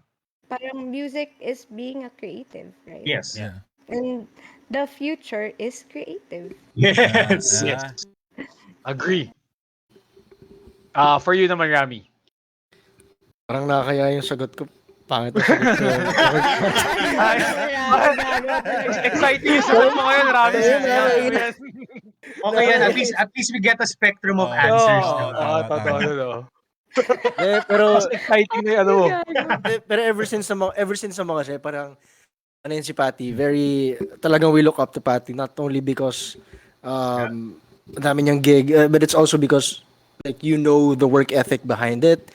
Parang music is being a creative, right? Yes. Yeah. And the future is creative. Yes. Yeah. Agree. For you naman, Rami. Parang nakakaya yung sagot ko. Pangit ang sagot ko. Exciting yung sagot mo ngayon, Rami. Okay yan. At least we get a spectrum of answers. Totoo. Pero Mas exciting na yung ano mo. pero ever since sa mga siya, parang ano yun si Patty, very talagang we look up to Patty, not only because ang dami niyang gig, but it's also because like the work ethic behind it.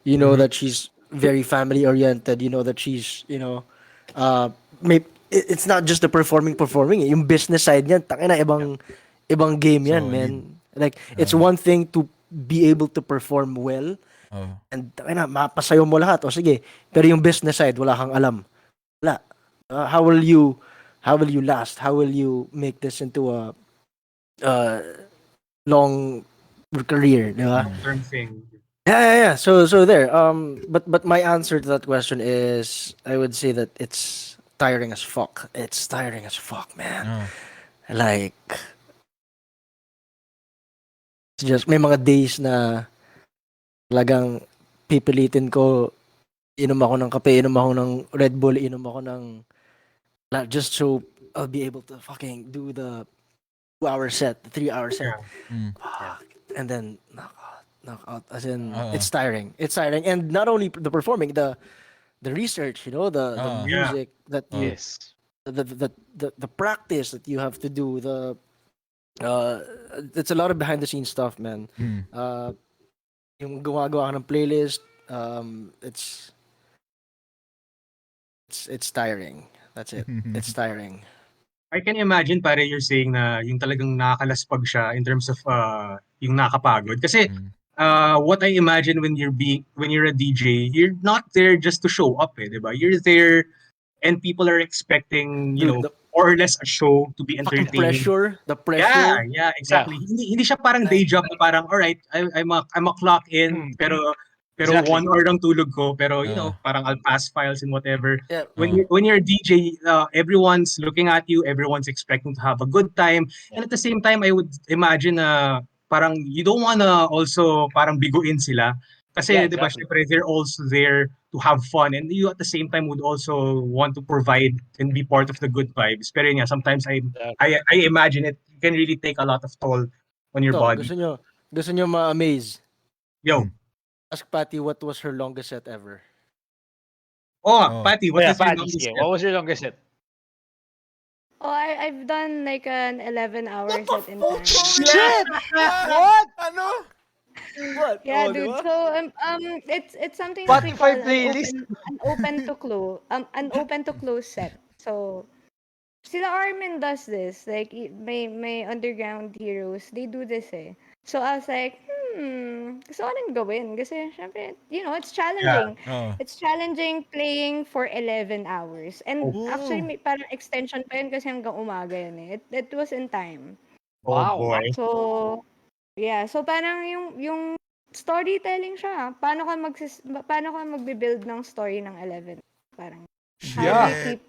You know that she's very family oriented, that she's it's not just the performing yung business side niyan, tangina ibang game yan, Solid. man. Like it's one thing to be able to perform well and mapasayo mo lahat, o sige, pero yung business side wala kang alam. Wala. How will you last? How will you make this into a long career, di ba? Term thing. Yeah. So there. But my answer to that question is, I would say that it's tiring as fuck. It's tiring as fuck, man. Like, it's just may mga days na talagang pipilitin ko, inom ako ng kape, inom ako ng Red Bull, inom ako ng just so I'll be able to fucking do the 2-hour set, the 3-hour set. Fuck. And then knock out. As in, it's tiring. It's tiring. And not only the performing, the research, the music that you, Yes. the practice that you have to do, it's a lot of behind the scenes stuff, man. Yung gumagawa ka ng playlist, it's tiring. That's it. It's tiring. I can imagine, pare, you're saying na yung talagang nakakalaspag siya in terms of yung nakakapagod. Kasi what I imagine when you're a DJ, you're not there just to show up, di ba? You're there and people are expecting, more or less a show to be Fucking entertaining. the pressure. Yeah, exactly. Hindi siya parang day job na parang, all right, I'm a clock in, pero Exactly. 1 hour lang tulog ko, pero parang I'll pass files and whatever. Yeah. When you're a DJ, everyone's looking at you, everyone's expecting to have a good time, and at the same time, I would imagine parang you don't wanna also parang biguin sila. Kasi Yeah, 'di ba, exactly. syempre they're also there to have fun and you at the same time would also want to provide and be part of the good vibes. Pero yun nga, sometimes I imagine it can really take a lot of toll on your No, body. gusto nyo ma-amaze. Yo. Ask Patty what was her longest set ever. Oh. Patty, what Yeah, is your Patty, longest sige. set? What was your longest set? Oh, I've done like an 11-hour set in time. Shit! What? Ano? What? Yeah, Oh, dude. diba? So it's something that we Spotify call playlist. an open to close set. So sila Armin does this. Like may underground heroes, they do this eh. So I was like, gusto ko rin gawin. Kasi syempre, it's challenging. Oh. It's challenging playing for 11 hours. And Oh. actually, may parang extension pa yun kasi hanggang umaga yun eh. It was in time. Oh Wow. boy. So, yeah. So, parang yung storytelling siya. Paano ka magbe-build ng story ng 11? Parang, Shit.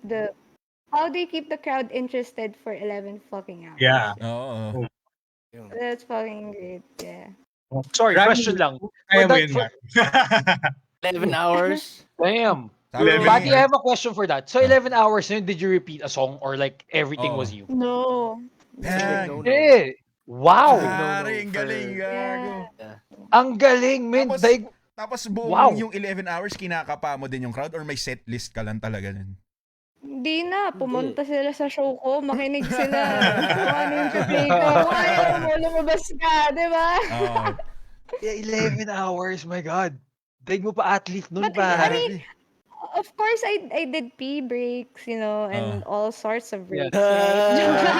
how do you keep the crowd interested for 11 fucking hours? Yeah. Oo. That's fucking great. Yeah. Sorry, Rammy, question lang. kaya mo yun, For, Matt. 11 hours? damn. Sabi Patty, ni- I have a question for that. So 11 hours yun, did you repeat a song or like everything was you? No. Dang. Eh, wow. Pare, ang galing, gago. Ang galing, man. Tapos, Like, tapos buong wow. yung 11 hours, kinakapa mo din yung crowd or may set list ka lang talaga nun? Hindi na. Pumunta sila sa show ko. Makinig sila. Kung ano yung play ko. Kung ayaw mo, lumabas ka. Diba? Oo. yeah, 11 hours, my God. Daig mo pa athlete nun, But, I pare. mean, of course, I did pee breaks, and all sorts of breaks, right?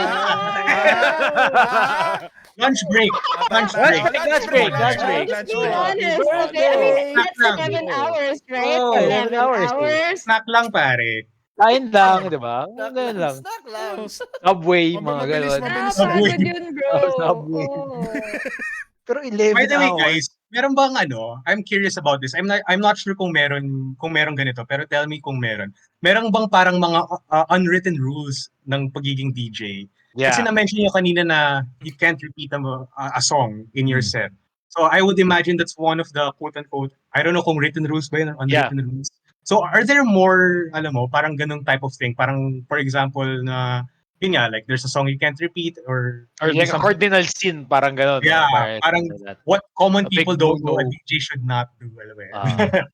Lunch break. Lunch break. Lunch break. Just being honest, okay? I mean, that's 11 hours, right? Oh, 11 11 hours, hours. Snack lang, pare. Kain lang, di ba? Ganun lang. Snack lang. Subway, mga Mabilis, ganun. mabilis. Nakapagod yun, bro. Subway. Oh. Pero 11 By the way, hours. guys, meron bang I'm curious about this. I'm not sure kung meron ganito, pero tell me kung meron. Meron bang parang mga unwritten rules ng pagiging DJ? Kasi Yeah. na-mention niyo kanina na you can't repeat a song in your set. So I would imagine that's one of the quote-unquote, I don't know kung written rules ba yun or unwritten rules. So are there more, alam mo, parang ganung type of thing? Parang, for example, na, yun nga, like there's a song you can't repeat or Or like a cardinal sin, parang ganun. Yeah, no? parang Like that. what common A big people don't know a no-no. DJ should not do. Alam mo yun?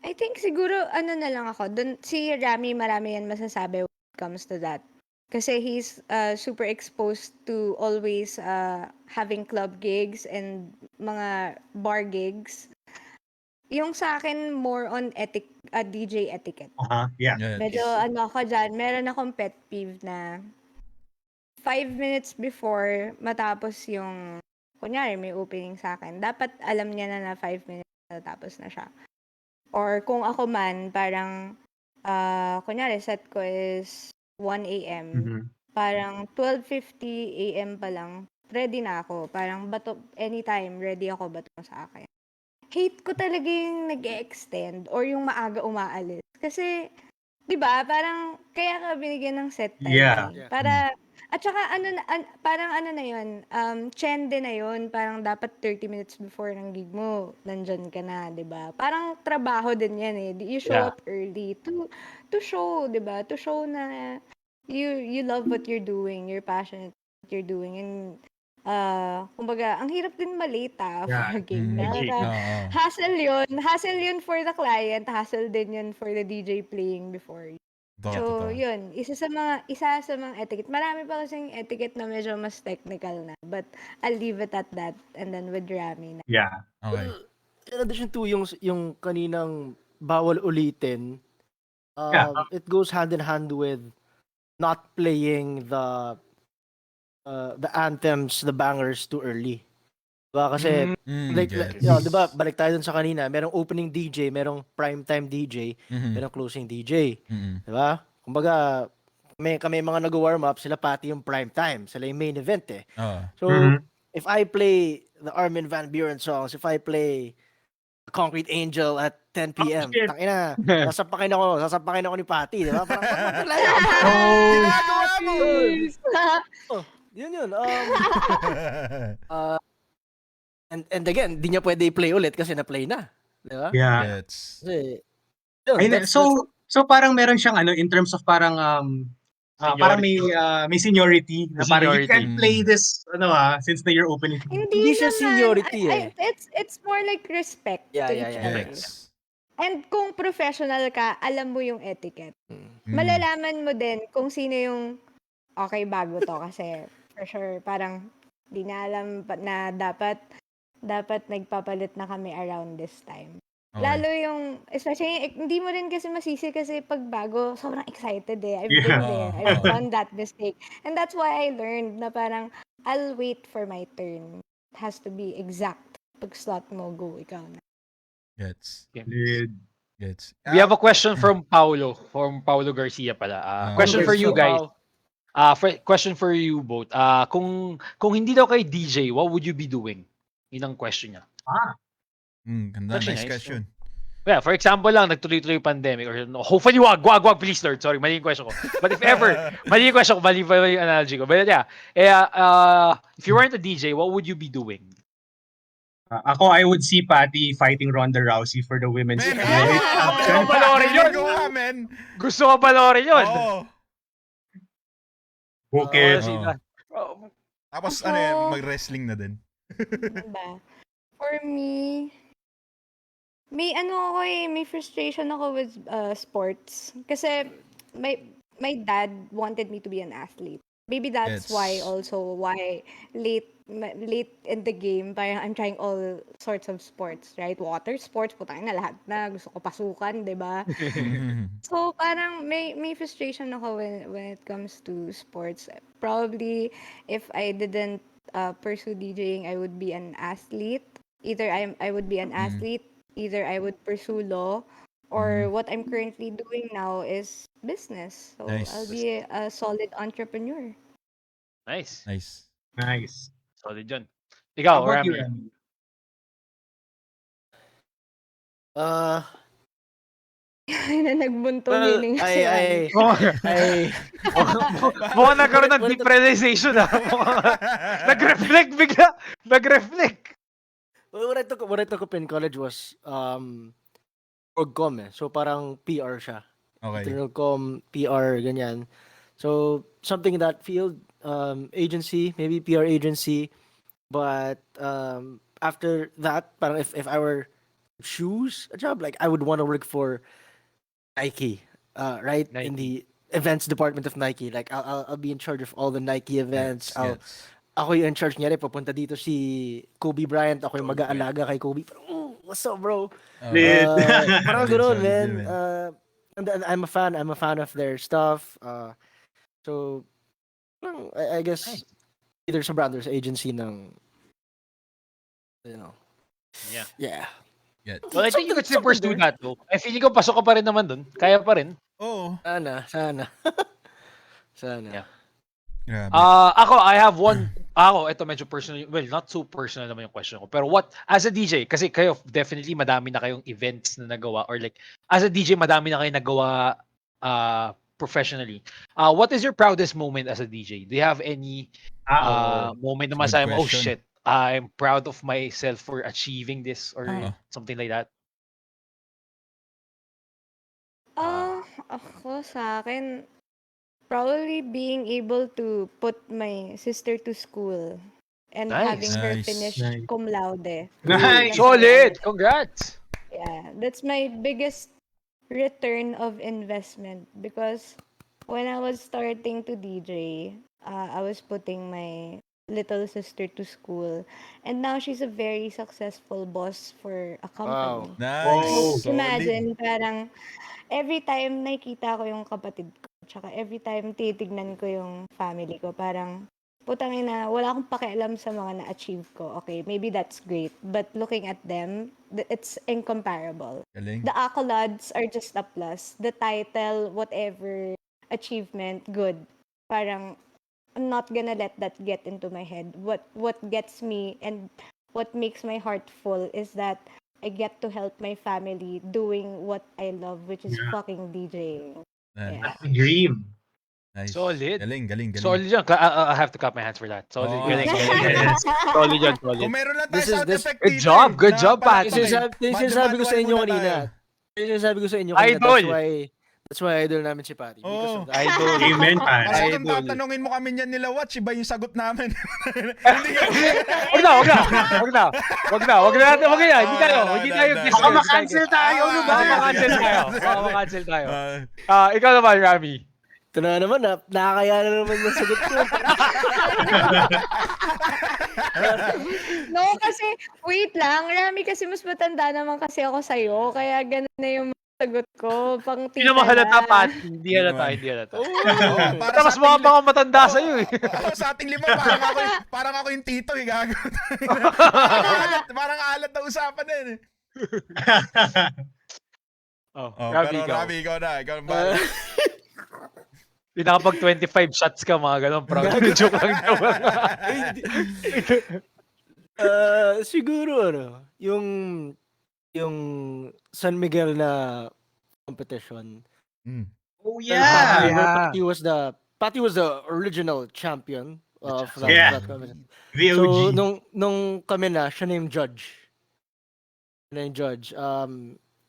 I think siguro, ano na lang ako, si Rammy, marami yan masasabi when it comes to that. Kasi he's super exposed to always having club gigs and mga bar gigs. Yung sa akin, more on DJ etiquette. Yeah. Medyo ako dyan, meron akong pet peeve na 5 minutes before matapos yung, kunyari may opening sa akin, dapat alam niya na 5 minutes natapos na siya. Or kung ako man, parang, kunyari set ko is 1 a.m. Parang 12:50 a.m. pa lang, ready na ako. Parang anytime, ready ako bato sa akin. Hate ko talaga yung nag-extend or yung maaga umaalis. Kasi, di ba, parang kaya ka binigyan ng set time. Yeah. Para, at saka parang na yun, chende na yun, parang dapat 30 minutes before ng gig mo, nandyan ka na, di ba? Parang trabaho din yan eh. You show up early to show, di ba? To show na you love what you're doing, you're passionate what you're doing, and kumbaga, ang hirap din malita for a gig. Hassle yun for the client, hassle din yun for the DJ playing before you. So, yun, isa sa mga etiquette. Marami pa kasing etiquette na medyo mas technical na, but I'll leave it at that, and then with Rammy na. Yeah. Okay. In addition to yung kaninang bawal ulitin, it goes hand in hand with not playing the anthems, the bangers too early. Diba? Kasi, diba, balik tayo dun sa kanina, merong opening DJ, merong primetime DJ, merong closing DJ. Diba? Kumbaga, kami mga nag-warm up, sila pati yung primetime, sila yung main event eh. So, if I play the Armin van Buuren songs, if I play Concrete Angel at 10 p.m. Tangina, sasapakin ako ni Patty, di ba? Parang ginagawa mo. Yun. And again, di niya pwede i-play ulit kasi na-play na. Di ba? Yeah. Gets. Kasi, yun, Ay, that's, so parang meron siyang in terms of parang parang may seniority na parang you Seniority. can't play this since na you're opening. Hindi siya naman. seniority It's more like respect Yeah, to yeah, each yeah. other. Gets. And kung professional ka, alam mo yung etiquette. Mm. Malalaman mo din kung sino yung okay, bago to kasi for sure parang di na alam na dapat nagpapalit na kami around this time. Okay. Lalo yung, especially, hindi mo rin kasi masisi kasi pag bago, sobrang excited eh. I've Yeah. been there. I've done that mistake. And that's why I learned na parang, I'll wait for my turn. It has to be exact. Pag slot mo, go, ikaw na. Gets. Dude. Gets. We have a question from Paulo Garcia pala. Question for you guys. Question for you both. Kung hindi daw kay DJ, what would you be doing? Yun ang question niya. Ganda. Actually, Nice nice. question. Yeah, for example lang, nagtuloy-tuloy yung pandemic or hopefully wag, please Lord. Sorry, mali yung question ko. But if ever, mali yung question ko, mali yung analogy ko. But yeah, if you weren't a DJ, what would you be doing? Ako, I would see Patty fighting Ronda Rousey for the women's Man, heavyweight Gusto ko champion. panoorin yun! man. Gusto ko panoorin yun! Oo. Bukit. Tapos Ako- mag-wrestling na din. Diba? For me, may may frustration ako with sports. Kasi my dad wanted me to be an athlete. Maybe that's Yes. why late in the game, parang I'm trying all sorts of sports, right? Water sports, putang na lahat na. Gusto ko pasukan, di ba? So, parang may frustration ako when it comes to sports. Probably, if I didn't pursue DJing, I would be an athlete. Either I would be an athlete, either I would pursue law, or what I'm currently doing now is business. So, Nice. I'll be a solid entrepreneur. Nice. Nice. Solid yun. How Ikaw, about you, Rammy. Rammy? Na nagbunto Well, meaning si Rammy. Mukhang nagkaroon ng What- deep realization Nag-reflect bigla. Nag-reflect. Well, what I took up in college was Progcom So parang PR siya. Okay. Internal com, PR, ganyan. So something in that field, agency, maybe PR agency. But after that, parang if I were to choose a job, like I would want to work for Nike, right? Nike. In the events department of Nike. Like I'll be in charge of all the Nike events. Ako yung in charge niya papunta dito si Kobe Bryant. Ako yung mag-aalaga kay Kobe. Parang, what's up, bro? Lit. Parang Solid, ganoon, solid, man. man. And I'm a fan of their stuff. So, I guess, either sa brand or sa agency ng, Yeah. Yeah. Well, I think you could still pursue there. that though. I feel ko pasok ka pa rin naman dun. Kaya pa rin. Oo. Sana. Yeah. Grabe. Ako, I have one. Ito medyo personal. Well, not so personal naman yung question ko. Pero what, as a DJ, kasi kayo, definitely madami na kayong events na nagawa or like, as a DJ, madami na kayong nagawa professionally. What is your proudest moment as a DJ? Do you have any moment na Good masabi mo, oh question. shit, I'm proud of myself for achieving this or something like that? Ako sa akin, probably being able to put my sister to school and having her Nice. finish Nice. cum laude. Nice. Solid! Congrats! Yeah, that's my biggest return of investment because when I was starting to DJ, I was putting my little sister to school and now she's a very successful boss for a company. Nice. So, imagine, parang every time nakikita ko yung kapatid ko, tsaka every time titignan ko yung family ko, parang, putang ina, wala akong pakialam sa mga na-achieve ko. Okay, maybe that's great. But looking at them, it's incomparable. Galing. The accolades are just a plus. The title, whatever, achievement, good. Parang, I'm not gonna let that get into my head. What gets me and what makes my heart full is that I get to help my family doing what I love, which is fucking DJing. Nice. That's the dream. Nice. Solid. Galing. Solid yun. I have to clap my hands for that. Solid. Oo. Galing. Yes. Solid yun. Solid. Kung meron lang tayo This is- sound this- effect Good dito job, good job, Napapalakpak Patty. eh. Sinasabi ko sa inyo Muna kanina. tayo. Sinasabi ko sa inyo kanina. Idol. That's why idol namin si Patty. Because Oo. of that. Idol. Amen, Pat. Kasi kung Idol. tatanungin mo kami niyan nila, watch, iba yung sagot namin. Hindi ka. Wag na. Hindi tayo. Baka ma-cancel tayo. Ano ba? Baka ma-cancel tayo. Ikaw naman, Rammy. Ito na naman, nakakaya na naman yung sagot ko. No, kasi, wait lang. Rami, kasi mas matanda naman kasi ako sa'yo. Kaya ganun na yung sagot ko. Pang Hindi tita naman halata, na. Pat. Hindi halata. Oo, Para mas mga baka matanda sa'yo eh. Sa ating lima, parang ako yung tito, eh, gago. Parang alat na usapan na yun, eh. Oh, Pero Rammy, ikaw na. Ikaw na. Pinakapag 25 shots ka, mga ganun. Proud. Joke lang naman. Siguro, yung San Miguel na competition. Oh, Where yeah. Patty was the original champion of Yeah. that competition. The OG. So, nung kami na, siya na yung judge.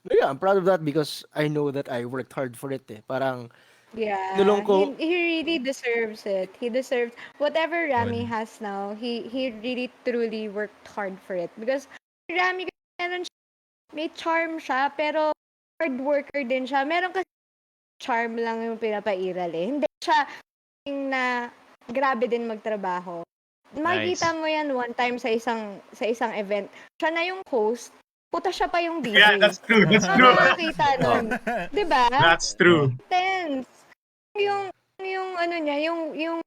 Yeah, I'm proud of that because I know that I worked hard for it eh. Parang, Yeah, Nulong ko- he really deserves it. He deserves whatever Rami has now. He really truly worked hard for it because Rami meron siya, may charm siya pero hard worker din siya. Meron kasi charm lang yung pinapairal eh. Hindi siya yung na grabe din magtrabaho. Makikita mo yan one time sa isang event. Siya na yung host. Puta siya pa yung DJ. Yeah, that's true. That's true. Makikita nun. Diba? That's true. Tense. Yung ano niya, yung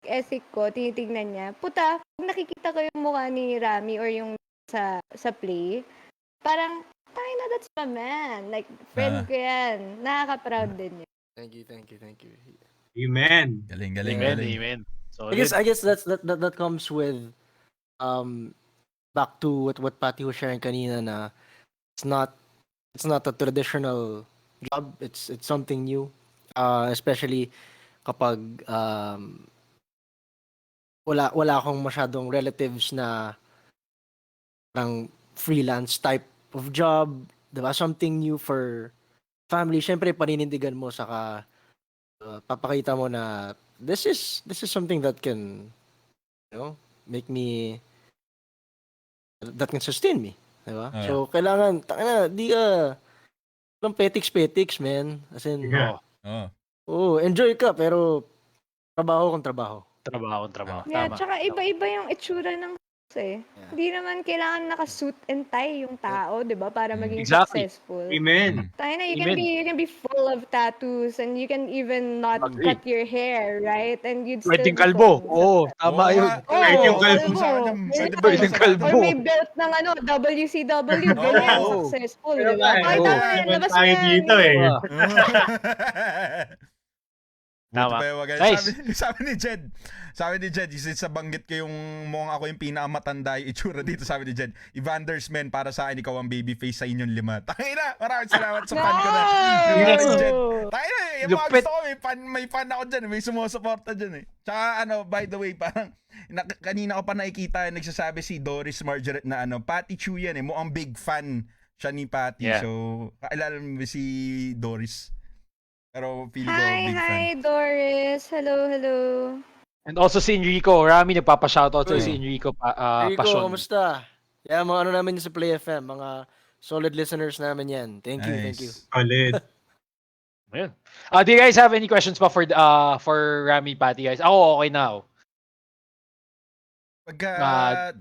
ethic ko, tinitignan niya. Puta, pag nakikita ko yung mukha ni Rami or yung sa play, parang, na that's my man. Like, friend ko yan. Nakaka-proud din yun. thank you. Amen. Galing. Amen. I guess that comes with back to what Patty was sharing kanina na it's not a traditional job, it's something new. Especially kapag wala akong masyadong relatives na parang freelance type of job, 'di ba? Something new for family. Syempre paninindigan mo saka papakita mo na this is something that can make me that can sustain me, 'di ba? Yeah. So kailangan di ka lang petiks, man. As in, Yeah. enjoy ka pero trabaho kung trabaho. Trabaho. Yeah, Tama. tsaka iba-iba yung itsura ng eh. Hindi naman kailangan naka-suit and tie yung tao, 'di ba? Para maging Exactly. successful. Amen. Tayo na, you Amen. can be full of tattoos and you can even not Agree. cut your hair, right? And you'd still Pwedeng be kalbo. full. Oo, tama yun. Kahit yung kalbo. Pwedeng kalbo. Or may belt ng WCW, ganyan, Oo. successful, Pero di ba? nga, Pakita mo naman yan, labas mo tayo yan. dito eh. Tama. Tama. Nice. Sabi ni Jed, since nabanggit ko yung mukhang ako yung pinakamatanda yung itsura dito, sabi ni Jed, Evander's Men, para sa akin, ikaw ang babyface sa inyong lima. Tangina, maraming salamat sa fan ko na. Yes. Jed. Tangina, yung mga Lupit. gusto ko, may fan ako dyan, may sumusuporta dyan eh. Tsaka by the way, parang, kanina ko pa nakikita, nagsasabi si Doris Margaret na Patty Chu yan eh, mukhang big fan siya ni Patty. Yeah. So, kailan mo si Doris? Pero feeling ko big fan. Hi, Doris. Hello. And also si Enrico. Rami nagpapa-shoutout sa si Enrico Rico, Passion. kamusta? Yeah, mga namin sa Play FM, mga solid listeners namin yan. Thank you. Solid. Ayun. Do you guys have any questions pa for Rami, Patty, guys? Ako okay na.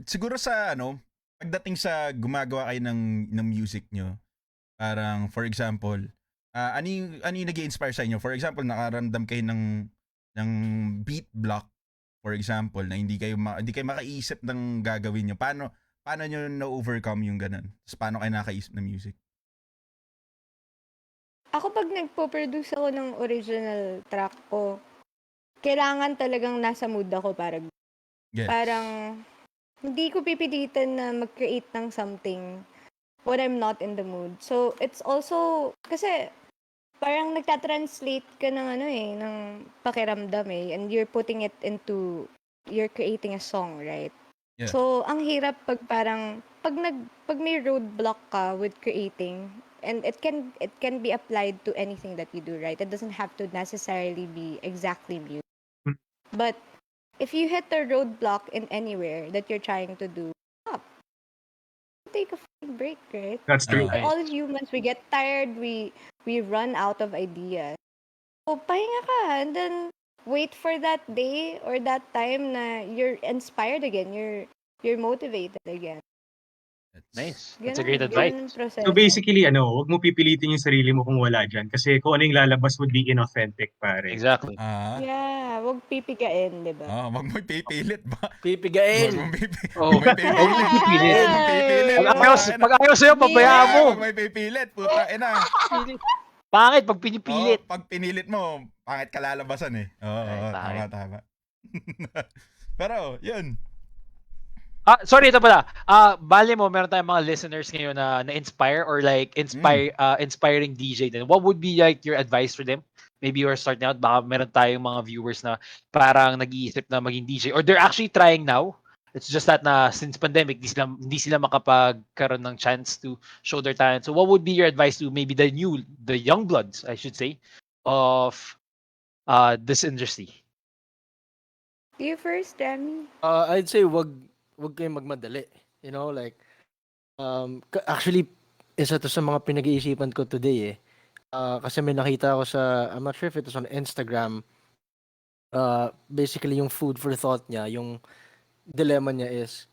Siguro sa pagdating sa gumagawa kayo ng music nyo, parang for example, ano yung nag-i-inspire sa inyo? For example, nakaramdam kayo ng beat block, for example, na hindi kayo makaisip ng gagawin nyo. Paano nyo na-overcome yung ganun? Tapos paano kayo nakaisip ng music? Ako pag nagpo-produce ako ng original track ko, kailangan talagang nasa mood ako para Yes. parang hindi ko pipilitan na mag-create ng something when I'm not in the mood. So, it's also, kasi parang nagta-translate ka ng ng pakiramdam and you're putting it into, you're creating a song, right? Yeah. So, ang hirap pag parang, pag may roadblock ka with creating, and it can be applied to anything that you do, right? It doesn't have to necessarily be exactly music. But, if you hit a roadblock in anywhere that you're trying to do, stop. Take a fucking break, right? That's true. We're all humans. We get tired. We run out of ideas. So, pahinga ka. And then, wait for that day or that time na you're inspired again. You're motivated again. Nice. Ganun, That's a great ganun advice. ang proseso. So basically, wag mo pipilitin yung sarili mo kung wala dyan. Kasi kung ano yung lalabas would be inauthentic, pare. Exactly. Yeah, wag pipigain, di ba? Wag mo ipipilit ba? Pipigain. Wag mo Oh. Wag mo ipipilit. Ay, Pipilit. Pag ayaw sa'yo, pabayaan mo. Wag mo ipipilit. Puta, Pangit pag pinipilit. Pag pinilit mo, pangit ka lalabasan eh. Oo, tama. Pero, yun. Sorry, ito pala. Bale mo, meron tayong mga listeners ngayon na na-inspire or like inspiring DJ din. What would be like your advice for them? Maybe you're starting out, baka meron tayong mga viewers na parang nag-iisip na maging DJ or they're actually trying now. It's just that na since pandemic, hindi sila makapagkaroon ng chance to show their talent. So what would be your advice to maybe the young bloods, I should say, of this industry? You first, Rammy. I'd say wag kayong magmadali. You know, like, actually, isa to sa mga pinag-iisipan ko today eh. Kasi may nakita ako I'm not sure if it was on Instagram, basically yung food for thought niya, yung dilemma niya is,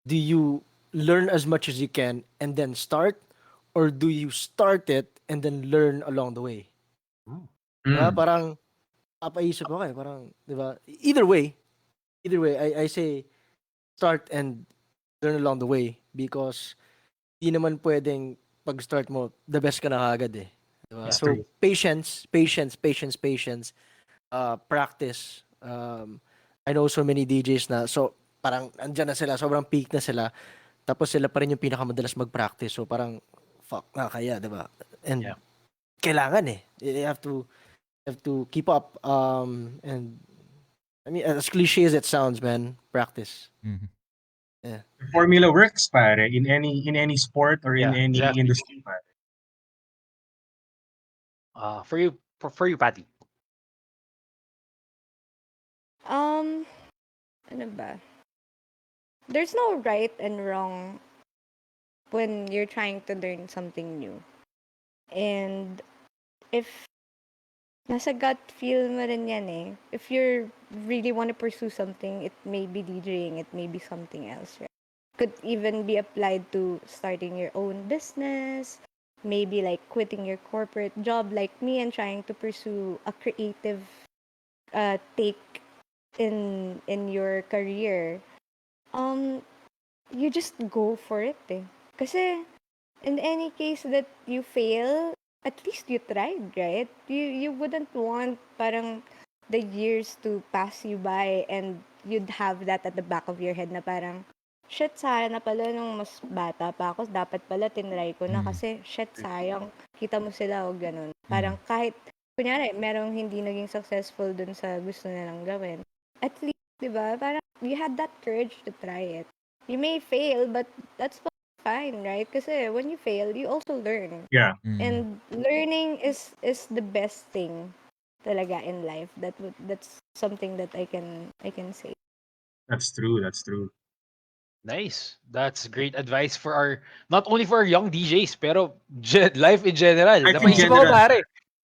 do you learn as much as you can and then start, or do you start it and then learn along the way? Diba? Parang, papaisip ako parang, diba? Either way, I say, start and learn along the way because di naman pwedeng pag-start mo, the best ka na kagad eh. Diba? That's So, true. patience, practice. I know so many DJs na, so parang andyan na sila, sobrang peak na sila, tapos sila pa rin yung pinakamadalas mag-practice. So parang, fuck na kaya, diba? And kailangan eh. You have to keep up. And I mean, as cliche as it sounds, man, practice. Mhm. Yeah. Formula works, pare, in any sport or in any exactly. industry, pare. For you, Patty. Ano ba? There's no right and wrong when you're trying to learn something new. And if nasa gut feel mo rin yan eh. If you really want to pursue something, it may be DJing, it may be something else, right? Could even be applied to starting your own business, maybe like quitting your corporate job like me and trying to pursue a creative take in your career. You just go for it eh. Kasi in any case that you fail, at least you tried, right? You wouldn't want parang the years to pass you by and you'd have that at the back of your head na parang, shit, sana pala nung mas bata pa ako, dapat pala tinry ko na kasi, shit, sayang, kita mo sila o ganun. Parang kahit, kunyari, merong hindi naging successful dun sa gusto nilang gawin. At least, di ba, parang you had that courage to try it. You may fail, but that's fine, right? Kasi when you fail, you also learn. Yeah. And learning is the best thing talaga in life. That's something that I can say. That's true. Nice. That's great advice for not only for our young DJs, pero life in general. Life in Napaisip ako, general. pare.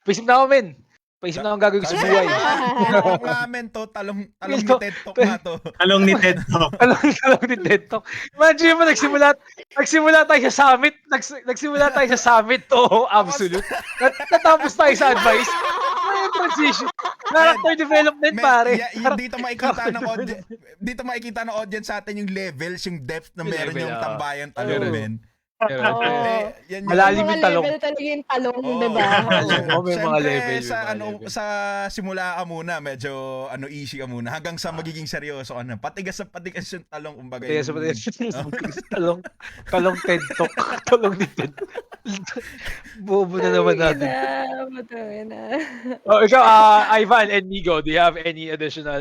Paisip na ako, men. Paisip na akong gagawin ko sa buhay. Talong namin to, talong ni TED Talk na to. Talong ni TED Talk. Talong ni TED Talk. Imagine mo, nagsimula tayo sa summit. Nagsimula tayo sa summit to absolute. Natapos tayo sa advice. May transition. Character development, pare. Dito makikita ng audience sa atin yung levels, yung depth na Yung meron level, yung tambayan talong, men. Oo. yan Malalim May yung mga talong. level talaga yung talong, Oo, di ba? Oo, may mga Siyempre, level, may sa mga ano level. sa simula ka muna, medyo easy ka muna hanggang sa magiging seryoso ka na. Patigas na patigas yung talong kumbaga. Patigas, Yung, patigas. Talong TED Talk. Talong ni TED. Bobo na naman natin. Matangin na. Oh, ikaw, Ivan and Migo, do you have any additional,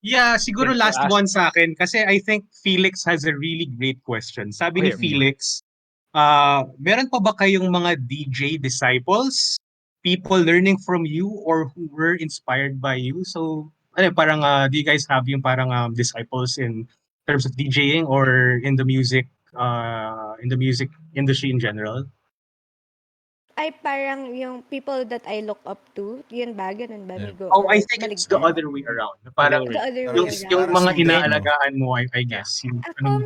Yeah, siguro things to last ask? one sa akin kasi I think Felix has a really great question. Sabi ni Okay. Felix, meron pa ba kayong mga DJ disciples? People learning from you or who were inspired by you? So, parang do you guys have yung parang disciples in terms of DJing or in the music industry in general? Ay, parang yung people that I look up to, yun ba? Ganun ba, Yeah. Migo? Oh, Or I think it's the baligtad? other way around. Parang The other Parang way yung around. mga student, no? inaalagaan mo, I guess. Yung, Ako,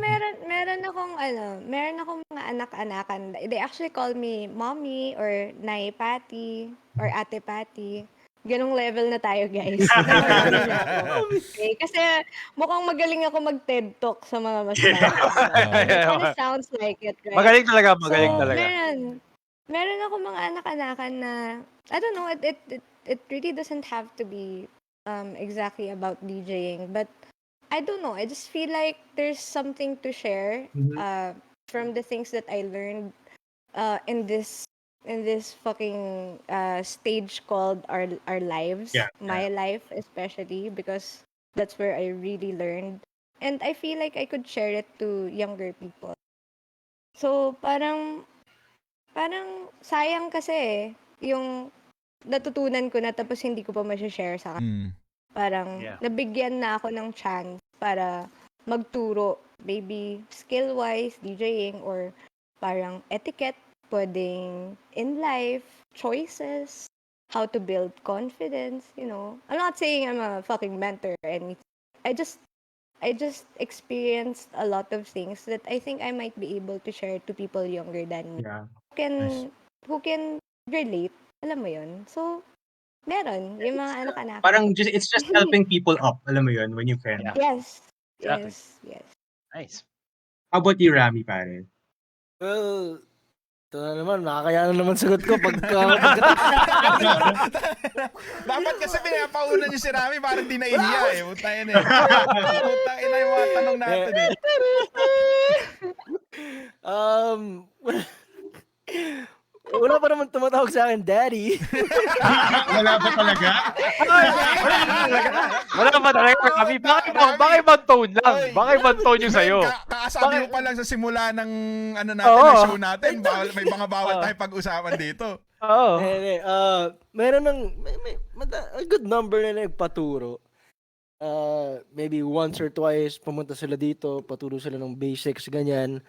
meron akong mga anak-anakan. They actually call me mommy or Nay Patty or Ate Patty. Ganong level na tayo, guys. Namamami na ako. Okay? Kasi mukhang magaling ako mag-TED Talk sa mga mas bata. It kind of sounds like it, right? Magaling talaga, So, magaling talaga. meron ako mga anak-anakan na, I don't know, it really doesn't have to be exactly about DJing, but I don't know, I just feel like there's something to share Mhm. from the things that I learned in this fucking stage called our lives, Yeah, my life especially, because that's where I really learned, and I feel like I could share it to younger people. So parang sayang kasi yung natutunan ko na tapos hindi ko pa share sa kanila. Parang Yeah. nabigyan na ako ng chance para magturo, maybe skill-wise, DJing, or parang etiquette, pwedeng in life, choices, how to build confidence, you know. I'm not saying I'm a fucking mentor or anything. I just experienced a lot of things that I think I might be able to share to people younger than me. Yeah. Nice. Who can relate, alam mo yun? So, meron, yung mga anak-anak. Parang it's just helping people up, alam mo yun, when you can. Yeah. Yes. Exactly. Yes. Nice. How about you, Rammy, pare? Well, ito na naman, nakakaya na naman sagot ko pagka Dapat kasi pinapauna niyo si Rammy parang di naihiya eh. Putayin eh. Putayin na yung mga tanong natin eh. Wala pa naman tumatawag sa akin, Daddy. Wala ba talaga? Wala ba talaga, Rami? Bakit ibang tone lang? Bakit ibang tone yung sa'yo? Kakasabi mo pa lang sa simula ng natin, Oo. ng show natin, may mga bawal tayo pag-usapan dito. Oo. Meron a good number na nagpaturo. Maybe once or twice pumunta sila dito, paturo sila ng basics, ganyan.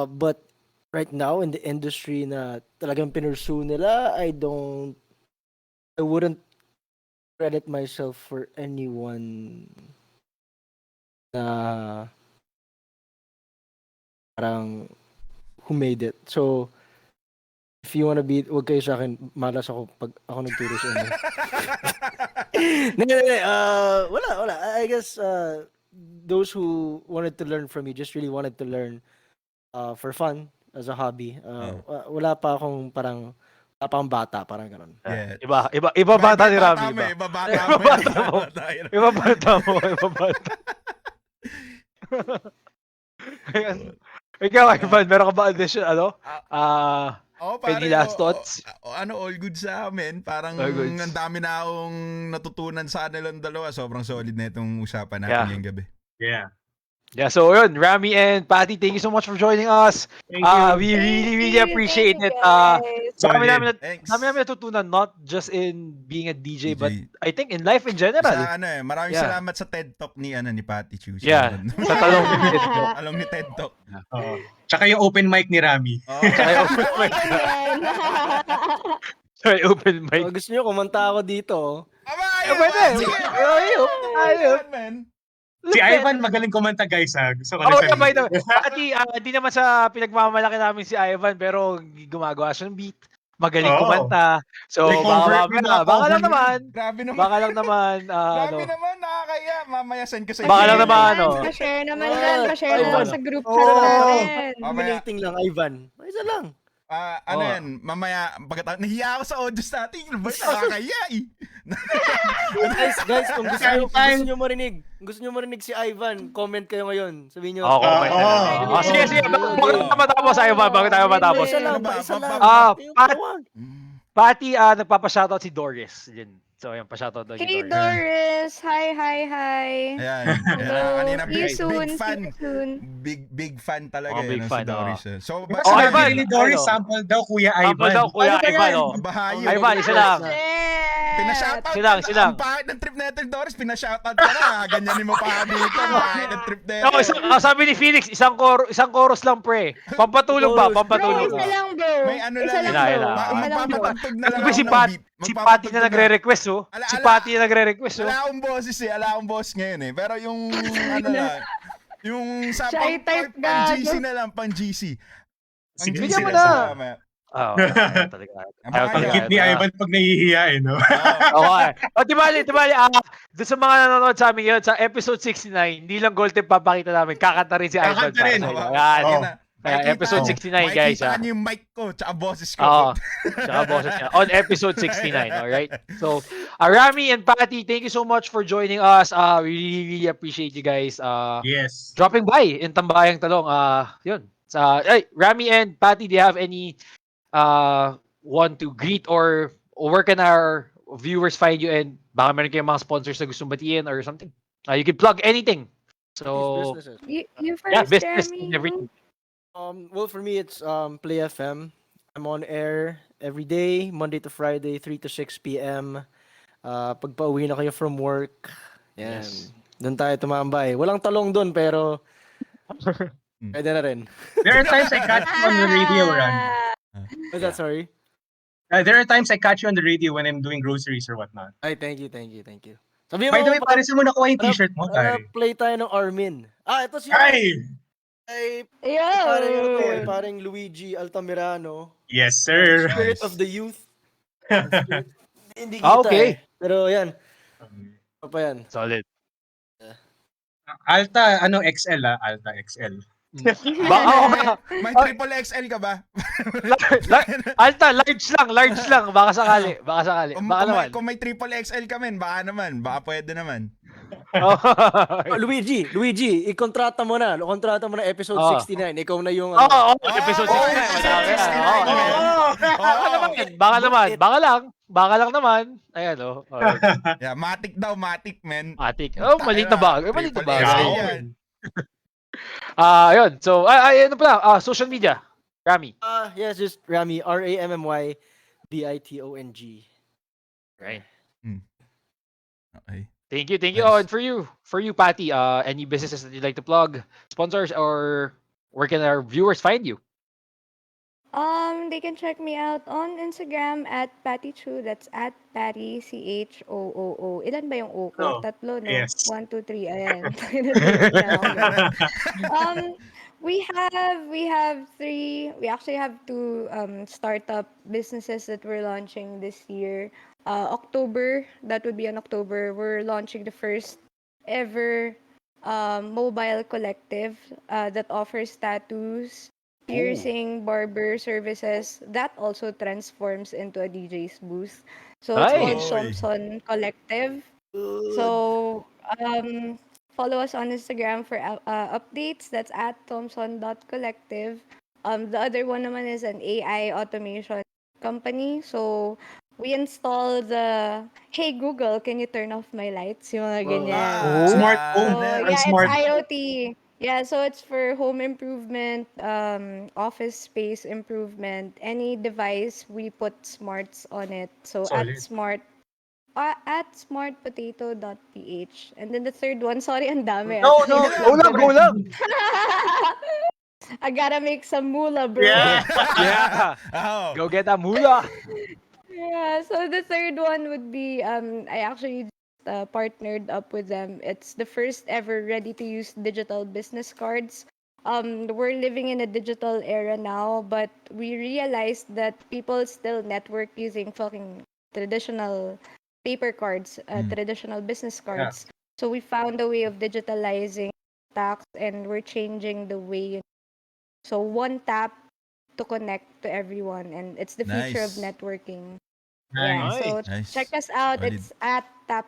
But right now in the industry na talagang pinursue nila, I wouldn't credit myself for anyone na parang who made it. So, if you wanna be, wag kayo sa akin, malas ako pag ako nagturo sa inyo. Wala. I guess those who wanted to learn from me just really wanted to learn for fun, as a hobby. Wala pa akong bata, parang ganun. Yeah. Iba bata ni Rami. Iba bata mo. Iba bata mo. Ikaw, Ivan, meron ka ba addition, any last thoughts? All good sa amin. Parang All goods. ang dami na akong natutunan sa kanilang dalawa. Sobrang solid na itong usapan natin ngayong gabi. Yeah. Yeah, so yun, Rami and Patty, thank you so much for joining us. Thank you. We really appreciate it. Guys. Dami Thanks. namin natutunan, not just in being a DJ, but DJ. I think in life in general. Maraming Yeah. salamat sa TED Talk ni Patty Chu. Yeah, sa talong ni TED Talk. Along ni TED Talk. Oo. Tsaka yung open mic ni Rami. Ay, open mic. Ayan. Sorry, open mic. Gusto nyo kumanta ako dito? Pwede. Ayun. man. Si Ivan magaling kumanta, guys, ha. Gusto ko Oh, lang yeah, by the way. sabihin. Pati, di naman sa pinagmamalaki namin si Ivan, pero gumagawa siya ng beat. magaling Oo. kumanta. So, May baka cover, may mamaya, mga cover yun. Grabe naman. baka lang naman, Grabe ano, naman, nakakaya. Mamaya send ko sa Baka lang inyo. naman, ano. Pa-share naman Ah, dyan. Pa-share na lang Ivan. sa group Oo. chat Oh. natin. Nominating lang, Ivan. Isa lang. Ano Oo. yan, mamaya, pagkatapos, nahiya ako sa audios natin. Ano ba yun? Nakakaya eh. Guys, kung Time. gusto nyo marinig si Ivan, comment kayo ngayon. Sabihin nyo. Oo, comment na lang. Oo. Sige, bago tayo matapos, Ivan, bago tayo matapos. Isa lang, Ano ba? isa lang. Yung Pat- tawag. Pati, nagpapa-shoutout si Doris. Yun. So, yung pa-shoutout daw ni Hey Doris. Doris! Hi, hi, hi! Ayan. Hello! Kanina, See you big soon! fan. See you soon! Big fan talaga Big si fan, Doris. So, Diba Oh, sabi Ivan, ni Doris, ano? sample daw Kuya Sample Ivan. daw, Kuya Ano ba Ivan, yan? oh. mabahayo. Ivan, isa lang. Shit! Pinashoutout Silang, ka. silang. Ang pahit ng trip natin, Doris. Pinashoutout ka na. Ganyanin mo pa dito. Ang pahit ng trip natin. Sabi ni Felix, isang chorus lang, pre. Pampatulog ba? Chorus. Pampatulog Bro, isa ba? lang bro! May ano Isa lang lang yun. bro! Isa lang. Isa lang bro! Magpapatugtog na lang Sabi ako si ng Pat, beat. si Pati na nagre-request, oh. Si Pati na nagre-request, oh. Wala akong boses eh. Wala akong boss ngayon eh. Pero yung ano lang. Yung sa Shy type pang GC gago. na lang. Pang GC. Pang Sige, GC bigyan mo na na. sa Oo, ayaw talaga. Ayaw Ang talaga. Higit ni Ivan pag nahihiya eh, no? Okay. O, di bali, doon sa mga nanonood sa amin yun, sa episode 69, hindi lang gold tip papakita namin, kakanta rin si Ivan. Kakanta rin. Para sa inyo. Ayan. Oo. Kaya episode 69, guys. Makikita niyo yung mic ko, tsaka boses ko. Oo. Tsaka boses niya. On episode 69, alright? So, Rammy and Patty, thank you so much for joining us. We really, really appreciate you guys Yes. dropping by in Tambayang Talong. Yun. Rammy and Patty, do you have any want to greet or where can our viewers find you, and baka meron kayong mga sponsors na gustong batiin or something? You can plug anything. So, Businesses. You first, yeah, business Jeremy. and everything. Well, for me, it's Play FM. I'm on air every day, Monday to Friday, 3 to 6 p.m. Pag pauwi na kayo from work, yan. Yes. Doon tayo tumambay. Walang talong doon, pero pwede na rin. There are times I catch you on the radio, Ran. What's that, sorry? There are times I catch you on the radio when I'm doing groceries or whatnot. Ay, thank you. Sabihin By the way, mo, pares mo nakuha yung t-shirt mo, para pare. play tayo ng Armin. Ito si Ay! Yo! parang Luigi Altamirano. Yes, sir. Spirit of the youth. Hindi kita Okay. Pero yan. Ano pa yan? Solid. Alta, XL Alta XL. May triple XL ka ba? Alta, large lang. Baka sakali. Baka naman. Kung may triple XL ka men, baka pwede naman. Luigi, ikontrata mo na. Kontrata mo na episode 69. Ikaw na yung Episode 69. Baka naman. Baka lang naman. Ayan, oh. Alright. Yeah, matik daw, men. Matik. Maliit na bagay. Triple XL yan. Ayun. So, ano pala? Social media. Rammy. Yes, just Rammy, Rammy Bitong. Right. Okay. Thank you. Oh, and for you, Patty, any businesses that you'd like to plug, sponsors, or where can our viewers find you? They can check me out on Instagram at Patty Chu. That's at Patty CHOOO. Ilan ba yung O ko? Oh, Tatlo, no? yes. 1, 2, 3. Ayan. We have three. We actually have two startup businesses that we're launching this year. October, that would be on October. We're launching the first ever mobile collective that offers tattoos, piercing, barber services. That also transforms into a DJ's booth. So it's called Nice. Thompson Collective. So follow us on Instagram for updates. That's at thompson.collective. The other one naman is an AI automation company. So we install the, hey Google, can you turn off my lights? Yung mga ganyan. Smart home. So, and yeah, smart. it's IoT. Yeah, so it's for home improvement, office space improvement, any device, we put smarts on it. So Solid. at smartpotato.ph. And then the third one, sorry, ang dami. No, Go lang. I gotta make some moolah, bro. Yeah. Yeah. Oh. Go get a mula. Yeah, so the third one would be I actually just, partnered up with them. It's the first ever ready-to-use digital business cards. we're living in a digital era now, but we realized that people still network using fucking traditional paper cards, traditional business cards. So we found a way of digitalizing tax, and we're changing the way. So one tap to connect to everyone, and it's the future of Nice. networking. Yeah, Nice. so Nice. check us out. Solid. It's at tap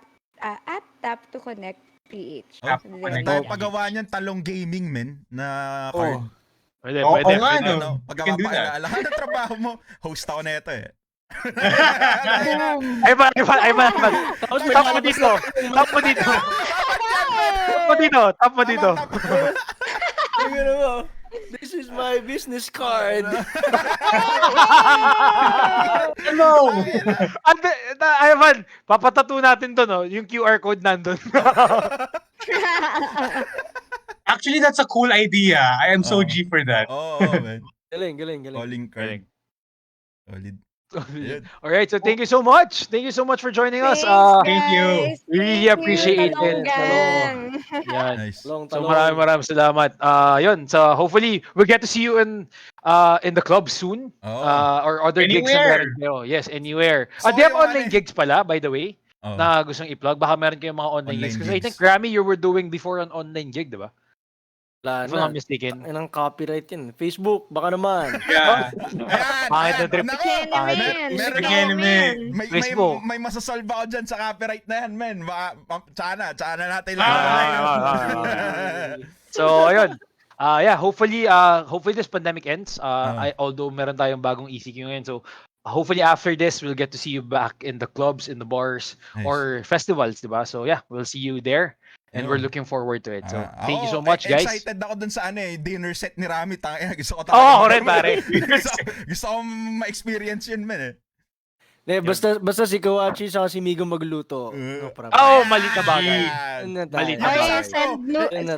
to connect PH. Oh, Tap to pwede connect. tayo pagawa niyan talong gaming, men, na card. Pwede, Oo pwede. nga, pwede. no? Ano, You pagka can do that. mapakilala ka ng trabaho mo, host ako na ito eh. Ay, man. Tap mo dito. Tap mo dito. Tap mo dito. This is my business card. Hello! Ay, man. Papatato natin to, no? Yung QR code nandun. Actually, that's a cool idea. I am so Oo. G for that. Oo, man. Galing. Calling card. Solid. Ayun. Alright, so thank you so much. Thank you so much for joining us. Thanks, Thank you. guys. We really Thank appreciate you, Talong it. Gang. Yan. Nice. Talong. So maraming salamat. Yun. So hopefully we'll get to see you in the club soon. Oo. Or other gigs na Anywhere. meron kayo. Yes, anywhere. So, They have yung online ano eh. gigs pala, by the way, Oo. na gustong i-plug. Baka meron kayong mga online Online gigs. Kasi I gigs. think, Rammy, you were doing before an online gig, di ba? Wala If I'm na. not mistaken. Ang copyright yan. Facebook, baka naman. Yeah. Pangit na Ayan, trip. nako. Enemy. Enemy. Facebook. May masasolve ako dyan sa copyright na yan, men. Tsana natin So, ayun. Hopefully this pandemic ends. Although meron tayong bagong ECQ ngayon. So, hopefully after this, we'll get to see you back in the clubs, in the bars, Nice. or festivals, diba? So, yeah, we'll see you there. And we're Ayun. looking forward to it. So, Ako, thank you so much, guys. Excited ako dun sa dinner set ni Rammy. Gusto ko Oo, rin, pare. gusto ko ma-experience yun, men eh. Basta si Kawachi sa si Migo magluto. No problem. Oh, mali na bagay. Ayan. Mali na Ay, bagay.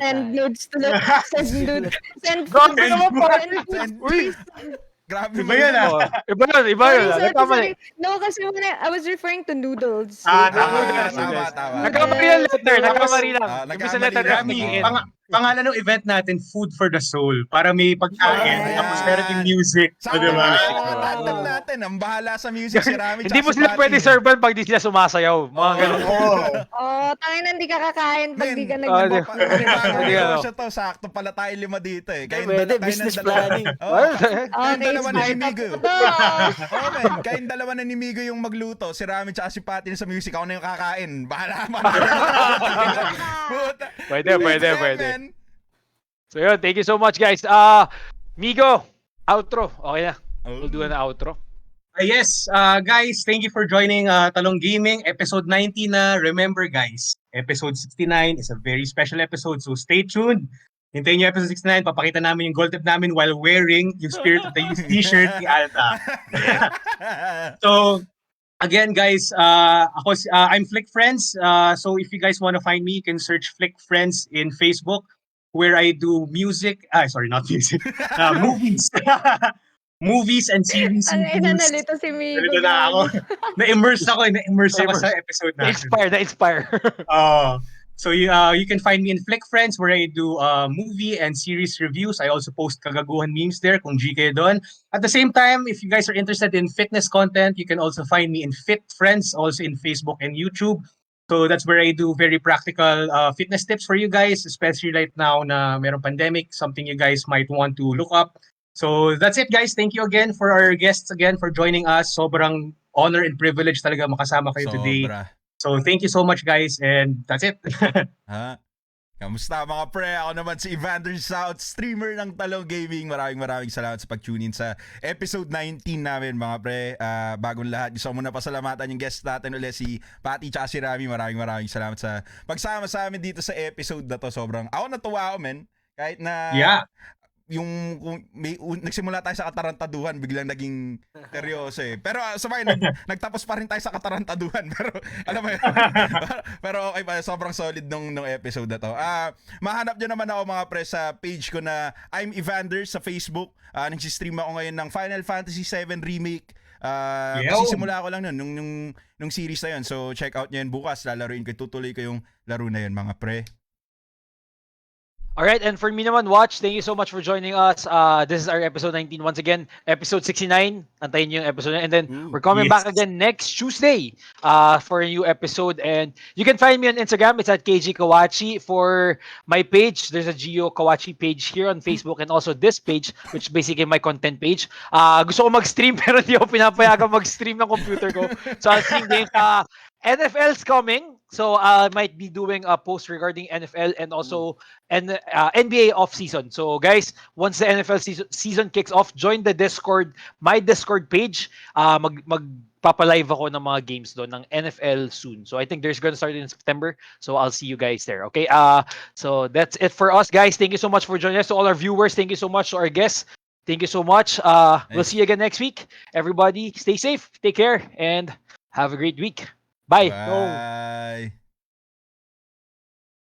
send nudes to the send Grabe food. naman, pare. Send Uy, grabe Iba yun, Oh, iba yun. Nagkamali. No, kasi when I was referring to noodles. Tama. Nagkamali ang letter. Nagkamali lang. Ibig sa letter Rami, Rami. pangalan ng event natin, Food for the Soul. Para may pagkain, Ayan. tapos meron yung music. Sa O, diba? mga tandem natin, ang bahala sa music si Rammy. Hindi mo sila pwede servan pag di sila sumasayaw. Mga ganun. Oh, tangin hindi ka kakain pag di ka di- nag-book. Siya to, sakto pala tayo 5 dito eh. Pwede, business planning. Kayong dalawa na ni Migo. Ito. Kayong dalawa na ni Migo yung magluto. Si Rammy tsaka si Patin sa music. Ako na yung kakain. Bahala man. Pwede. So yun, thank you so much, guys. Migo, outro. Okay na. We'll do an outro. Yes, guys, thank you for joining Talong Gaming, episode 90 na. Remember, guys, episode 69 is a very special episode, so stay tuned. Hintayin nyo episode 69, papakita namin yung gold tip namin while wearing yung Spirit of the Youth t-shirt ni Alta. So, again, guys, I'm Flick Friends. So if you guys want to find me, you can search Flick Friends in Facebook, where I do music. Not music. Movies. Movies and series Ang reviews. ina nalito si Migo. Nalito na ako. Na-immerse ako sa episode natin. Na-inspire. So you can find me in Flick Friends, where I do movie and series reviews. I also post kagaguhan memes there kung GK doon. At the same time, if you guys are interested in fitness content, you can also find me in Fit Friends, also in Facebook and YouTube. So that's where I do very practical fitness tips for you guys, especially right now na merong pandemic, something you guys might want to look up. So that's it, guys. Thank you again for our guests again for joining us. Sobrang honor and privilege talaga makasama kayo today. So thank you so much, guys, and that's it. Kamusta mga pre? Ako naman si Evander South, streamer ng Talong Gaming. Maraming salamat sa pag-tune in sa episode 19 namin mga pre. Bagong lahat, gusto ko muna pasalamatan yung guest natin ulit, si Patty tsaka si Rammy. Maraming salamat sa pagsama sa amin dito sa episode na to. Sobrang ako natuwa ako, men. Kahit na yung nagsimula tayo sa katarantaduhan, biglang naging seryoso eh. Pero sabay nagtapos pa rin tayo sa katarantaduhan, pero alam mo yun. Pero okay pa, sobrang solid nung episode na to. Mahanap nyo naman ako mga pre sa page ko na I'm Evander sa Facebook. Nagsistream ako ngayon ng Final Fantasy 7 Remake. Sisimula ko lang nung series na yun. So check out nyo yun bukas. Lalaruin ko, tutuloy ko yung laro na yun mga pre. All right, and for me naman, Watch, thank you so much for joining us. This is our episode 19. Once again, episode 69. Antayin niyo yung episode. And then, Ooh, we're coming yes. back again next Tuesday for a new episode. And you can find me on Instagram. It's at KG Kawachi. For my page, there's a Gio Kawachi page here on Facebook and also this page, which basically my content page. Gusto ko mag-stream pero hindi ako pinapayagan mag-stream ng computer ko. So, I'll stream games. NFL's coming. So, I might be doing a post regarding NFL and also NBA off season. So guys, once the NFL season kicks off, join the Discord, my Discord page. Magpapalive ako ng mga games doon ng NFL soon. So I think there's gonna start in September. So I'll see you guys there. Okay. So that's it for us, guys. Thank you so much for joining us. To all our viewers, thank you so much. To our guests, thank you so much. We'll see you again next week. Everybody, stay safe, take care, and have a great week. Bye. Bye.